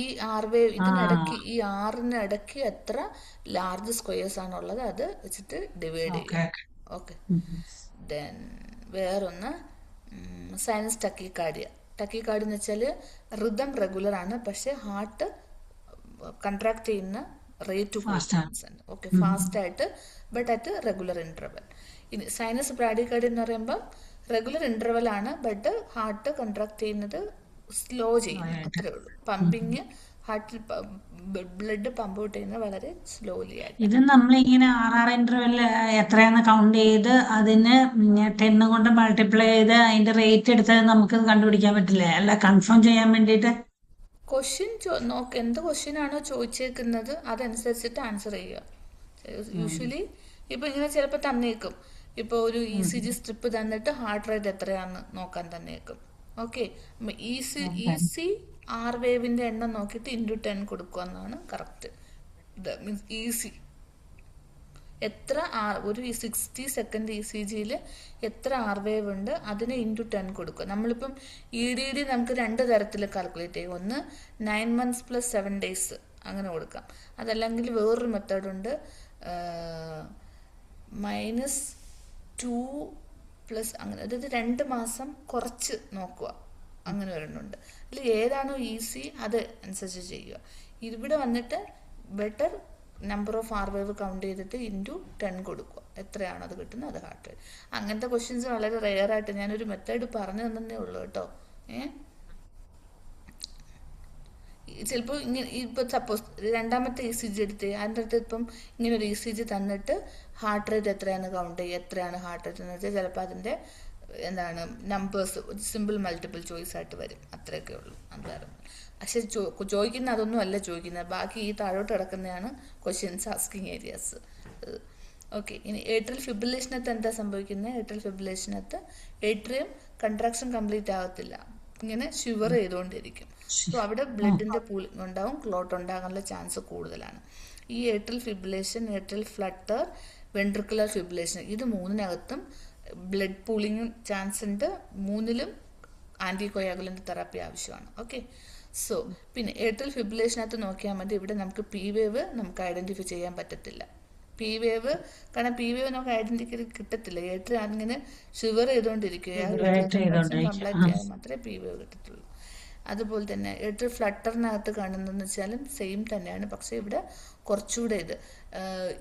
ഈ ആർ വേവ് ആ ഇതിനിടയ്ക്ക്, ഈ ആറിനിടയ്ക്ക് എത്ര ലാർജ് സ്ക്വയേഴ്സ് ആണുള്ളത് അത് വെച്ചിട്ട് ഡിവൈഡ് ഓക്കെ ചെയ്യാം. ഓക്കെ. ഓക്കെ, ദെൻ വേറൊന്ന് സൈനസ് ടക്കിക്കാർഡിയ. ടക്കിക്കാർഡിയ എന്ന് വെച്ചാൽ റിതം റെഗുലർ ആണ്, പക്ഷെ ഹാർട്ട് കൺട്രാക്ട് ചെയ്യുന്ന റേറ്റ് ഫാസ്റ്റ്. ഓക്കെ, ഫാസ്റ്റ് ആയിട്ട്, ബട്ട് അറ്റ് റെഗുലർ ഇന്റർവെൽ. ഇനി സൈനസ് ബ്രാഡിക്കാർഡിയ എന്ന് പറയുമ്പോൾ റെഗുലർ ഇന്റർവെൽ ആണ്, ബട്ട് ഹാർട്ട് കൺട്രാക്ട് ചെയ്യുന്നത് സ്ലോ ചെയ്യുന്നു, അത്രേ ഉള്ളൂ. പമ്പിങ്, ഹാർട്ടിൽ ബ്ലഡ് പമ്പ് ഔട്ട് ചെയ്യുന്നത് വളരെ സ്ലോലി ആയിട്ട്. ഇത് നമ്മളിങ്ങനെ ഇന്റർവെല് എത്രയാന്ന് കൗണ്ട് ചെയ്ത് അതിന് 10 കൊണ്ട് മൾട്ടിപ്ലൈ ചെയ്ത് അതിന്റെ റേറ്റ് എടുത്ത് നമുക്ക് കണ്ടുപിടിക്കാൻ പറ്റില്ലേ? അല്ല, കൺഫേം ചെയ്യാൻ വേണ്ടിയിട്ട്. ക്വസ്റ്റ്യൻ നോക്ക്, എന്ത് ക്വസ്റ്റ്യൻ ആണോ ചോദിച്ചേക്കുന്നത് അതനുസരിച്ചിട്ട് ആൻസർ ചെയ്യുക. യൂഷ്വലി ഇപ്പൊ ഇങ്ങനെ ചിലപ്പോൾ തന്നേക്കും, ഇപ്പോൾ ഒരു ECG സ്ട്രിപ്പ് തന്നിട്ട് ഹാർട്ട് റേറ്റ് എത്രയാണെന്ന് നോക്കാൻ തന്നേക്കും. ഓക്കെ, ഈസി ആർ വേവിന്റെ എണ്ണം നോക്കിയിട്ട് × 10 കൊടുക്കുക എന്നാണ് കറക്റ്റ്. മീൻസ് ഈസി എത്ര ഒരു 60 സെക്കൻഡ് ECGയിൽ എത്ര ആർ വേവ് ഉണ്ട് അതിന് × 10 കൊടുക്കുക. നമ്മളിപ്പം EDD നമുക്ക് 2 തരത്തിൽ കാൽക്കുലേറ്റ് ചെയ്യും. ഒന്ന് 9 months + 7 days അങ്ങനെ കൊടുക്കാം. അതല്ലെങ്കിൽ വേറൊരു മെത്തേഡുണ്ട്, -2 + അങ്ങനെ, അതായത് 2 മാസം കുറച്ച് നോക്കുക, അങ്ങനെ ഒരെണ്ണമുണ്ട്. അതിൽ ഏതാണോ ഈസി അത് അനുസരിച്ച് ചെയ്യുക. ഇവിടെ വന്നിട്ട് better number of R wave count ചെയ്തിട്ട് × 10 കൊടുക്കുക, എത്രയാണോ അത് കിട്ടുന്നത് അത് ഹാർട്ട് റേറ്റ്. അങ്ങനത്തെ ക്വസ്റ്റ്യൻസ് വളരെ റെയർ ആയിട്ട് ഞാനൊരു മെത്തേഡ് പറഞ്ഞു തന്നേ ഉള്ളൂ കേട്ടോ. ചിലപ്പോൾ ഇങ്ങനെ ഇപ്പോൾ സപ്പോസ് രണ്ടാമത്തെ ECG എടുത്ത് അതിൻ്റെ അടുത്ത് ഇപ്പം ഇങ്ങനെ ഒരു ECG തന്നിട്ട് ഹാർട്ട് റേറ്റ് എത്രയാണ് കൗണ്ട് ചെയ്യുക, എത്രയാണ് ഹാർട്ട് റേറ്റ് എന്ന് വെച്ചാൽ ചിലപ്പോൾ അതിൻ്റെ എന്താണ് നമ്പേഴ്സ് സിമ്പിൾ മൾട്ടിപ്പിൾ ചോയ്സ് ആയിട്ട് വരും, അത്രയൊക്കെ ഉള്ളൂ. അതാണ്. പക്ഷെ ചോദിക്കുന്ന അതൊന്നും അല്ല ചോദിക്കുന്നത്, ബാക്കി ഈ താഴോട്ട് കിടക്കുന്നതാണ് ക്വസ്റ്റ്യൻസ് ആസ്കിങ് ഏരിയാസ്. ഓക്കെ, ഇനി ഏട്രിയൽ ഫിബ്രിലേഷനകത്ത് എന്താ സംഭവിക്കുന്നത്? ഏട്രിയൽ ഫിബ്രിലേഷനകത്ത് ഏട്രിയം കൺട്രാക്ഷൻ കംപ്ലീറ്റ് ആകത്തില്ല, ഇങ്ങനെ ഷിവർ ചെയ്തുകൊണ്ടിരിക്കും. സോ അവിടെ ബ്ലഡിന്റെ പൂളിംഗ് ഉണ്ടാവും, ക്ലോട്ട് ഉണ്ടാകാനുള്ള ചാൻസ് കൂടുതലാണ്. ഈ atrial fibrillation, atrial flutter, ventricular fibrillation, ഇത് മൂന്നിനകത്തും ബ്ലഡ് പൂളിംഗ് ചാൻസ് ഉണ്ട്. മൂന്നിലും ആന്റികോയാഗുലന്റ് തെറാപ്പി ആവശ്യമാണ്. ഓക്കെ, സോ പിന്നെ ഏട്രിയൽ ഫിബ്രിലേഷനകത്ത് നോക്കിയാൽ മതി. ഇവിടെ നമുക്ക് P വേവ് നമുക്ക് ഐഡന്റിഫൈ ചെയ്യാൻ പറ്റത്തില്ല. P വേവ്, കാരണം P വേവ് നമുക്ക് ഐഡന്റിഫൈ കിട്ടത്തില്ല. ഏട്രിയം അങ്ങനെ ഷിവർ ചെയ്തുകൊണ്ടിരിക്കുക, കംപ്ലീറ്റ് ചെയ്യാൻ മാത്രമേ P വേവ് കിട്ടത്തുള്ളൂ. അതുപോലെ തന്നെ ഏട്രിയൽ ഫ്ലട്ടറിനകത്ത് കാണുന്നതെന്ന് വെച്ചാലും സെയിം തന്നെയാണ്, പക്ഷേ ഇവിടെ കുറച്ചുകൂടെ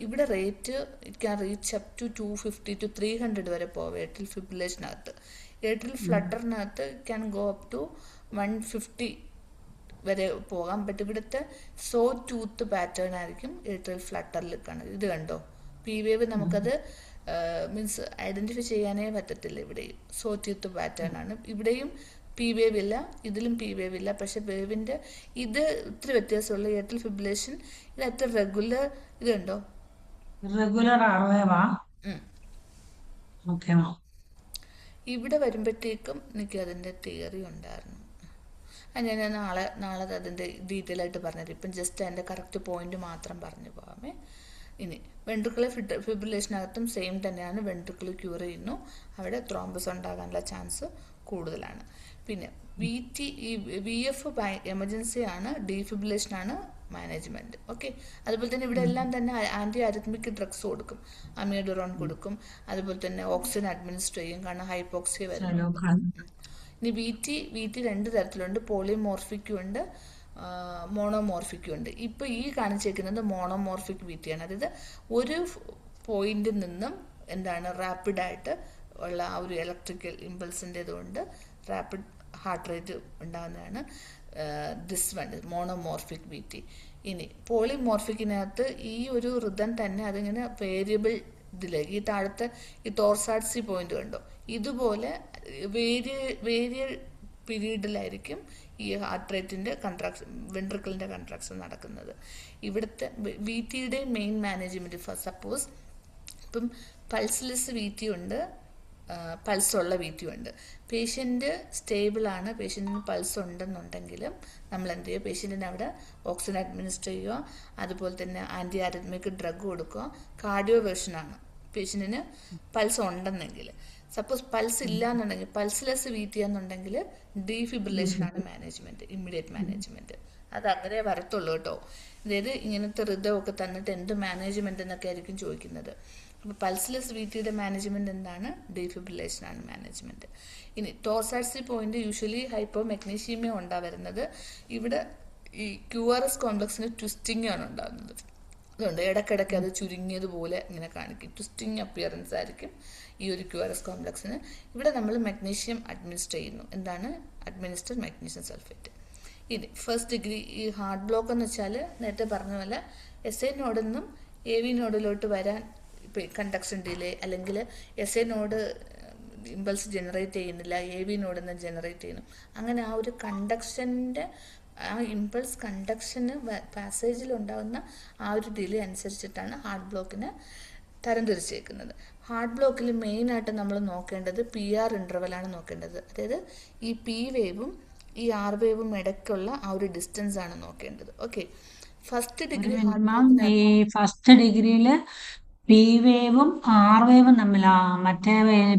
ഇവിടെ rate it can reach up to 250 to 300 വരെ പോവാം ഏട്രിയൽ ഫിബ്രിലേഷനകത്ത്. ഏട്രിയൽ ഫ്ലട്ടറിനകത്ത് ക്യാൻ ഗോ അപ് ടു 150 വരെ പോകാം. ബട്ട് ഇവിടുത്തെ സോ ടൂത്ത് പാറ്റേൺ ആയിരിക്കും ഏട്രിയൽ ഫ്ലട്ടറിൽ കാണുന്നത്. ഇത് കണ്ടോ, P വേവ് നമുക്കത് മീൻസ് ഐഡന്റിഫൈ ചെയ്യാനേ പറ്റത്തില്ല. ഇവിടെയും സോ ടൂത്ത് പാറ്റേൺ ആണ്. ഇവിടെയും P വേവ് ഇല്ല, ഇതിലും P വേവ് ഇല്ല. പക്ഷെ വേവിന്റെ ഇത് ഇത്തിരി വ്യത്യാസമുള്ള ഏട്രിയൽ ഫിബ്രിലേഷൻ. ഇത് അത്ര റെഗുലർ, ഇത് കണ്ടോ, റെഗുലർ ആർ വേവാ. ഓക്കെ, ഇവിടെ വരുമ്പോഴത്തേക്കും എനിക്ക് അതിന്റെ തിയറി ഉണ്ടായിരുന്നു. ഞാൻ നാളെ അതിന്റെ ഡീറ്റെയിൽ ആയിട്ട് പറഞ്ഞുതരും. ഇപ്പം ജസ്റ്റ് അതിന്റെ കറക്റ്റ് പോയിന്റ് മാത്രം പറഞ്ഞു പോകാമേ. ഇനി വെൻട്രിക്കുലർ ഫിബ്രിലേഷനകത്തും സെയിം തന്നെയാണ്. വെൻട്രിക്കിൾ ക്യൂർ ചെയ്യുന്നു, അവിടെ ത്രോംബസ് ഉണ്ടാകാനുള്ള ചാൻസ് കൂടുതലാണ്. പിന്നെ VF എമർജൻസി ആണ്, ഡീഫിബ്രിലേഷൻ ആണ് മാനേജ്മെന്റ്. ഓക്കെ, അതുപോലെ തന്നെ ഇവിടെ എല്ലാം തന്നെ ആന്റി അരിത്മിക് ഡ്രഗ്സ് കൊടുക്കും, അമിയോഡറോൺ കൊടുക്കും, അതുപോലെ തന്നെ ഓക്സിജൻ അഡ്മിനിസ്റ്റർ ചെയ്യും, കാരണം ഹൈപ്പോക്സിയ വരുന്നു. ഇനി VT 2 തരത്തിലുണ്ട്, പോളിമോർഫിക്കും ഉണ്ട്, മോണോമോർഫിക്കും ഉണ്ട്. ഇപ്പൊ ഈ കാണിച്ചേക്കുന്നത് മോണോമോർഫിക് VT ആണ്. അതായത് ഒരു പോയിന്റിൽ നിന്നും എന്താണ് റാപ്പിഡായിട്ട് ഉള്ള ആ ഒരു ഇലക്ട്രിക്കൽ ഇമ്പൾസിൻ്റെ ഇതുകൊണ്ട് റാപ്പിഡ് ഹാർട്ട് റേറ്റ് ഉണ്ടാകുന്നതാണ് ദിസ് വൺ മോണോമോർഫിക് VT. ഇനി പോളിമോർഫിക്കിനകത്ത് ഈ ഒരു റിതം തന്നെ അതിങ്ങനെ വേരിയബിൾ ഇതിലേക്ക്, ഈ താഴത്തെ ഈ ടോർസാഡ്സി പോയിന്റ് കണ്ടോ, ഇതുപോലെ വേരിയൽ പീരീഡിലായിരിക്കും ഈ ഹാർട്ട് റേറ്റിന്റെ കൺട്രാക്ഷൻ, വെൻട്രിക്കിളിന്റെ കൺട്രാക്ഷൻ നടക്കുന്നത്. ഇവിടുത്തെ VTയുടെ മെയിൻ മാനേജ്മെന്റ്, സപ്പോസ് ഇപ്പം പൾസ്ലെസ് VT ഉണ്ട്, പൾസുള്ള വി ടി ഉണ്ട്. പേഷ്യൻ്റ് സ്റ്റേബിളാണ്, പേഷ്യൻറ്റിന് പൾസ് ഉണ്ടെന്നുണ്ടെങ്കിലും നമ്മൾ എന്ത് ചെയ്യുക, പേഷ്യൻറ്റിന് അവിടെ ഓക്സിജൻ അഡ്മിനിസ്റ്റർ ചെയ്യുക, അതുപോലെ തന്നെ ആൻറ്റി ആരിത്മിക് ഡ്രഗ് കൊടുക്കുക. കാർഡിയോ വേർഷനാണ് പേഷ്യൻറ്റിന് പൾസ് ഉണ്ടെന്നെങ്കിൽ. സപ്പോസ് പൾസ് ഇല്ല എന്നുണ്ടെങ്കിൽ, പൾസ്ലെസ് വി ടി എന്നുണ്ടെങ്കിൽ ഡീഫിബ്രിലേഷനാണ് മാനേജ്മെൻറ്റ്, ഇമ്മീഡിയറ്റ് മാനേജ്മെൻറ്റ്. അത് അങ്ങനെ വരത്തുള്ളൂ കേട്ടോ. അതായത് ഇങ്ങനത്തെ ഋതമൊക്കെ തന്നിട്ട് എന്ത് മാനേജ്മെൻറ്റ് എന്നൊക്കെ ആയിരിക്കും ചോദിക്കുന്നത്. അപ്പോൾ പൾസ്ലെസ് വി ടിയുടെ മാനേജ്മെൻറ്റ് എന്താണ്? ഡീഫിബ്രിലേഷനാണ് മാനേജ്മെൻറ്റ്. ഇനി ടോർസാക്സി പോയിന്റ് യൂഷ്വലി ഹൈപ്പോ മെഗ്നീഷ്യമേ ഉണ്ടാവുന്നത്. ഇവിടെ ഈ QRS കോംപ്ലക്സിന് ട്വിസ്റ്റിംഗ് ആണ് ഉണ്ടാകുന്നത്. അതുകൊണ്ട് ഇടയ്ക്കിടയ്ക്ക് അത് ചുരുങ്ങിയതുപോലെ ഇങ്ങനെ കാണിക്കും, ട്വിസ്റ്റിംഗ് അപ്പിയറൻസ് ആയിരിക്കും ഈ ഒരു QRS കോംപ്ലക്സിന്. ഇവിടെ നമ്മൾ മെഗ്നീഷ്യം അഡ്മിനിസ്റ്റർ ചെയ്യുന്നു. എന്താണ് അഡ്മിനിസ്റ്റർ? Magnesium sulphate. ഇത് ഫസ്റ്റ് ഡിഗ്രി. ഈ ഹാർട്ട് ബ്ലോക്ക് എന്ന് വെച്ചാൽ നേരത്തെ പറഞ്ഞ പോലെ SA നോഡിൽ നിന്നും AV നോഡിലോട്ട് വരാൻ കണ്ടക്ഷൻ ഡിലേ, അല്ലെങ്കിൽ SA നോഡ് ഇമ്പൾസ് ജനറേറ്റ് ചെയ്യുന്നില്ല, AV നോഡിൽ നിന്ന് ജനറേറ്റ് ചെയ്യുന്നു. അങ്ങനെ ആ ഒരു കണ്ടക്ഷൻ്റെ, ആ ഇമ്പൾസ് കണ്ടക്ഷന് പാസേജിൽ ഉണ്ടാകുന്ന ആ ഒരു ഡിലേ അനുസരിച്ചിട്ടാണ് ഹാർട്ട് ബ്ലോക്കിനെ തരംതിരിച്ചേക്കുന്നത്. ഹാർട്ട് ബ്ലോക്കിൽ മെയിനായിട്ട് നമ്മൾ നോക്കേണ്ടത് PR ഇൻ്റർവെലാണ് നോക്കേണ്ടത്. അതായത് ഈ P വേവും ഈ R വേവും ഇടയ്ക്കുള്ള ആ ഒരു ഡിസ്റ്റൻസ് ആണ് നോക്കേണ്ടത്. ഓക്കെ, ഫസ്റ്റ് ഡിഗ്രി ഈ ഫസ്റ്റ് ഡിഗ്രിയില് P വേവും R വേവും തമ്മിലാ, മറ്റേ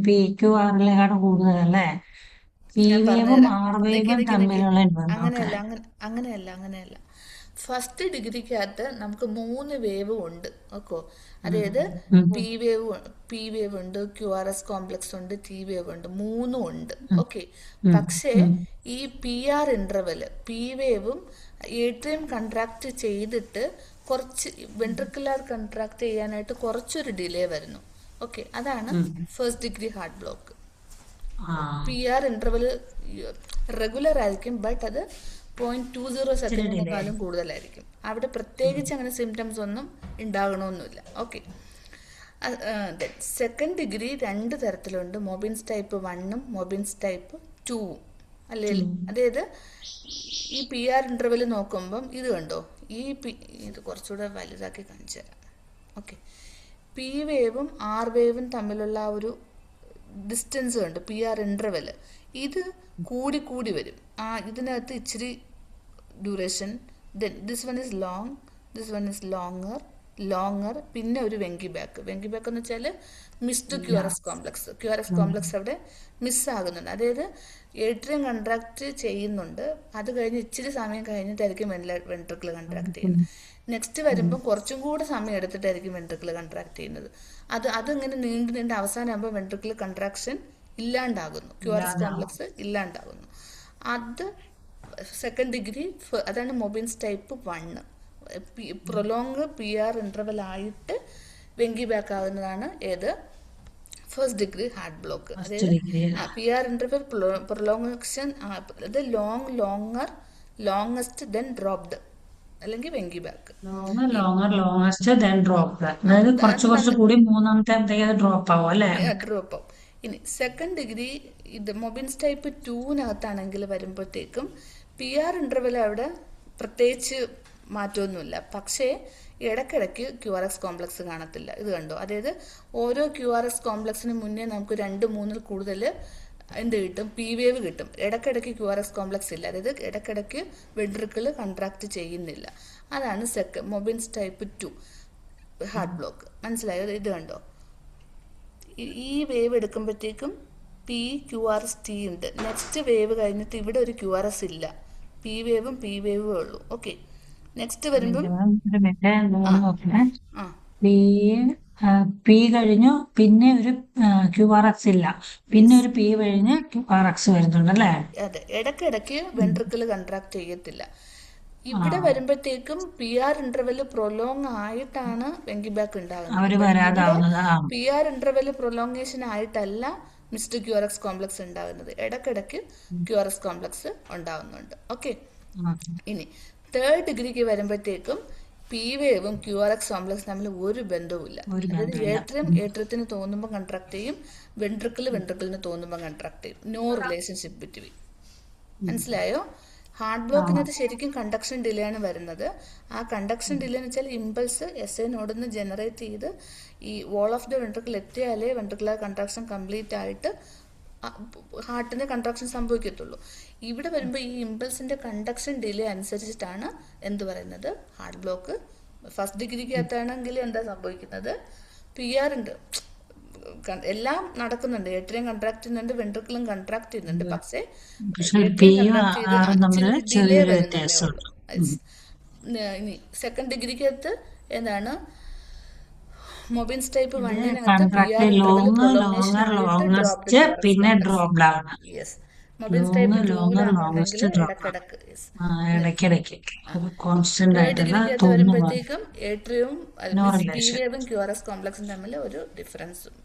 PQRലേക്കാളും കൂടുതലല്ലേ? P വേവും R വേവും തമ്മിലുള്ള അങ്ങനെയല്ല. ഫസ്റ്റ് ഡിഗ്രിക്കകത്ത് നമുക്ക് 3 വേവ് ഉണ്ട്. ഓക്കോ, അതായത് പി വേവ് ഉണ്ട്, QRS കോംപ്ലക്സ് ഉണ്ട്, T വേവ് ഉണ്ട്, 3 ഉണ്ട്. ഓക്കെ, പക്ഷേ ഈ PR ഇന്റർവെല് P വേവും ഏട്രിയം കൺട്രാക്ട് ചെയ്തിട്ട് കുറച്ച് വെൻട്രിക്കുലാർ കൺട്രാക്ട് ചെയ്യാനായിട്ട് കുറച്ചൊരു ഡിലേ വരുന്നു. ഓക്കെ, അതാണ് first degree heart block. PR interval regular ആയിരിക്കും, ബട്ട് അത് 0.20 സെക്കൻഡിനേക്കാളും കൂടുതലായിരിക്കും. അവിടെ പ്രത്യേകിച്ച് അങ്ങനെ സിംറ്റംസ് ഒന്നും ഉണ്ടാകണമെന്നില്ല. ഓക്കെ, സെക്കൻഡ് ഡിഗ്രി 2 തരത്തിലുണ്ട്. മൊബിൻസ് ടൈപ്പ് 1ഉം മൊബിൻസ് ടൈപ്പ് 2ഉം അല്ലേ? അതായത് ഈ PR ഇന്റർവെല് നോക്കുമ്പം ഇത് കണ്ടോ, ഇത് കുറച്ചുകൂടെ വലുതാക്കി കാണിച്ചു തരാം. ഓക്കെ, P വേവും R വേവും തമ്മിലുള്ള ആ ഒരു ഡിസ്റ്റൻസ് ഉണ്ട്, PR ഇന്റർവെല്. ഇത് കൂടി കൂടി വരും. ഇതിനകത്ത് ഇച്ചിരി duration, this one is long, this one is longer, പിന്നെ ഒരു വെങ്കി ബാക്ക് എന്ന് വെച്ചാൽ മിസ്ഡ് QRS കോംപ്ലക്സ് അവിടെ മിസ്സാകുന്നുണ്ട്. അതായത് ഏട്രിയം കൺട്രാക്ട് ചെയ്യുന്നുണ്ട്, അത് കഴിഞ്ഞ് ഇച്ചിരി സമയം കഴിഞ്ഞിട്ടായിരിക്കും വെൻട്രിക്കിൾ കൺട്രാക്ട് ചെയ്യുന്നത്. നെക്സ്റ്റ് വരുമ്പോൾ കുറച്ചും കൂടെ സമയം എടുത്തിട്ടായിരിക്കും വെൻട്രിക്കിൾ കൺട്രാക്ട് ചെയ്യുന്നത്. അതിങ്ങനെ നീണ്ട് അവസാനമാകുമ്പോൾ വെൻട്രിക്കിൾ കൺട്രാക്ഷൻ ഇല്ലാണ്ടാകുന്നു, QRS കോംപ്ലക്സ് ഇല്ലാണ്ടാകുന്നു. അത് സെക്കൻഡ് ഡിഗ്രി, അതാണ് മൊബിൻസ് ടൈപ്പ് 1. പ്രൊലോങ് PR ഇന്റർവെൽ ആയിട്ട് വെങ്കി ബാക്ക് ആകുന്നതാണ് ഏത്? First degree heart block. അതായത് PR ഇന്റർവെൽ പ്രൊലോങ്ങേഷൻ, അത് ലോങ്ങസ്റ്റ് ദെൻ ഡ്രോപ്ഡ്, അല്ലെങ്കിൽ Venky back. Longest then drop, അതായത് കുറച്ച് കൂടി മൂന്നാമത്തെ ഡ്രോപ്പ് ആവും അല്ലേ? ഡ്രോപ്പ് ആവും. ഇനി സെക്കൻഡ് ഡിഗ്രി ഇത് മൊബിൻസ് ടൈപ്പ് 2-നകത്താണെങ്കിൽ വരുമ്പോഴത്തേക്കും PR ഇന്റർവെൽ അവിടെ പ്രത്യേകിച്ച് മാറ്റമൊന്നുമില്ല, പക്ഷേ ഇടയ്ക്കിടയ്ക്ക് QRS കോംപ്ലക്സ് കാണത്തില്ല. ഇത് കണ്ടോ, അതായത് ഓരോ QRS കോംപ്ലക്സിന് മുന്നേ നമുക്ക് 2-3 കൂടുതൽ എന്ത് കിട്ടും? P വേവ് കിട്ടും. ഇടയ്ക്കിടയ്ക്ക് QRS കോംപ്ലക്സ് ഇല്ല, അതായത് ഇടയ്ക്കിടയ്ക്ക് വെൻട്രിക്കിൾ കൺട്രാക്ട് ചെയ്യുന്നില്ല. അതാണ് മൊബിൻസ് ടൈപ്പ് 2 ഹാർട്ട് ബ്ലോക്ക്. മനസ്സിലായോ? ഇത് കണ്ടോ, ഈ വേവ് എടുക്കുമ്പോഴത്തേക്കും QRS T ഉണ്ട്. നെക്സ്റ്റ് വേവ് കഴിഞ്ഞിട്ട് ഇവിടെ ഒരു QRS ഇല്ല, P വേവും ഉള്ളൂ. ഓക്കെ, നെക്സ്റ്റ് വരുമ്പോൾ P കഴിഞ്ഞു, പിന്നെ ഒരു QRS ഇല്ല, പിന്നെ ഒരു P കഴിഞ്ഞ് QRS വരുന്നുണ്ടല്ലേ? അതെ, ഇടയ്ക്കിടയ്ക്ക് വെൻട്രിക്കിൾ കൺട്രാക്ട് ചെയ്യത്തില്ല. ഇവിടെ വരുമ്പോഴത്തേക്കും PR ഇന്റർവെല് പ്രൊലോങ് ആയിട്ടാണ് വെങ്കി ബാക്ക് ഉണ്ടാകുന്നത്. PR ഇന്റർവെല് പ്രൊലോങ്ങേഷൻ ആയിട്ടല്ല മിസ്ഡ് QRS കോംപ്ലക്സ് ഉണ്ടാകുന്നത്. ഇടയ്ക്കിടയ്ക്ക് QRS കോംപ്ലക്സ് ഉണ്ടാകുന്നുണ്ട്. ഓക്കെ, ഇനി തേർഡ് ഡിഗ്രിക്ക് വരുമ്പോഴത്തേക്കും P വേവും QRS കോംപ്ലക്സ് തമ്മിൽ ഒരു ബന്ധവുമില്ല. അതായത് ഏട്രിയത്തിന് തോന്നുമ്പോൾ കൺട്രാക്ട് ചെയ്യും, വെൻട്രിക്കിളിന് തോന്നുമ്പോൾ കൺട്രാക്ട് ചെയ്യും. No relationship between. മനസ്സിലായോ? ഹാർട്ട് ആ ബ്ലോക്കിനകത്ത് ശരിക്കും കണ്ടക്ഷൻ ഡിലേ ആണ് വരുന്നത്. ആ കണ്ടക്ഷൻ ഡിലേ എന്ന് വെച്ചാൽ ഇമ്പൾസ് എസ് ഐ നോഡിൽ ജനറേറ്റ് ചെയ്ത് ഈ വോൾ ഓഫ് ദ വെൻട്രിക്കിൾ എത്തിയാലേ വെൻട്രിക്കുലർ കൺട്രാക്ഷൻ കംപ്ലീറ്റ് ആയിട്ട് ഹാർട്ടിന്റെ കൺട്രാക്ഷൻ സംഭവിക്കത്തുള്ളൂ. ഇവിടെ വരുമ്പോൾ ഈ ഇമ്പൾസിന്റെ കണ്ടക്ഷൻ ഡിലേ അനുസരിച്ചിട്ടാണ് എന്ത് പറയുന്നത്, ഹാർട്ട് ബ്ലോക്ക്. ഫസ്റ്റ് ഡിഗ്രിക്കകത്താണെങ്കിൽ എന്താ സംഭവിക്കുന്നത്, പി ആർ ഉണ്ട്, എല്ലാം നടക്കുന്നുണ്ട്, ഏട്രിയം കൺട്രാക്ട് ചെയ്യുന്നുണ്ട്, വെൻട്രിക്കിളും കൺട്രാക്ട് ചെയ്യുന്നുണ്ട്, പക്ഷേ പക്ഷെ ഏട്രിയം പിയും കൺട്രാക്ട് ചെയ്ത് ആറും തമ്മിൽ ഇച്ചിരി ഡിലേ ചെറിയൊരു വരുന്നതേ ഉള്ളൂ. വ്യത്യാസമുണ്ട്. ഇനി സെക്കൻഡ് ഡിഗ്രിക്കകത്ത് എന്താണ്, മൊബിൻസ് ടൈപ്പ് ഇത് 1-നകത്ത് P contract R interval long prolongation ആയിട്ട് ഡ്രോപ്ഡ് ലോങ്ങസ്റ്റ് ക്യൂറസ് പിന്നെ complex. Drop down. Yes, Mobitz type 2-ലാണെന്നുണ്ടെങ്കിൽ ലോങ്ങസ്റ്റ് ഡ്രോപ്പ് ഡൗൺ. ഇടക്കിടക്ക്. യെസ്. ഇടയ്ക്കിടയ്ക്ക് കോൺസ്റ്റന്റ് തേർഡ് ആയിട്ടല്ല, ഡിഗ്രിക്കകത്ത് തോന്നുന്നു വരുമ്പോഴത്തേക്കും ഏട്രിയവും നോ മീൻസ് പി റിലേഷൻ. വേവും ക്യൂറസ് കോംപ്ലക്സും തമ്മിൽ ഒരു ഡിഫറൻസും.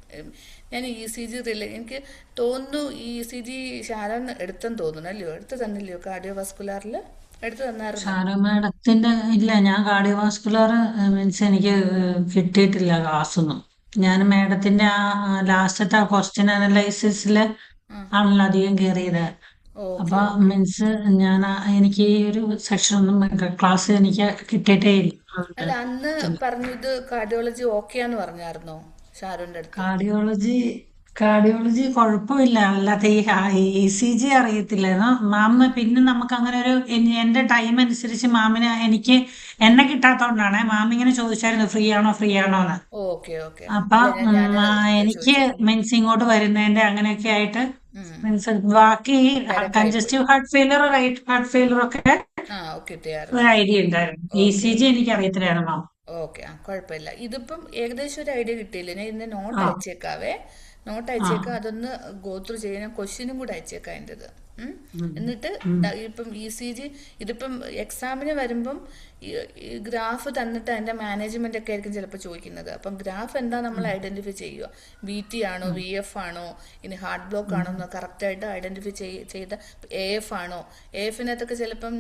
ഞാൻ ഇ സി ജി എനിക്ക് തോന്നുന്നു ഇ സി ജി ഷാരോൺ എടുത്തെന്ന് തോന്നുന്നു, അല്ലയോ? എടുത്ത് തന്നില്ലയോ കാർഡിയോ വാസ്കുലാറിൽ? എടുത്തു തന്നായിരുന്നു. ഷാരോ മാഡത്തിന്റെ ഇല്ല, ഞാൻ കാർഡിയോവാസ്കുലർ മീൻസ് എനിക്ക് കിട്ടിയിട്ടില്ല ക്ലാസ്സൊന്നും. ഞാൻ മാഡത്തിന്റെ ആ ലാസ്റ്റത്തെ ആ ക്വസ്റ്റ്യൻ അനലൈസിസിൽ ആണല്ലോ അധികം കയറിയത്. ഓക്കെ അപ്പൊ ഓക്കെ. മീൻസ് എനിക്ക് ഈ ഒരു സെക്ഷൻ ഒന്നും ക്ലാസ് എനിക്ക് കിട്ടിയിട്ടേ ഇല്ല. അല്ല, അന്ന് പറഞ്ഞു ഇത് കാർഡിയോളജി ഓക്കെയാന്ന് പറഞ്ഞായിരുന്നോ ഷാരോന്റെ അടുത്ത്? കാർഡിയോളജി കാർഡിയോളജി കുഴപ്പമില്ല, അല്ലാതെ ഈ ECG അറിയത്തില്ലായിരുന്നു മാം. പിന്നെ നമുക്ക് അങ്ങനെ ഒരു എന്റെ ടൈം അനുസരിച്ച് മാമിന് എന്നെ കിട്ടാത്തോണ്ടാണ് മാം ഇങ്ങനെ ചോദിച്ചായിരുന്നു ഫ്രീ ആണോ എന്ന്. Okay okay. അപ്പൊ അല്ല, ഞാൻ എനിക്ക് ചോദിച്ചത്. മീൻസ് ഇങ്ങോട്ട് വരുന്നതിന്റെ അങ്ങനെയൊക്കെ ആയിട്ട് മീൻസ് ബാക്കി തിരക്കായി പോയി. Congestive heart failure, right heart failure ഒക്കെ ആ ഒരു കിട്ടിയായിരുന്നു. ഐഡിയ ഉണ്ടായിരുന്നു. ഓക്കെ ECG എനിക്ക് അറിയത്തില്ലായിരുന്നു മാം. ഓക്കെ. ആ കുഴപ്പമില്ല. ഇതിപ്പം ഏകദേശം ഒരു ഐഡിയ കിട്ടിയില്ല. ഞാൻ ഇന്ന് നോട്ട് ആ അയച്ചേക്കാവേ. നോട്ട് ആ അയച്ചേക്കാം, അതൊന്ന് ഗോ ത്രൂ ചെയ്യാൻ ക്വസ്റ്റ്യനും കൂടെ അയച്ചേക്കാം അതിൻ്റെത്. ഉം, എന്നിട്ട് ഉം. ഇപ്പം ഇ സി ജി ഇതിപ്പം എക്സാമിന് വരുമ്പം ഈ ഗ്രാഫ് തന്നിട്ട് അതിൻ്റെ മാനേജ്മെൻ്റ് ഒക്കെ ആയിരിക്കും ചിലപ്പോൾ ചോദിക്കുന്നത്. അപ്പം ഗ്രാഫ് എന്താ നമ്മൾ ഐഡൻറ്റിഫൈ ചെയ്യുക, VT ആണോ VF ആണോ ഇനി ഹാർട്ട് ബ്ലോക്ക് ആണോ എന്ന് കറക്റ്റായിട്ട് ഐഡൻറ്റിഫൈ ചെയ്ത AF ആണോ. AFനകത്തൊക്കെ ചിലപ്പം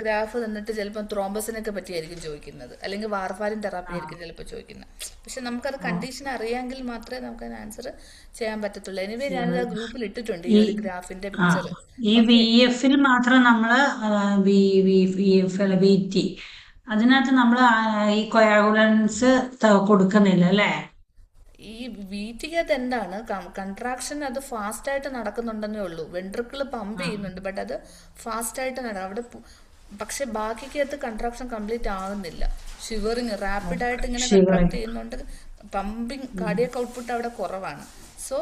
ഗ്രാഫ് തന്നിട്ട് ചിലപ്പം ത്രോംബസിനൊക്കെ പറ്റിയായിരിക്കും ചോദിക്കുന്നത്, അല്ലെങ്കിൽ വാർഫാരിൻ തെറാപ്പി ആയിരിക്കും ചിലപ്പോൾ ചോദിക്കുന്നത്. പക്ഷെ നമുക്കത് കണ്ടീഷൻ അറിയാമെങ്കിൽ മാത്രമേ നമുക്ക് അതിന് ആൻസർ ചെയ്യാൻ പറ്റത്തുള്ളൂ. എനിവേ ഞാനിത് ആ ഗ്രൂപ്പിൽ ഇട്ടിട്ടുണ്ട് ഈ ഈ ഒരു ഗ്രാഫിൻ്റെ ആ പിക്ചർ. ഈ ഓക്കെ. VF-ൽ മാത്രം നമ്മള് VF അല്ല VT, അതിനകത്ത് നമ്മൾ ഈ കൊയാഗുലൻസ് കൊടുക്കുന്നില്ല അല്ലേ? ഈ വീറ്റിക്കകത്ത് എന്താണ് കൺട്രാക്ഷൻ, അത് ഫാസ്റ്റ് ആയിട്ട് നടക്കുന്നുണ്ടെന്നേ ഉള്ളൂ. വെൻട്രിക്കിൾ പമ്പ് ആ ചെയ്യുന്നുണ്ട്, ബട്ട് അത് ഫാസ്റ്റ് ആയിട്ട് നടക്കും അവിടെ. പക്ഷെ ബാക്കിക്കകത്ത് കൺട്രാക്ഷൻ കംപ്ലീറ്റ് ആകുന്നില്ല. ഷിവറിങ് റാപ്പിഡ് ആയിട്ട് ഇങ്ങനെ കൺട്രാക്ട് ഷിവറിങ്. ചെയ്യുന്നുണ്ട്, പമ്പിങ് കാർഡിയക് ഔട്ട്പുട്ട് അവിടെ കുറവാണ്. സോ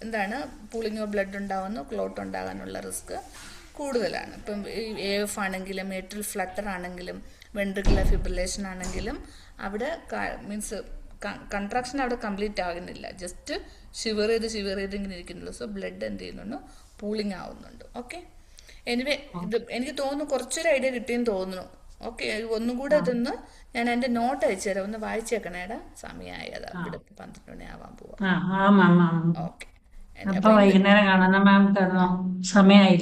എന്താണ്, പൂളിങ് ഓഫ് ബ്ലഡ് ഉണ്ടാകുന്നു, ക്ലോട്ട് ഉണ്ടാകാനുള്ള റിസ്ക് കൂടുതലാണ്. ഇപ്പം ഈ AF ആണെങ്കിലും ഏട്രിയൽ ഫ്ലട്ടർ ആണെങ്കിലും വെൻട്രിക്കുലർ ഫിബ്രിലേഷൻ ആണെങ്കിലും അവിടെ മീൻസ് കൺട്രാക്ഷൻ അവിടെ കംപ്ലീറ്റ് ആകുന്നില്ല, ജസ്റ്റ് ഷിവർ ചെയ്ത് ഇങ്ങനെ ഇരിക്കുന്നുള്ളൂ. സോ ബ്ലഡ് എന്ത് ചെയ്യുന്നുണ്ട്, പൂളിങ് ആവുന്നുണ്ട്. ഓക്കെ. എനിവേ ഇത് എനിക്ക് തോന്നുന്നു കുറച്ചൊരു ഐഡിയ കിട്ടിയെന്ന് തോന്നുന്നു. ഓക്കെ, ഒന്നും കൂടെ ഇതൊന്ന് ഞാൻ എൻ്റെ നോട്ട് അയച്ചു തരാം, ഒന്ന് വായിച്ചേക്കണേടാ. സമയമായി, അതാ ആ ഇവിടെ 12 മണി ആവാൻ പോവാ. ആ ആ മാം. ഓക്കെ. അപ്പൊ അപ്പം ഇന്ന് വൈകുന്നേരം കാണാം. മാം കിടന്നോ? സമയമായില്ലേ?